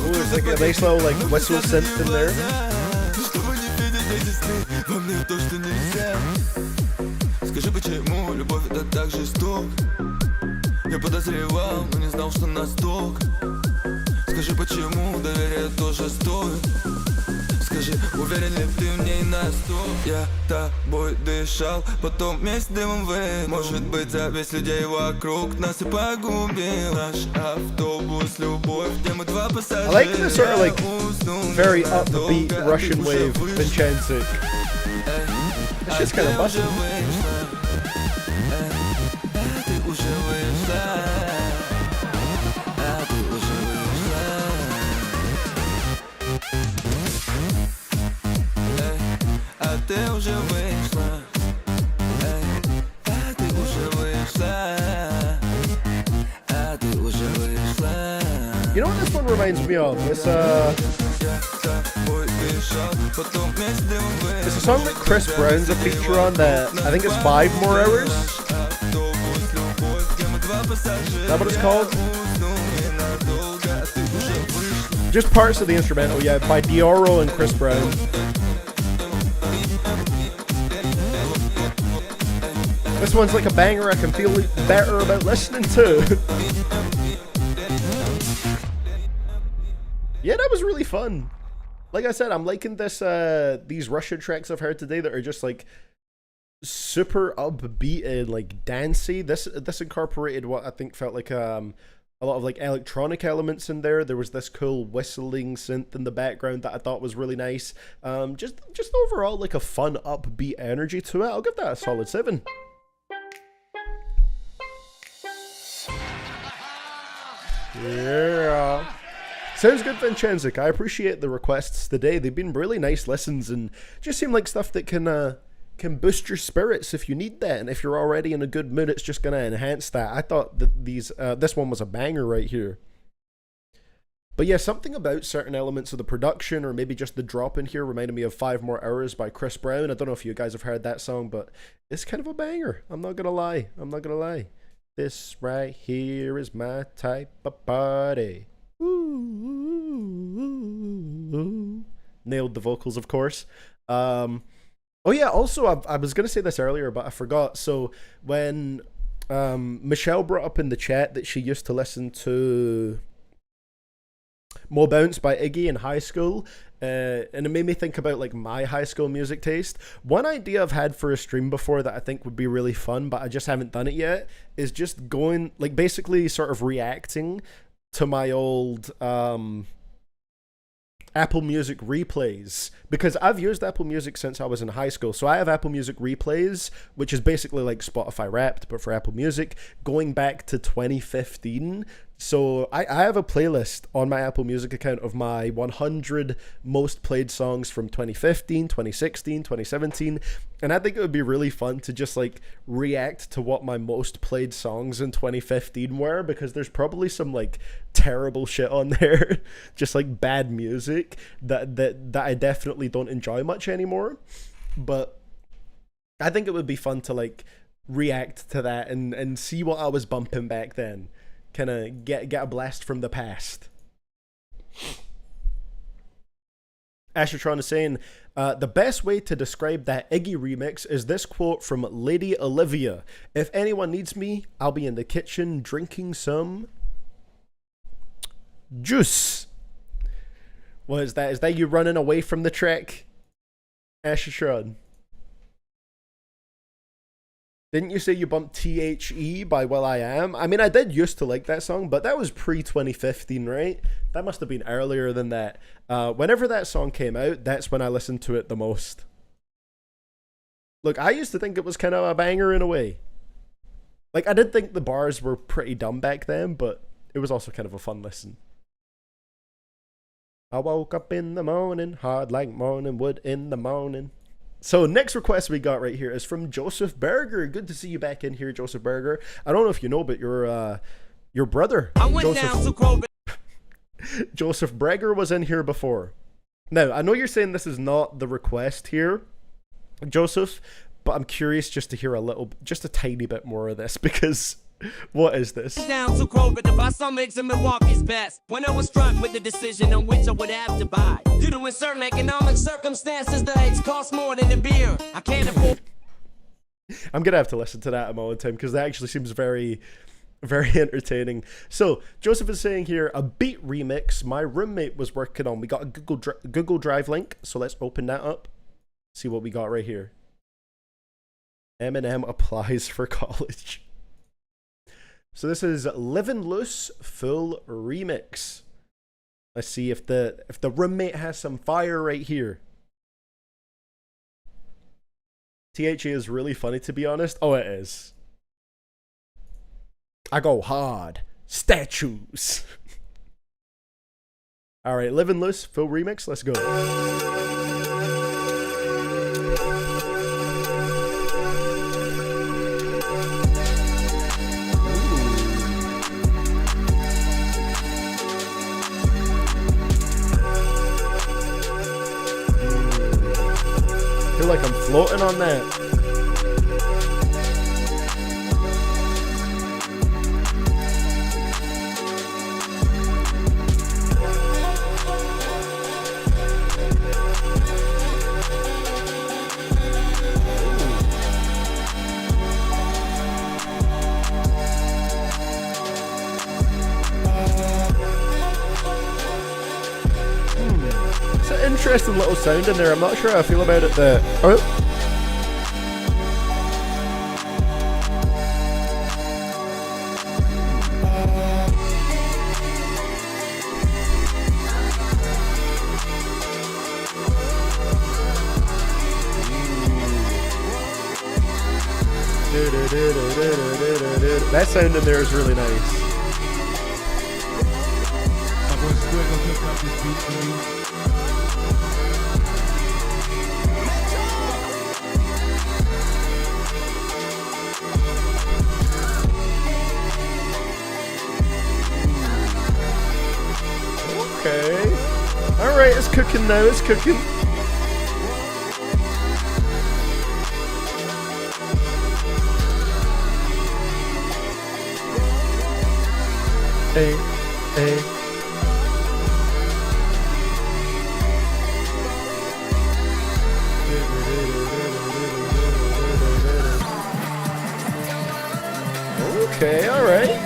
Ooh, there's like a nice little like whistle synth in there. Чтобы не видеть эти сны, во мне то, что нельзя. Скажи, почему любовь это так жестоко? Я подозревал, но не знал, что настолько. Скажи, почему доверие тоже стоит? Скажи, уверен ли ты в ней настолько? Я тобой дышал, потом вместе дымом вы. Может быть, зависть людей вокруг нас и погубил. Наш автобус, любовь, где мы два пассажира. I like the sort of like very upbeat Russian wave Vincenzic. It's just kind of busting. Ты уже вышла, ты уже вышла, ты уже вышла. You know what this one reminds me of? It's a song that Chris Brown's a feature on that I think it's 5 More Hours. Is that what it's called? Just parts of the instrumental, yeah, by Dioro and Chris Brown. This one's like a banger I can feel better about listening to. Yeah, that was really fun. Like I said, I'm liking this these Russian tracks I've heard today that are just like super upbeat and like dancey. This incorporated what I think felt like a lot of like electronic elements in there. There was this cool whistling synth in the background that I thought was really nice. Just overall like a fun upbeat energy to it. I'll give that a solid 7. Yeah. Sounds good, Vincenzic. I appreciate the requests today. They've been really nice listens and just seem like stuff that can boost your spirits if you need that. And if you're already in a good mood, it's just going to enhance that. I thought that this one was a banger right here. But yeah, something about certain elements of the production or maybe just the drop in here reminded me of 5 More Hours by Chris Brown. I don't know if you guys have heard that song, but it's kind of a banger. I'm not going to lie. This right here is my type of party. Ooh. Nailed the vocals, of course. Oh yeah, also, I was going to say this earlier, but I forgot. So when Michelle brought up in the chat that she used to listen to Mo Bounce by Iggy in high school, and it made me think about like my high school music taste. One idea I've had for a stream before that I think would be really fun, but I just haven't done it yet, is just going like basically sort of reacting to my old Apple Music replays, because I've used Apple Music since I was in high school. So I have Apple Music replays, which is basically like Spotify Wrapped but for Apple Music, going back to 2015. So I have a playlist on my Apple Music account of my 100 most played songs from 2015, 2016, 2017. And I think it would be really fun to just like react to what my most played songs in 2015 were, because there's probably some like terrible shit on there, just like bad music that I definitely don't enjoy much anymore. But I think it would be fun to like react to that and see what I was bumping back then. Kind of get a blast from the past. Ashertron is saying, the best way to describe that Iggy remix is this quote from Lady Olivia. If anyone needs me, I'll be in the kitchen drinking some juice. What is that? Is that you running away from the track, Ashertron? Didn't you say you bumped THE by will.i.am? I mean, I did used to like that song, but that was pre-2015, right? That must have been earlier than that. Whenever that song came out, that's when I listened to it the most. Look, I used to think it was kind of a banger in a way. Like, I did think the bars were pretty dumb back then, but it was also kind of a fun listen. I woke up in the morning, hard like morning wood in the morning. So next request we got right here is from Joseph Berger. Good to see you back in here, Joseph Berger. I don't know if you know, but your brother, Joseph Breger, was in here before. Now, I know you're saying this is not the request here, Joseph, but I'm curious just to hear just a tiny bit more of this, because what is this? Down to quote, but the boss makes in Milwaukee's best. When I was struck with the decision on which I would have to buy, due to certain economic circumstances, the eggs cost more than the beer. I can't afford. I'm gonna have to listen to that a moment time, because that actually seems very, very entertaining. So Joseph is saying here, a beat remix my roommate was working on. We got a Google Drive link, so let's open that up. See what we got right here. Eminem applies for college. So this is Livin' Loose full remix. Let's see if the roommate has some fire right here. THA is really funny, to be honest. Oh, it is. I go hard. Statues. All right, Livin' Loose full remix. Let's go. I feel like I'm floating on that. It's an interesting little sound in there. I'm not sure how I feel about it there. Oh. That sound in there is really nice. Okay. Alright, it's cooking now, it's cooking. Hey, hey. Okay, alright.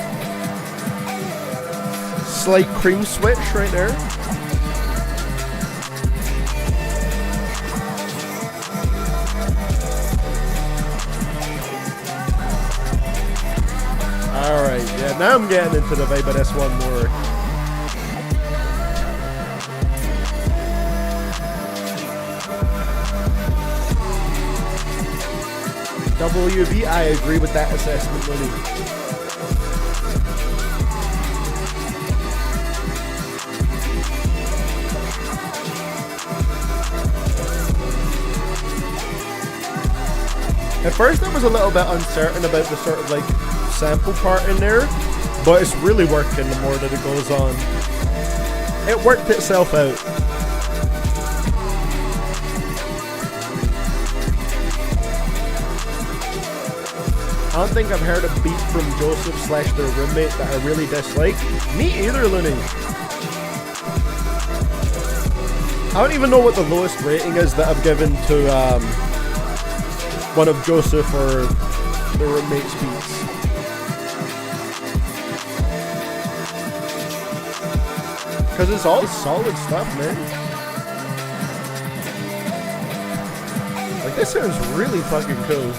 Slight cream switch right there. Alright, yeah, now I'm getting into the vibe of this one more. WB, I agree with that assessment, Willie. At first I was a little bit uncertain about the sort of like sample part in there, but it's really working the more that it goes on. It worked itself out. I don't think I've heard a beat from Joseph / their roommate that I really dislike. Me either, Looney. I don't even know what the lowest rating is that I've given to one of Joseph or their roommate's beats. Because it's all solid stuff, man. Like, this sounds really fucking cool.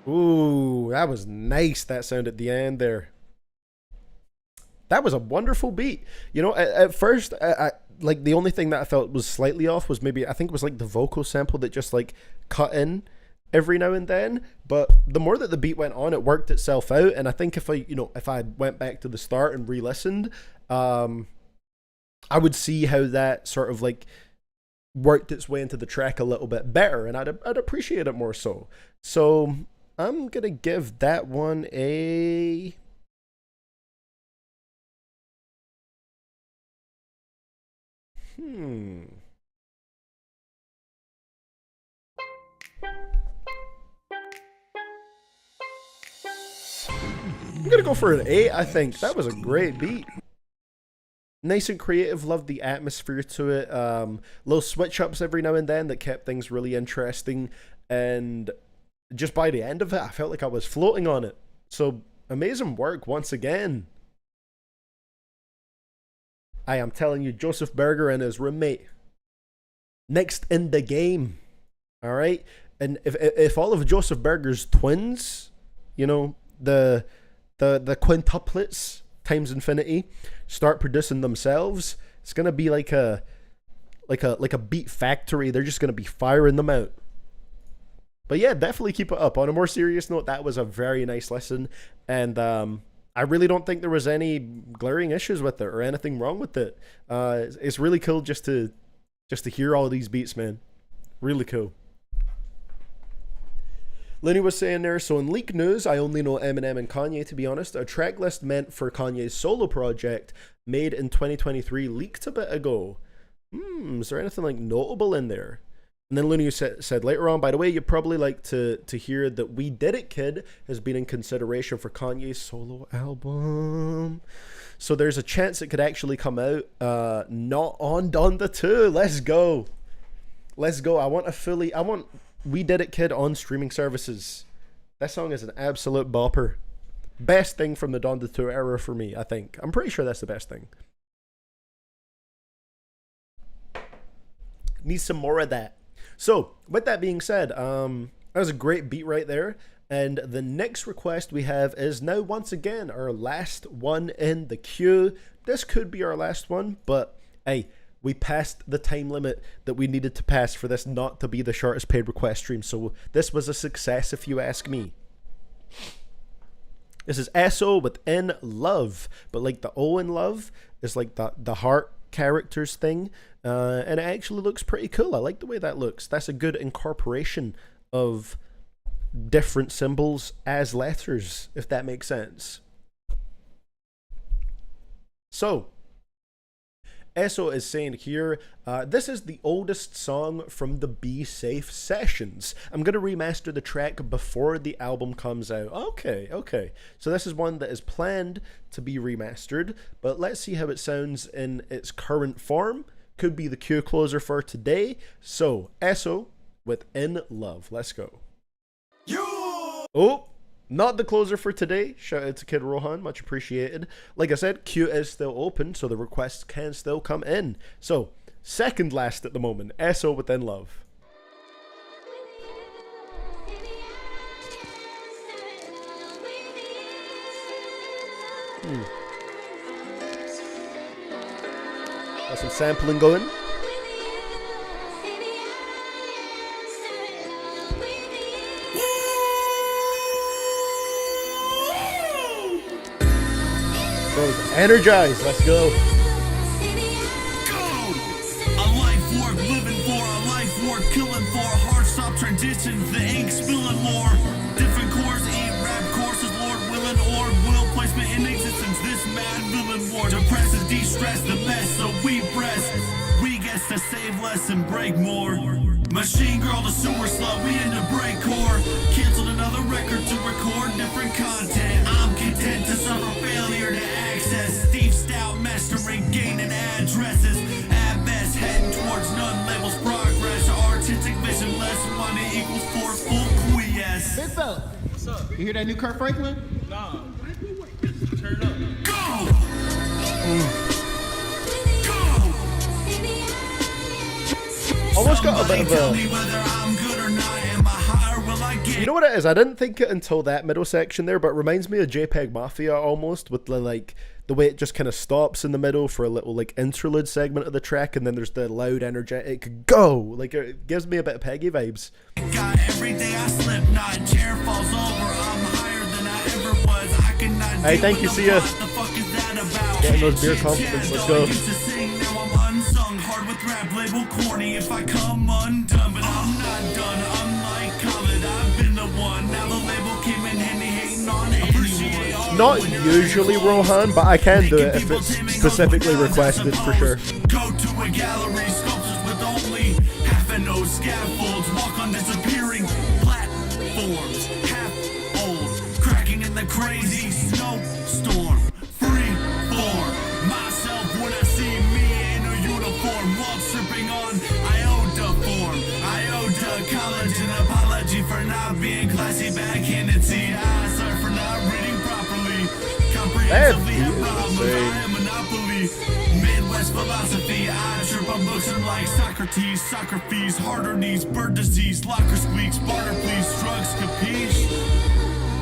Ooh, that was nice, that sound at the end there. That was a wonderful beat. You know, at first, I like the only thing that I felt was slightly off was maybe, I think it was like the vocal sample that just like cut in every now and then. But the more that the beat went on, it worked itself out. And I think if I went back to the start and re-listened, I would see how that sort of like worked its way into the track a little bit better, and I'd appreciate it more so. So I'm gonna give that one a I'm gonna go for an 8, I think. That was a great beat. Nice and creative, loved the atmosphere to it. Little switch ups every now and then that kept things really interesting, and just by the end of it, I felt like I was floating on it. So amazing work once again. I am telling you, Joseph Berger and his roommate, next in the game. All right, and if all of Joseph Berger's twins, you know, the quintuplets times infinity, start producing themselves, it's gonna be like a beat factory. They're just gonna be firing them out. But yeah, definitely keep it up. On a more serious note, that was a very nice listen, and I really don't think there was any glaring issues with it or anything wrong with it. It's really cool just to hear all these beats, man. Really cool. Looney was saying there, so in leak news, I only know Eminem and Kanye, to be honest. A track list meant for Kanye's solo project, made in 2023, leaked a bit ago. Is there anything like notable in there? And then Looney said later on, by the way, you'd probably like to hear that We Did It Kid has been in consideration for Kanye's solo album. So there's a chance it could actually come out not on Donda 2. Let's go. Let's go. I want We Did It Kid on streaming services. That song is an absolute bopper. Best thing from the Donda 2 era for me, I think. I'm pretty sure that's the best thing. Need some more of that. So, with that being said, that was a great beat right there. And the next request we have is now once again our last one in the queue. This could be our last one, but hey, we passed the time limit that we needed to pass for this not to be the shortest paid request stream. So this was a success if you ask me. This is SO with In Love, but like the O in love is like the heart characters thing, and it actually looks pretty cool. I like the way that looks. That's a good incorporation of different symbols as letters, if that makes sense. So Eso is saying here, this is the oldest song from the Be Safe sessions. I'm going to remaster the track before the album comes out. Okay. So this is one that is planned to be remastered, but let's see how it sounds in its current form. Could be the queue closer for today. So, Eso with In Love. Let's go. Oh! Not the closer for today. Shout out to Kid Rohan, much appreciated. Like I said, queue is still open, so the requests can still come in. So, second last at the moment, SO with In Love. Got some sampling going. Bro's energized. Let's go. A life worth living for, a life worth killing for. Heart stop transitions, the ink spilling more. Different cores, eat rap courses, Lord willing, or will placement in existence. This mad villain war depresses, de-stress the mess, so we press. We guess to save less and break more. Machine girl, the sewer slut, we in the break core. Canceled another record to record different content. I'm content to suffer failure to access. Steve Stout mastering, gaining addresses. At best, heading towards none labels progress. Artistic vision, less money equals forceful quiesce. Big fella, what's up? You hear that new Kirk Franklin? Nah. Turn it up. Go! Almost got a bit of a... You know what it is? I didn't think it until that middle section there, but it reminds me of JPEG Mafia almost, with the, like, the way it just kind of stops in the middle for a little like interlude segment of the track, and then there's the loud energetic go. Like, it gives me a bit of Peggy vibes. Every day I slip, not a chair falls over. I'm higher than I ever was. I cannot. Hey, thank you, see ya. Getting those beer compliments, let's go. Hard with rap label corny if I come undone, but I'm not done. Unlike Khaled, I've been the one. Now the label came in handy, hating on it. Not usually Rohan, but I can do it if it's specifically requested for sure. Go to a gallery, sculptures with only half an O scaffolds, walk on disappearing platforms, half old, cracking in the crazy snowstorm. Free for myself when I see me in a uniform, while tripping on iota form. Iota college, an apology for not being classy, backhanded. See, I sorry for not reading properly. Comprehensively have problems, I am monopoly. Midwest philosophy, I trip on books and like Socrates. Soccer fees, harder knees, bird disease, locker squeaks, barter please, drugs, capiche?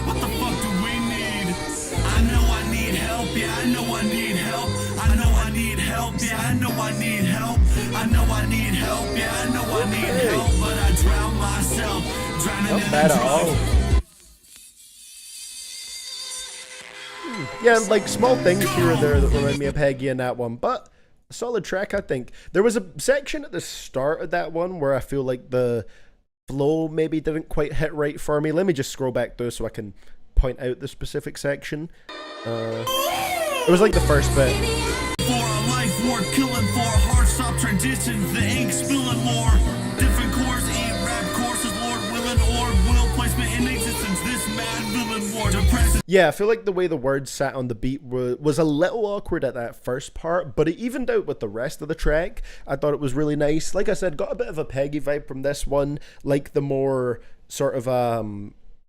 What the fuck do we need? I know I need help, yeah, I know I need help. I know I need help, yeah, I know I need help. I know I need help, yeah, I know I need help. But I drown myself, drowning in the drugs. Yeah, like small things here and there that remind me of Peggy in that one, but a solid track, I think. There was a section at the start of that one where I feel like the flow maybe didn't quite hit right for me. Let me just scroll back through so I can point out the specific section. It was like the first bit. For a life worth killing for, hard stop transitions, the ink spilling more. Different cores, eat rap courses, Lord willing, or will placement in existence. This mad villain war depresses. Yeah, I feel like the way the words sat on the beat was a little awkward at that first part, but it evened out with the rest of the track. I thought it was really nice. Like I said, got a bit of a Peggy vibe from this one, like the more sort of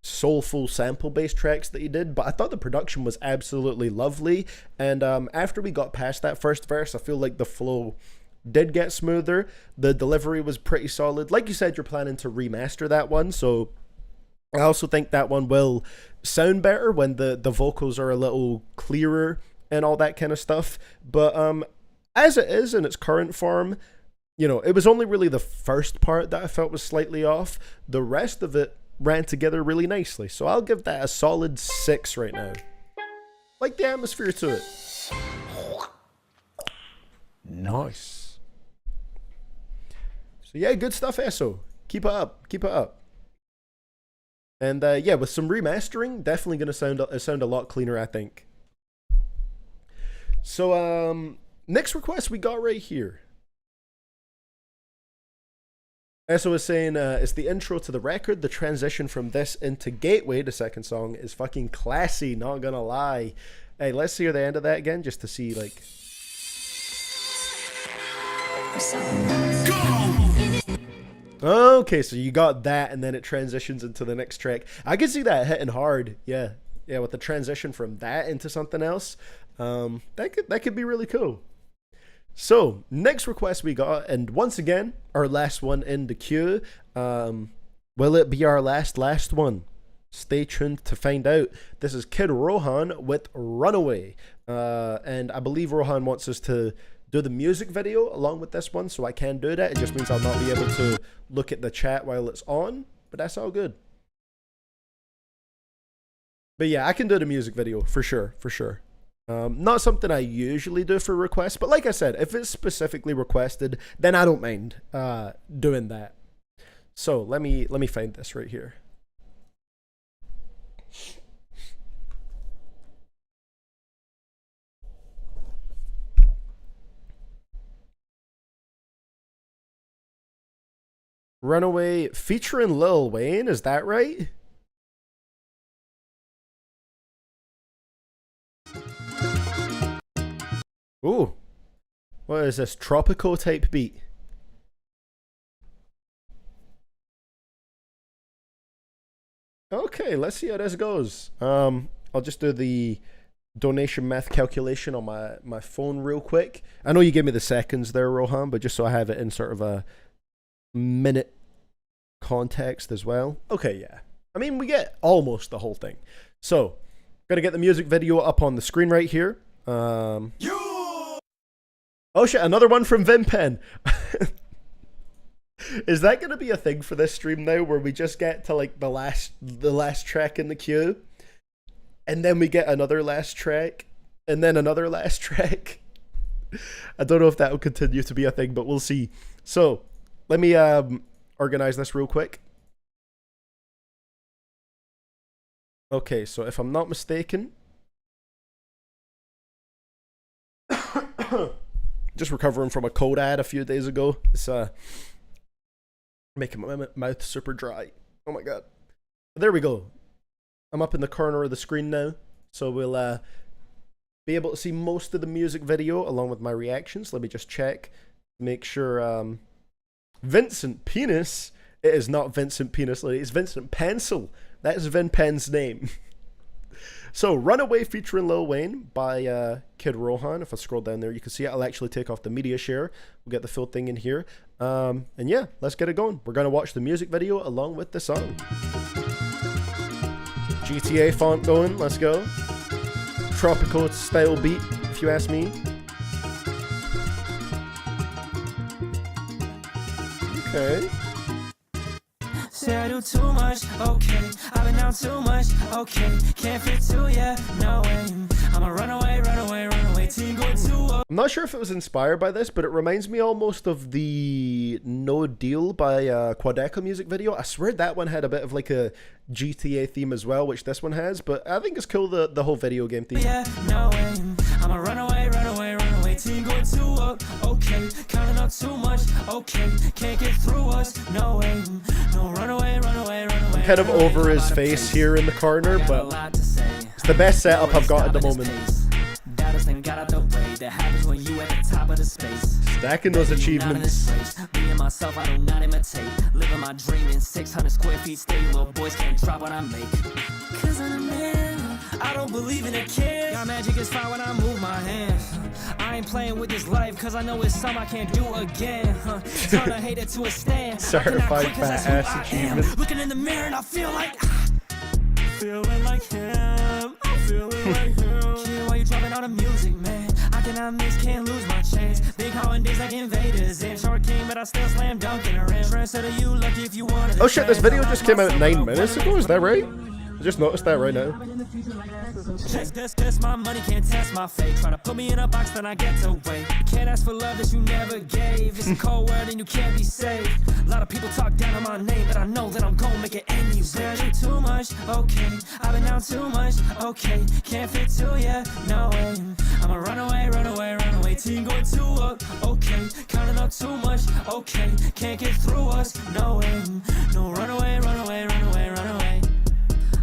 soulful sample-based tracks that he did, but I thought the production was absolutely lovely, and after we got past that first verse, I feel like the flow did get smoother. The delivery was pretty solid. Like you said, you're planning to remaster that one, so I also think that one will sound better when the vocals are a little clearer and all that kind of stuff. But as it is in its current form, you know, it was only really the first part that I felt was slightly off. The rest of it ran together really nicely, so I'll give that a solid 6 right now. Like the atmosphere to it. Nice. So yeah, good stuff, Eso. Keep it up. Keep it up. And yeah, with some remastering, definitely going to sound a lot cleaner, I think. So next request we got right here. As I was saying, it's the intro to the record. The transition from this into Gateway, the second song, is fucking classy, not gonna lie. Hey, let's hear the end of that again, just to see, like... Okay, so you got that, and then it transitions into the next track. I can see that hitting hard, yeah. Yeah, with the transition from that into something else. That could be really cool. So, next request we got, and once again, our last one in the queue. Will it be our last one? Stay tuned to find out. This is Kid Rohan with Runaway. And I believe Rohan wants us to do the music video along with this one, so I can do that. It just means I'll not be able to look at the chat while it's on, but that's all good. But yeah, I can do the music video for sure, for sure. Not something I usually do for requests, but like I said, if it's specifically requested, then I don't mind doing that. So let me find this right here. Runaway featuring Lil Wayne, is that right? Ooh. What is this? Tropical type beat. Okay, let's see how this goes. I'll just do the donation math calculation on my phone real quick. I know you gave me the seconds there, Rohan, but just so I have it in sort of a minute context as well. Okay, yeah. I mean, we get almost the whole thing. So, gotta get the music video up on the screen right here. Oh shit, another one from Vimpen. Is that gonna be a thing for this stream now, where we just get to like the last track in the queue, and then we get another last track, and then another last track? I don't know if that will continue to be a thing, but we'll see. So, let me organize this real quick. Okay, so if I'm not mistaken, just recovering from a cold I had a few days ago. It's making my mouth super dry. Oh my god. There we go. I'm up in the corner of the screen now, so we'll be able to see most of the music video along with my reactions. Let me just check, make sure. Vincent Penis. It is not Vincent Penis, lady. It's Vincent Pencil. That is Vin Pen's name. So, Runaway featuring Lil Wayne by Kid Rohan. If I scroll down there, you can see it. I'll actually take off the media share. We'll get the full thing in here. And yeah, let's get it going. We're going to watch the music video along with the song. GTA font going. Let's go. Tropical style beat, if you ask me. Okay. Say I do too much, okay. I've been down too much, okay. Can't fit to ya, no way. I'm a runaway, runaway, runaway team going to. I'm not sure if it was inspired by this, but it reminds me almost of the No Deal by Quadeca music video. I swear that one had a bit of like a GTA theme as well, which this one has, but I think it's cool, the whole video game theme. Yeah, no way. I'm a runaway, runaway, runaway team going to okay. Counting up too much, okay. Can't get through us, no way. No runaway, runaway, runaway. I'm kind of over his face here in the corner, but it's the best setup I've got at the moment. Stacking those achievements. Me and myself, I do not imitate. Living my dream in 600 square feet. Stay little boys can't drop what I make. Cause I'm a man, I don't believe in a kid. Your magic is fine when I move my hands. I ain't playing with this life, cause I know it's something I can't do again. Turn a hater to a stand. Certified fat ass achievement. Looking in the mirror and I feel like feeling like him. I'm feeling like him. Kid, why you dropping all the music, man? I cannot miss, can't lose my chance. Big calling days like invaders. And short king, but I still slam dunk in a rim. Trendsetter, you lucky if you want it. Oh shit, this video just came out 9 minutes ago, is that right? I just noticed that right now. Test my money, can't test my fate. Try to put me in a box, then I get to wait. Can't ask for love that you never gave. It's a cold word and you can't be saved. A lot of people talk down on my name, but I know that I'm gonna make it anyway. I do too much, okay. I've been down too much, okay. Can't fit to ya, no way. I'm a runaway, runaway, runaway team going to work, okay. Counting up too much, okay. Can't get through us, no way. No runaway, runaway, runaway, runaway.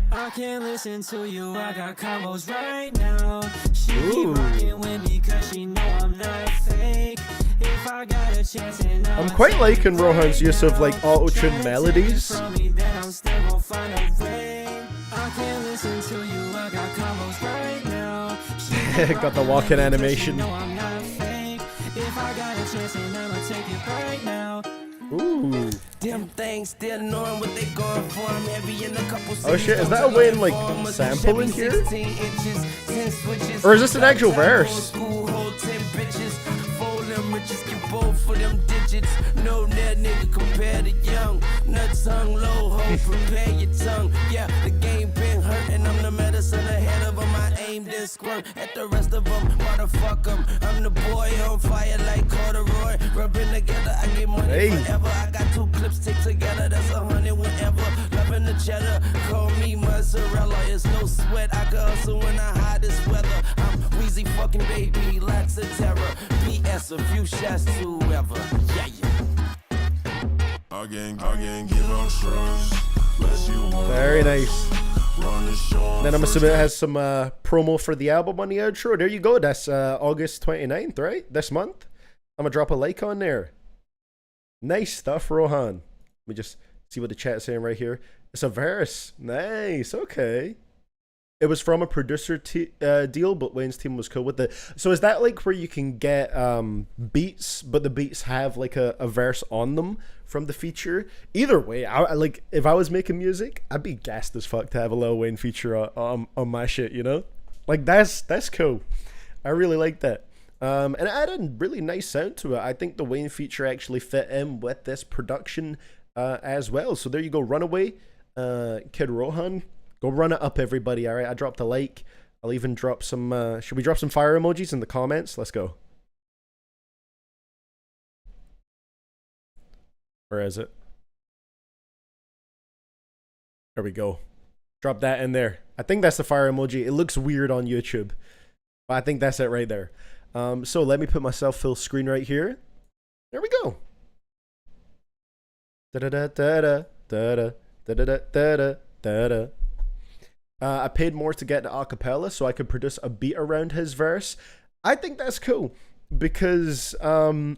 I can't listen to you, I got combos right now. She keep rocking with me cause she know I'm not fake. If I got a chance and I'm quite liking Rohan's use of like auto-tune melodies. I can't listen to you, I got combos right now. Got the walking animation. If I got a chance and I'ma take it right now. Ooh. Them things still knowing what they going for. I'm heavy in a couple. Oh shit, is that a Wayne like sample in here? Or is this an actual verse? Both of them digits, no net nigga compared to young. Nuts hung low, ho, prepare your tongue. Yeah, the game been hurt and I'm the medicine ahead of them. I aimed and and squirt at the rest of them. Motherfuck them. I'm the boy on fire like corduroy. Rubbing together, I get money forever. I got 2 clips stick together, that's 100 whenever. Loving the cheddar, call me mozzarella. It's no sweat, I can hustle in the hottest weather. I'm Wheezy fucking baby, lots of terror. PS, a few shots to whoever. Yeah, yeah. Again, give on shrooms. Bless you. Very nice. Then I'm assuming it has some promo for the album on the outro. There you go. That's August 29th, right? This month. I'm gonna drop a like on there. Nice stuff, Rohan. Let me just see what the chat's saying right here. It's a verse. Nice. Okay. It was from a producer deal, but Wayne's team was cool with it. So is that like where you can get beats, but the beats have like a verse on them from the feature? Either way, I like if I was making music, I'd be gassed as fuck to have a Lil Wayne feature on my shit, you know? Like that's cool. I really like that. And it added a really nice sound to it. I think the Wayne feature actually fit in with this production as well. So there you go, Runaway, Kid Rohan. Go run it up, everybody. All right, I dropped a like. I'll even drop some. Should we drop some fire emojis in the comments? Let's go. Where is it? There we go. Drop that in there. I think that's the fire emoji. It looks weird on YouTube, but I think that's it right there. So let me put myself full screen right here. There we go. Da da da da da da da da da da da. I paid more to get the acapella so I could produce a beat around his verse. I think that's cool because I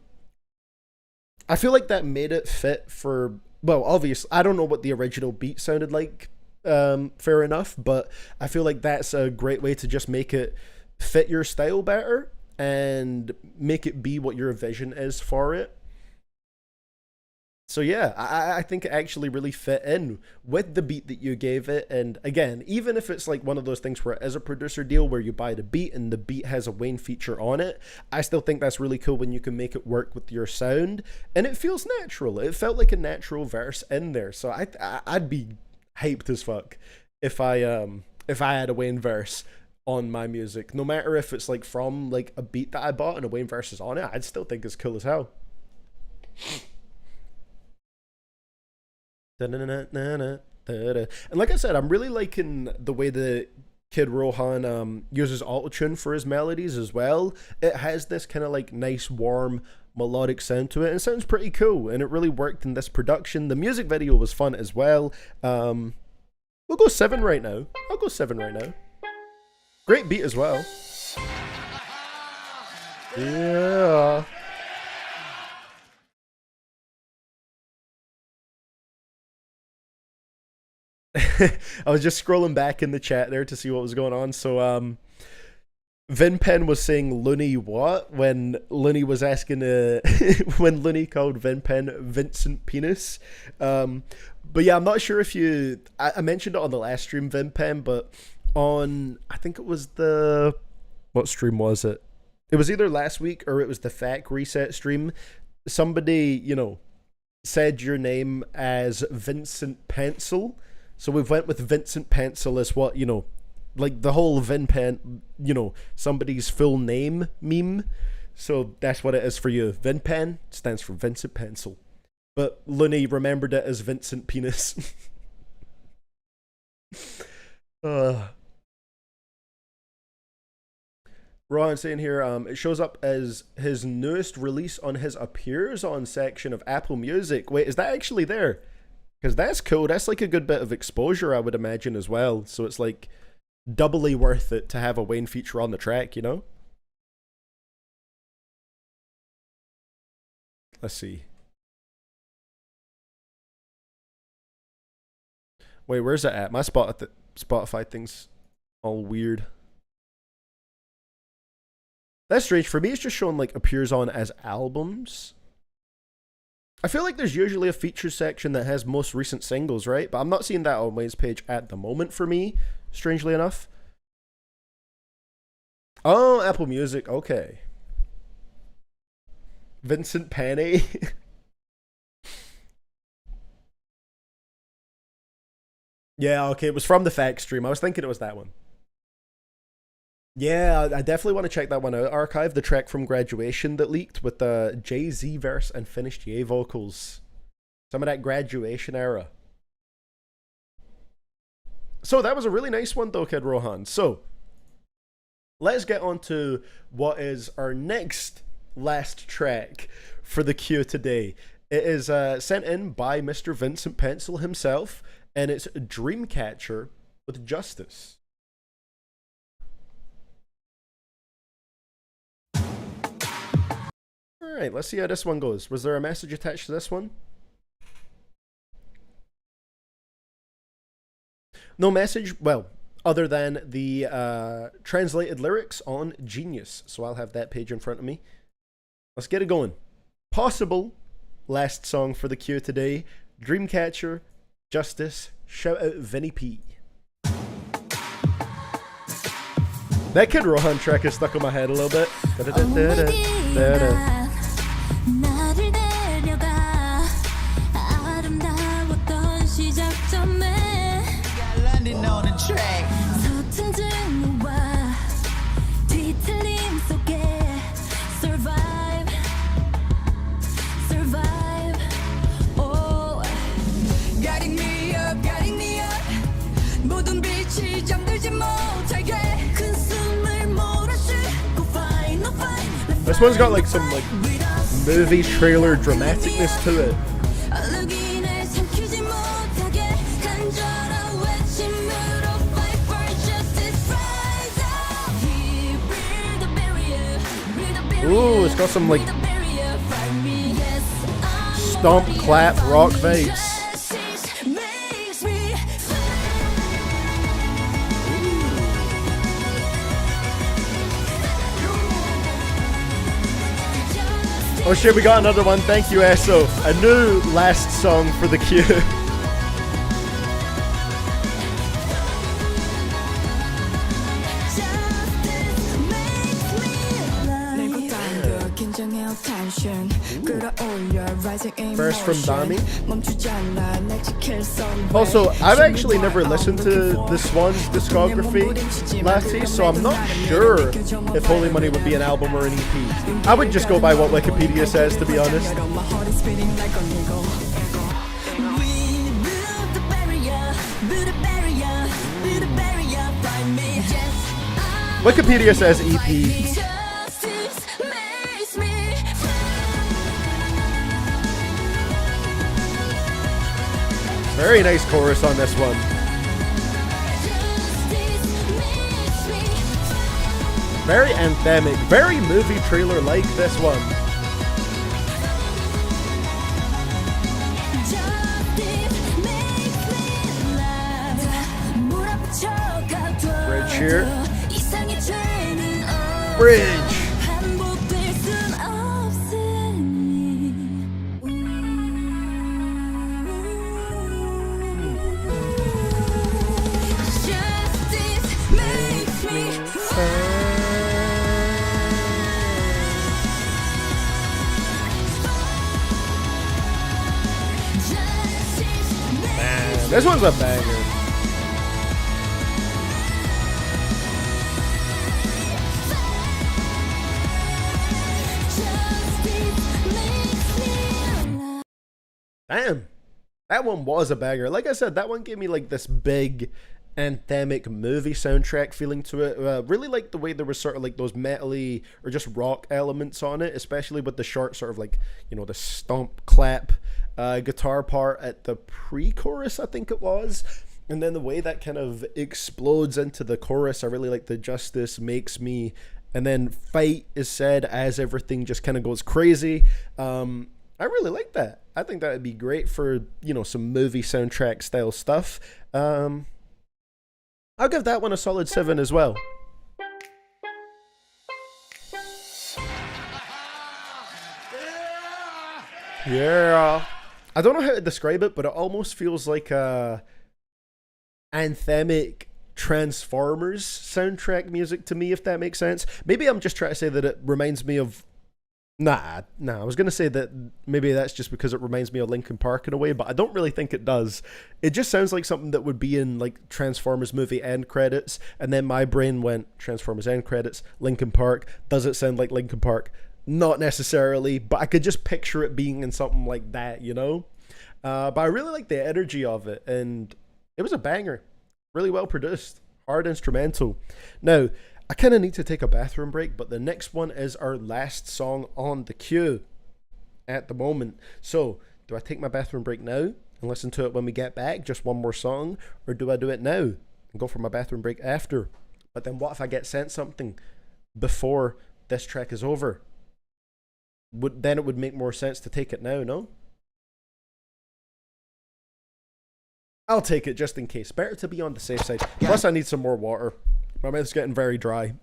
feel like that made it fit for, well, obviously, I don't know what the original beat sounded like, fair enough, but I feel like that's a great way to just make it fit your style better and make it be what your vision is for it. So yeah, I think it actually really fit in with the beat that you gave it. And again, even if it's like one of those things where it is a producer deal where you buy the beat and the beat has a Wayne feature on it, I still think that's really cool when you can make it work with your sound and it feels natural. It felt like a natural verse in there. So I'd be hyped as fuck if I had a Wayne verse on my music, no matter if it's like from like a beat that I bought and a Wayne verse is on it. I'd still think it's cool as hell. And like I said, I'm really liking the way the Kid Rohan uses autotune for his melodies as well. It has this kind of like nice, warm, melodic sound to it, and it sounds pretty cool, and it really worked in this production. The music video was fun as well. We'll go 7 right now. I'll go 7 right now. Great beat as well. Yeah. I was just scrolling back in the chat there to see what was going on. So Vinpen was saying Looney what when Looney was asking when Looney called Vinpen Vincent Penis. But yeah, I'm not sure if I mentioned it on the last stream, Vinpen, but on, I think it was what stream was it? It was either last week or it was the FAQ reset stream. Somebody, said your name as Vincent Pencil. So we've went with Vincent Pencil as what, like the whole Vinpen, somebody's full name meme. So that's what it is for you. Vinpen stands for Vincent Pencil. But Looney remembered it as Vincent Penis. Ron saying here, it shows up as his newest release on his Appears On section of Apple Music. Wait, is that actually there? Because that's cool. That's like a good bit of exposure, I would imagine, as well. So it's like doubly worth it to have a Wayne feature on the track, Let's see. Wait, where's it at? My Spotify thing's all weird. That's strange. For me, it's just showing like Appears On as albums. I feel like there's usually a feature section that has most recent singles, right? But I'm not seeing that on Wayne's page at the moment for me, strangely enough. Oh, Apple Music. Okay. Vincent Panay. Yeah, okay. It was from the FAQ stream. I was thinking it was that one. Yeah, I definitely want to check that one out. Archive, the track from Graduation that leaked with the Jay-Z verse and Finished Ye vocals. Some of that Graduation era. So that was a really nice one though, Kid Rohan. So let's get on to what is our next last track for the queue today. It is sent in by Mr. Vincent Pencil himself, and it's Dreamcatcher with Justice. Alright, let's see how this one goes. Was there a message attached to this one? No message, well, other than the translated lyrics on Genius. So I'll have that page in front of me. Let's get it going. Possible last song for the queue today. Dreamcatcher, Justice, shout out Vinny P. That Kid Rohan track is stuck in my head a little bit. 나를 데려가 아름다웠던 시작점에 landing on the track. 서툰 증오와 뒤틀림 속에 survive, survive. Oh, Guiding me up. 모든 빛이 잠들지 못하게 큰 숨을 몰아쉬고 final fight. This one's got like some like movie trailer dramaticness to it. 얼룩이날 삼키지 못하게 간절한 외침으로 fight for justice. Rise up, we build a barrier, build a barrier. Ooh, it's got some like stomp, clap, rock vibes. Oh shit, we got another one. Thank you, Esso. A new last song for the queue. First from Dami. Also, I've actually never listened to this one's discography, Lassie, so I'm not sure if Holy Money would be an album or an EP. I would just go by what Wikipedia says, to be honest. Wikipedia says EP. Very nice chorus on this one. Very anthemic, very movie trailer like this one. Bridge here. Bridge. Man, this one's a banger. Damn, that one was a banger. Like I said, that one gave me like this big anthemic movie soundtrack feeling to it. Really like the way there was sort of like those metally or just rock elements on it, especially with the short sort of like, you know, the stomp clap guitar part at the pre-chorus, I think it was. And then the way that kind of explodes into the chorus, I really like the Justice Makes Me, and then Fight is said as everything just kind of goes crazy. I really like that. I think that would be great for, you know, some movie soundtrack style stuff. I'll give that one a solid 7 as well. Yeah. I don't know how to describe it, but it almost feels like a anthemic Transformers soundtrack music to me, if that makes sense. Maybe I'm just trying to say that it reminds me of Nah. I was gonna say that maybe that's just because it reminds me of Linkin Park in a way, but I don't really think it does. It just sounds like something that would be in like Transformers movie end credits, and then my brain went Transformers end credits, Linkin Park. Does it sound like Linkin Park? Not necessarily, but I could just picture it being in something like that, you know? But I really like the energy of it, and it was a banger. Really well produced. Hard instrumental. Now, I kind of need to take a bathroom break, but the next one is our last song on the queue at the moment. So, do I take my bathroom break now and listen to it when we get back, just one more song, or do I do it now and go for my bathroom break after? But then what if I get sent something before this track is over? Then it would make more sense to take it now, no? I'll take it just in case. Better to be on the safe side. Plus, I need some more water. My mouth's getting very dry.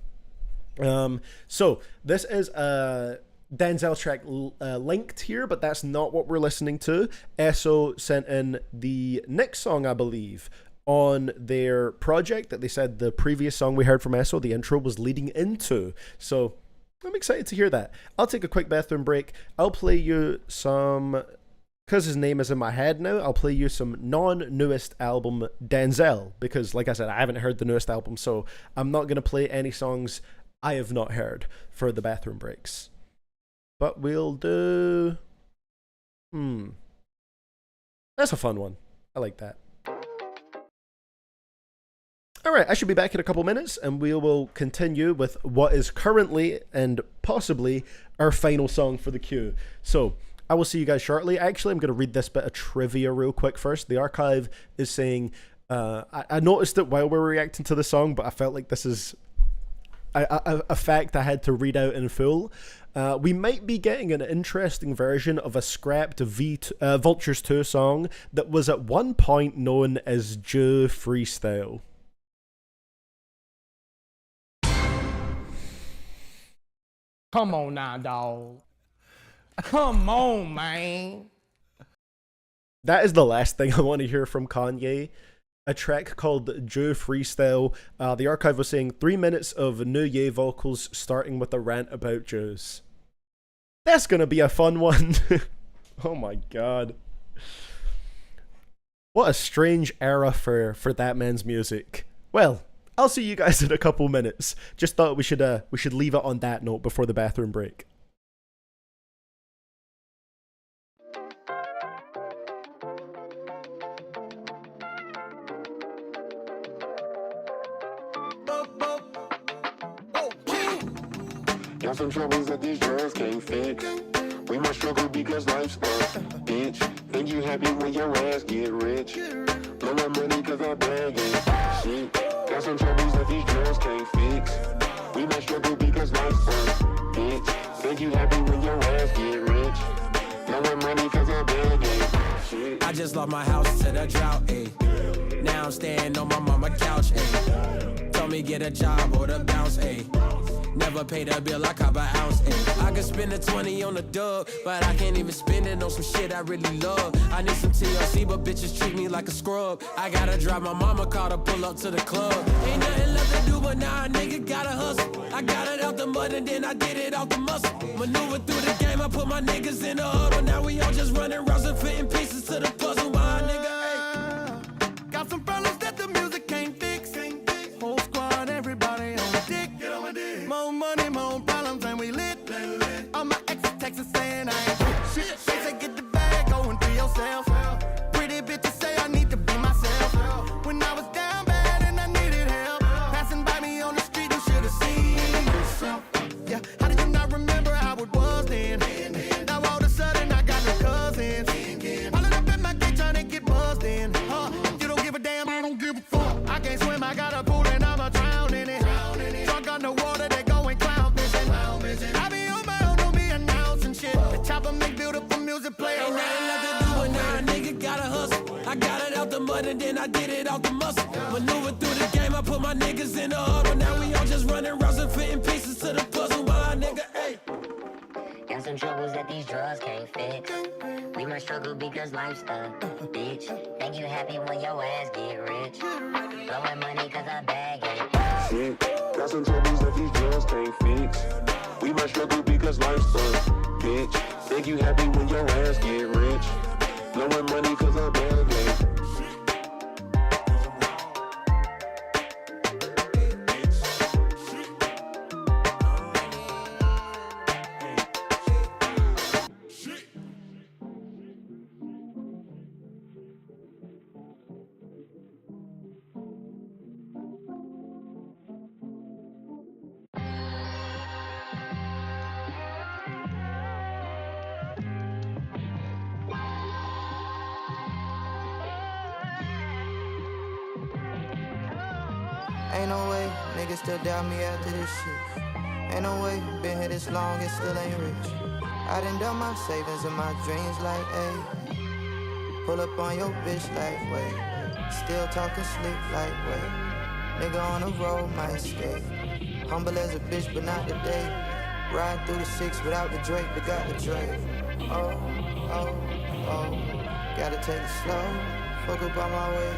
So this is a Denzel track linked here, but that's not what we're listening to. ESO sent in the next song, I believe, on their project that they said the previous song we heard from ESO, the intro, was leading into. So I'm excited to hear that. I'll take a quick bathroom break. I'll play you some... Because his name is in my head now, I'll play you some non-newest album Denzel. Because, like I said, I haven't heard the newest album, so I'm not going to play any songs I have not heard for the bathroom breaks. But we'll do... That's a fun one. I like that. Alright, I should be back in a couple minutes, and we will continue with what is currently, and possibly, our final song for the queue. So... I will see you guys shortly. Actually, I'm going to read this bit of trivia real quick first. The archive is saying, I noticed it while we were reacting to the song, but I felt like this is a fact I had to read out in full. We might be getting an interesting version of a scrapped Vultures 2 song that was at one point known as Jew Freestyle. Come on now, dog. Come on, man. That is the last thing I want to hear from Kanye. A track called Jew Freestyle. The archive was saying 3 minutes of new Ye vocals starting with a rant about Jews. That's going to be a fun one. Oh my god. What a strange era for that man's music. Well, I'll see you guys in a couple minutes. Just thought we should leave it on that note before the bathroom break. Got some troubles that these drugs can't fix. We must struggle because life's a bitch. Think you happy when your ass get rich. Blow my money cause I bag it. Shit. Got some troubles that these drugs can't fix. We must struggle because life's a bitch. Think you happy when your ass get rich. Blow my money cause I bag it. Shit. I just lost my house to the drought, ayy. Now I'm staying on my mama couch, ayy. Told me get a job or the bounce, ayy. Never paid a bill, I cop an ounce. I could spend a 20 on a dub, but I can't even spend it on some shit I really love. I need some TLC, but bitches treat me like a scrub. I gotta drive my mama car to pull up to the club. Ain't nothing left to do, but now a nigga gotta hustle. I got it out the mud and then I did it out the muscle. Maneuver through the game, I put my niggas in the huddle. Now we all just running rounds and fitting pieces to the puzzle. Why, nigga, ayy. Got some problems that the music can't fix. Whole squad, everybody on the dick. More money, more problems, and we lit. All my exes texting saying I ain't shit. They say get the bag, go and be yourself. Pretty bitches say I need to be myself. When I was down bad and I needed help, passing by me on the street, you should've seen yourself. Yeah, how did you not remember how it was then? Now all of a sudden I got no cousins. Followed up at my gate trying to get buzzed in. You don't give a damn, I don't give a fuck. I can't swim, I got a pool and I'ma drown in it. Drunk on the water, they going clown fishing. I be on my own, don't be announcing shit. The chopper make beautiful music play around. Ain't nothing left to do, but now a nigga gotta hustle. I got it out the mud and then I did it out the muscle. Maneuver through the game, I put my niggas in the huddle. Now we all just running rounds and fitting pieces to the puzzle. My nigga, ayy. Got some troubles that these drugs can't fix. We must struggle because life's a bitch. Think you happy when your ass get rich. Blowing money cause I bag it. Shit. Got some troubles that these drugs can't fix. We must struggle because life's a bitch. Think you happy when your ass get rich. Blowing money cause I'm bad game. Ain't no way, niggas still doubt me after this shit. Ain't no way, been here this long and still ain't rich. I done done my savings and my dreams like, ayy. Pull up on your bitch like, wait. Still talking sleep like, wait. Nigga on the road might escape. Humble as a bitch, but not today. Ride through the 6 without the Drake, but got the Drake. Oh, oh, oh. Gotta take it slow. Fuck up on my way.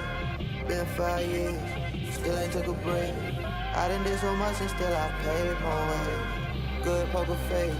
Been 5 years. Still ain't took a break. I done did so much and still I paid my way. Good poker face,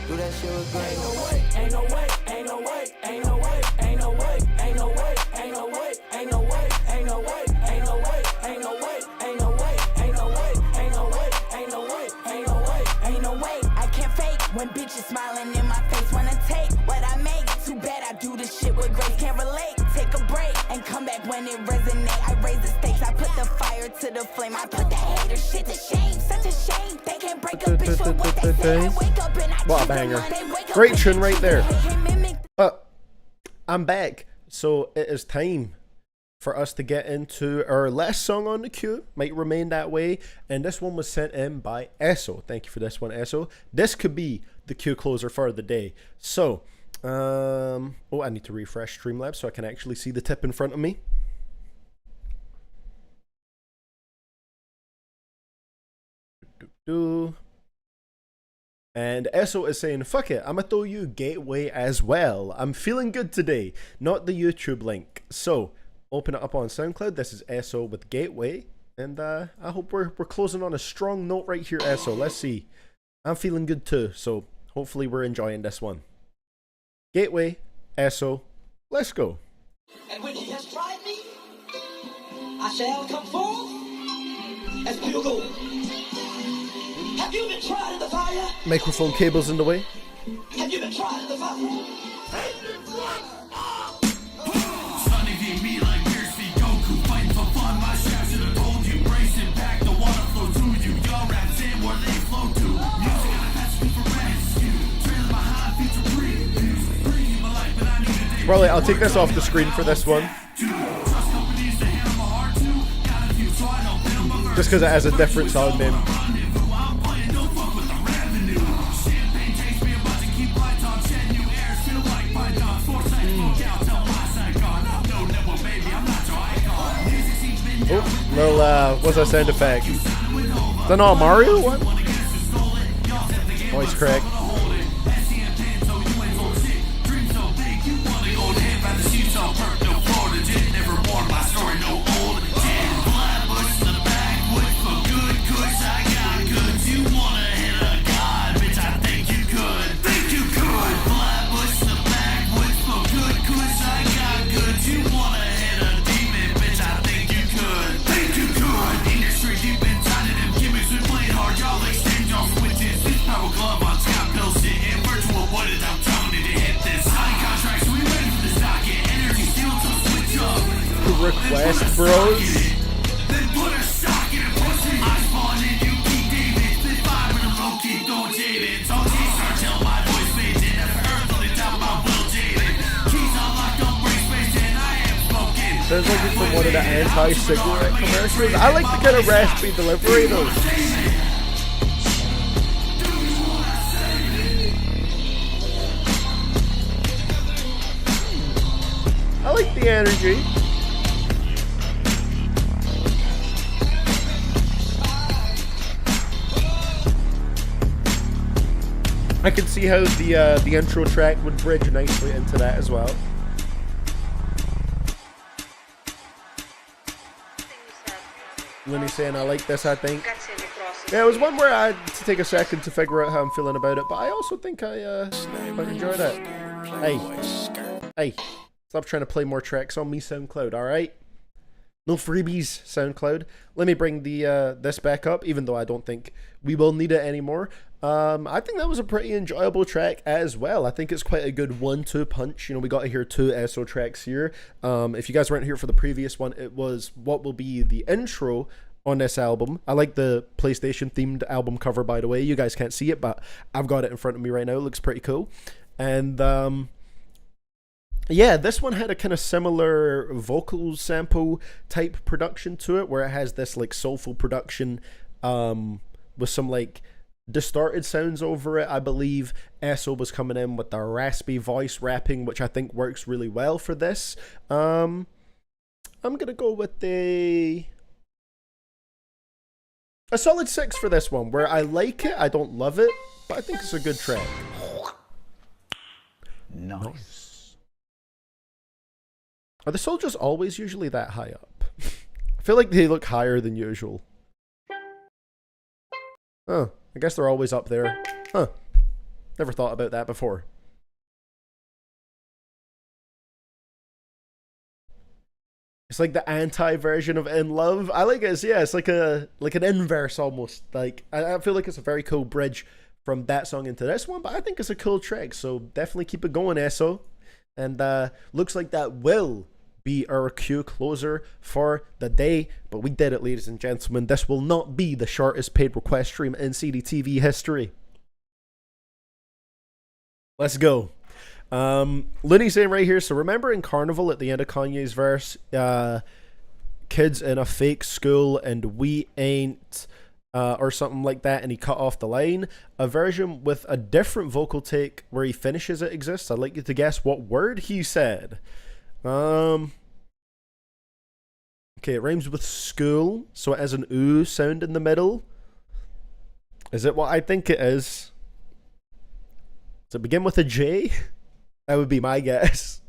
do that shit with grace. Ain't no way, ain't no way, ain't no way, ain't no way, ain't no way, ain't no way, ain't no way, ain't no way, ain't no way, ain't no way, ain't no way, ain't no way, ain't no way, ain't no way, ain't no way, ain't no way, ain't no way. I can't fake when bitches smiling in my face. Wanna take what I make. Too bad I do this shit with grace. Can't relate. Take a break and come back when it resonate. I raise the stakes. I put the fire to the flame. I put the hater shit to shame. Such a shame. They can't break a bitch for what they say. I wake up and I what a banger. Great tune right there. I'm back. So it is time for us to get into our last song on the queue. Might remain that way. And this one was sent in by Esso. Thank you for this one, Esso. This could be the queue closer for the day. So, oh, I need to refresh Streamlabs so I can actually see the tip in front of me. And Esso is saying, fuck it, I'ma throw you Gateway as well. I'm feeling good today. Not the YouTube link. So, open it up on SoundCloud. This is Esso with Gateway. And I hope we're closing on a strong note right here, Esso. Let's see. I'm feeling good too. So, hopefully we're enjoying this one. Gateway, Esso, let's go. And when he has tried me, I shall come forth as pure gold. Have you been tried in the fire? Microphone cables in the way. Have you been tried in the fire? Sunny V me like Pierce Goku, fighting for fun. My shaft should have told you. Brace impact, the water flow to you. Y'all raps in where they flow to. Music on a passion for rescue. Trailing behind future previews. Breathing my life, but I need a day. Probably I'll take this off the screen for this one. Just because it has a different sound name. Oh, little, what's that sound effect? Is that not Mario? What? Voice crack. Request, bros. Sounds like it's from one of the anti-cigarette commercials. I like the kind of raspy delivery though. I like the energy. I can see how the intro track would bridge nicely into that as well. Lenny saying I like this, I think. Yeah, it was one where I had to take a second to figure out how I'm feeling about it, but I also think I enjoyed it. Hey, stop trying to play more tracks on me, SoundCloud, alright? No freebies, SoundCloud. Let me bring the this back up, even though I don't think we will need it anymore. I think that was a pretty enjoyable track as well. I think it's quite a good 1-2 punch. You know, we got to hear 2 ESO tracks here. If you guys weren't here for the previous one, it was what will be the intro on this album. I like the PlayStation themed album cover, by the way. You guys can't see it, but I've got it in front of me right now. It looks pretty cool. And yeah, this one had a kind of similar vocal sample type production to it, where it has this like soulful production with some like distorted sounds over it. I believe ESO was coming in with the raspy voice rapping, which I think works really well for this. I'm gonna go with a solid 6 for this one, where I like it, I don't love it, but I think it's a good track. Nice. Are the soldiers always usually that high up? I feel like they look higher than usual. Huh. I guess they're always up there. Huh. Never thought about that before. It's like the anti-version of In Love. I like it. Yeah, it's like an inverse almost. Like I feel like it's a very cool bridge from that song into this one, but I think it's a cool track. So definitely keep it going, ESO. And looks like that will be our cue closer for the day. But we did it, ladies and gentlemen. This will not be the shortest paid request stream in CDTV history. Let's go. Looney's saying right here, so remember in Carnival at the end of Kanye's verse, kids in a fake school and we ain't, or something like that, and he cut off the line. A version with a different vocal take where he finishes it exists. I'd like you to guess what word he said. Okay, it rhymes with school, so it has an ooh sound in the middle. Is it what I think it is? Does it begin with a J? That would be my guess.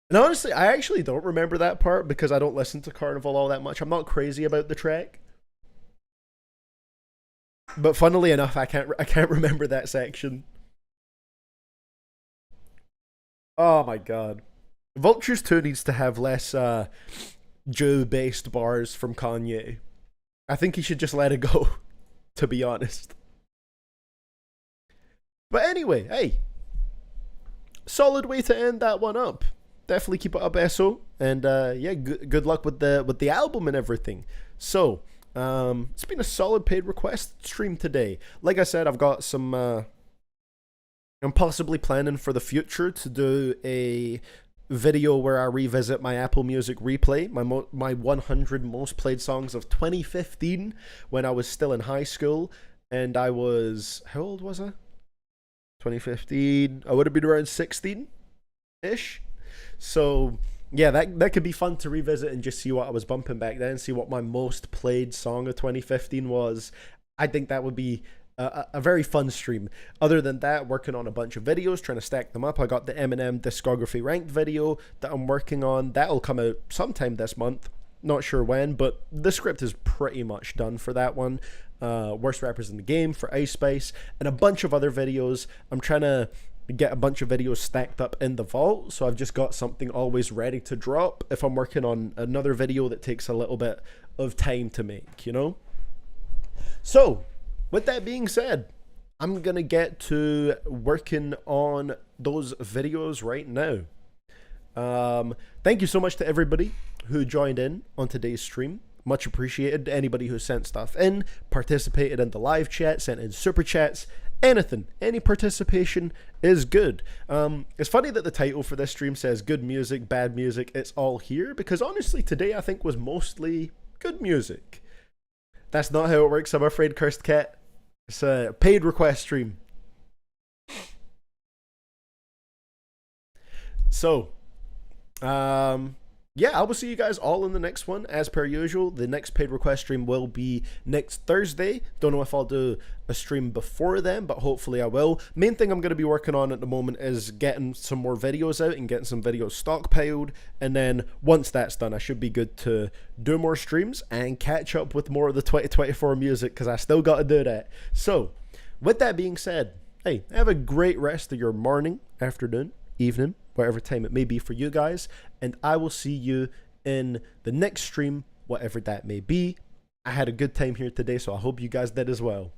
And honestly, I actually don't remember that part because I don't listen to Carnival all that much. I'm not crazy about the track. But funnily enough, I can't remember that section. Oh my god. Vultures 2 needs to have less Jew-based bars from Kanye. I think he should just let it go, to be honest. But anyway, hey. Solid way to end that one up. Definitely keep it up, ESO. And yeah, good luck with the album and everything. So, it's been a solid paid request stream today. Like I said, I've got some... I'm possibly planning for the future to do a video where I revisit my Apple Music replay, my 100 most played songs of 2015 when I was still in high school. And I was... How old was I? 2015. I would have been around 16-ish. So... yeah, that could be fun to revisit and just see what I was bumping back then, see what my most played song of 2015 was. I think that would be a very fun stream. Other than that, working on a bunch of videos, trying to stack them up. I got the Eminem discography ranked video that I'm working on. That'll come out sometime this month. Not sure when, but the script is pretty much done for that one. Worst rappers in the game for Ice Spice, and a bunch of other videos. I'm trying to get a bunch of videos stacked up in the vault, so I've just got something always ready to drop if I'm working on another video that takes a little bit of time to make, you know? So, with that being said, I'm gonna get to working on those videos right now. Thank you so much to everybody who joined in on today's stream. Much appreciated. Anybody who sent stuff in, participated in the live chat, sent in super chats, anything, any participation is good. It's funny that the title for this stream says good music, bad music, it's all here, because honestly today I think was mostly good music. That's not how it works, I'm afraid, Cursed Cat. It's a paid request stream. So, yeah, I will see you guys all in the next one. As per usual, the next paid request stream will be next Thursday. Don't know if I'll do a stream before then, but hopefully I will. Main thing I'm going to be working on at the moment is getting some more videos out and getting some videos stockpiled. And then once that's done, I should be good to do more streams and catch up with more of the 2024 music, because I still got to do that. So, with that being said, hey, have a great rest of your morning, afternoon, evening, whatever time it may be for you guys, and I will see you in the next stream, whatever that may be. I had a good time here today, so I hope you guys did as well.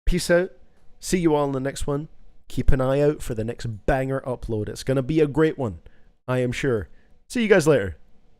Peace out. See you all in the next one. Keep an eye out for the next banger upload. It's going to be a great one, I am sure. See you guys later.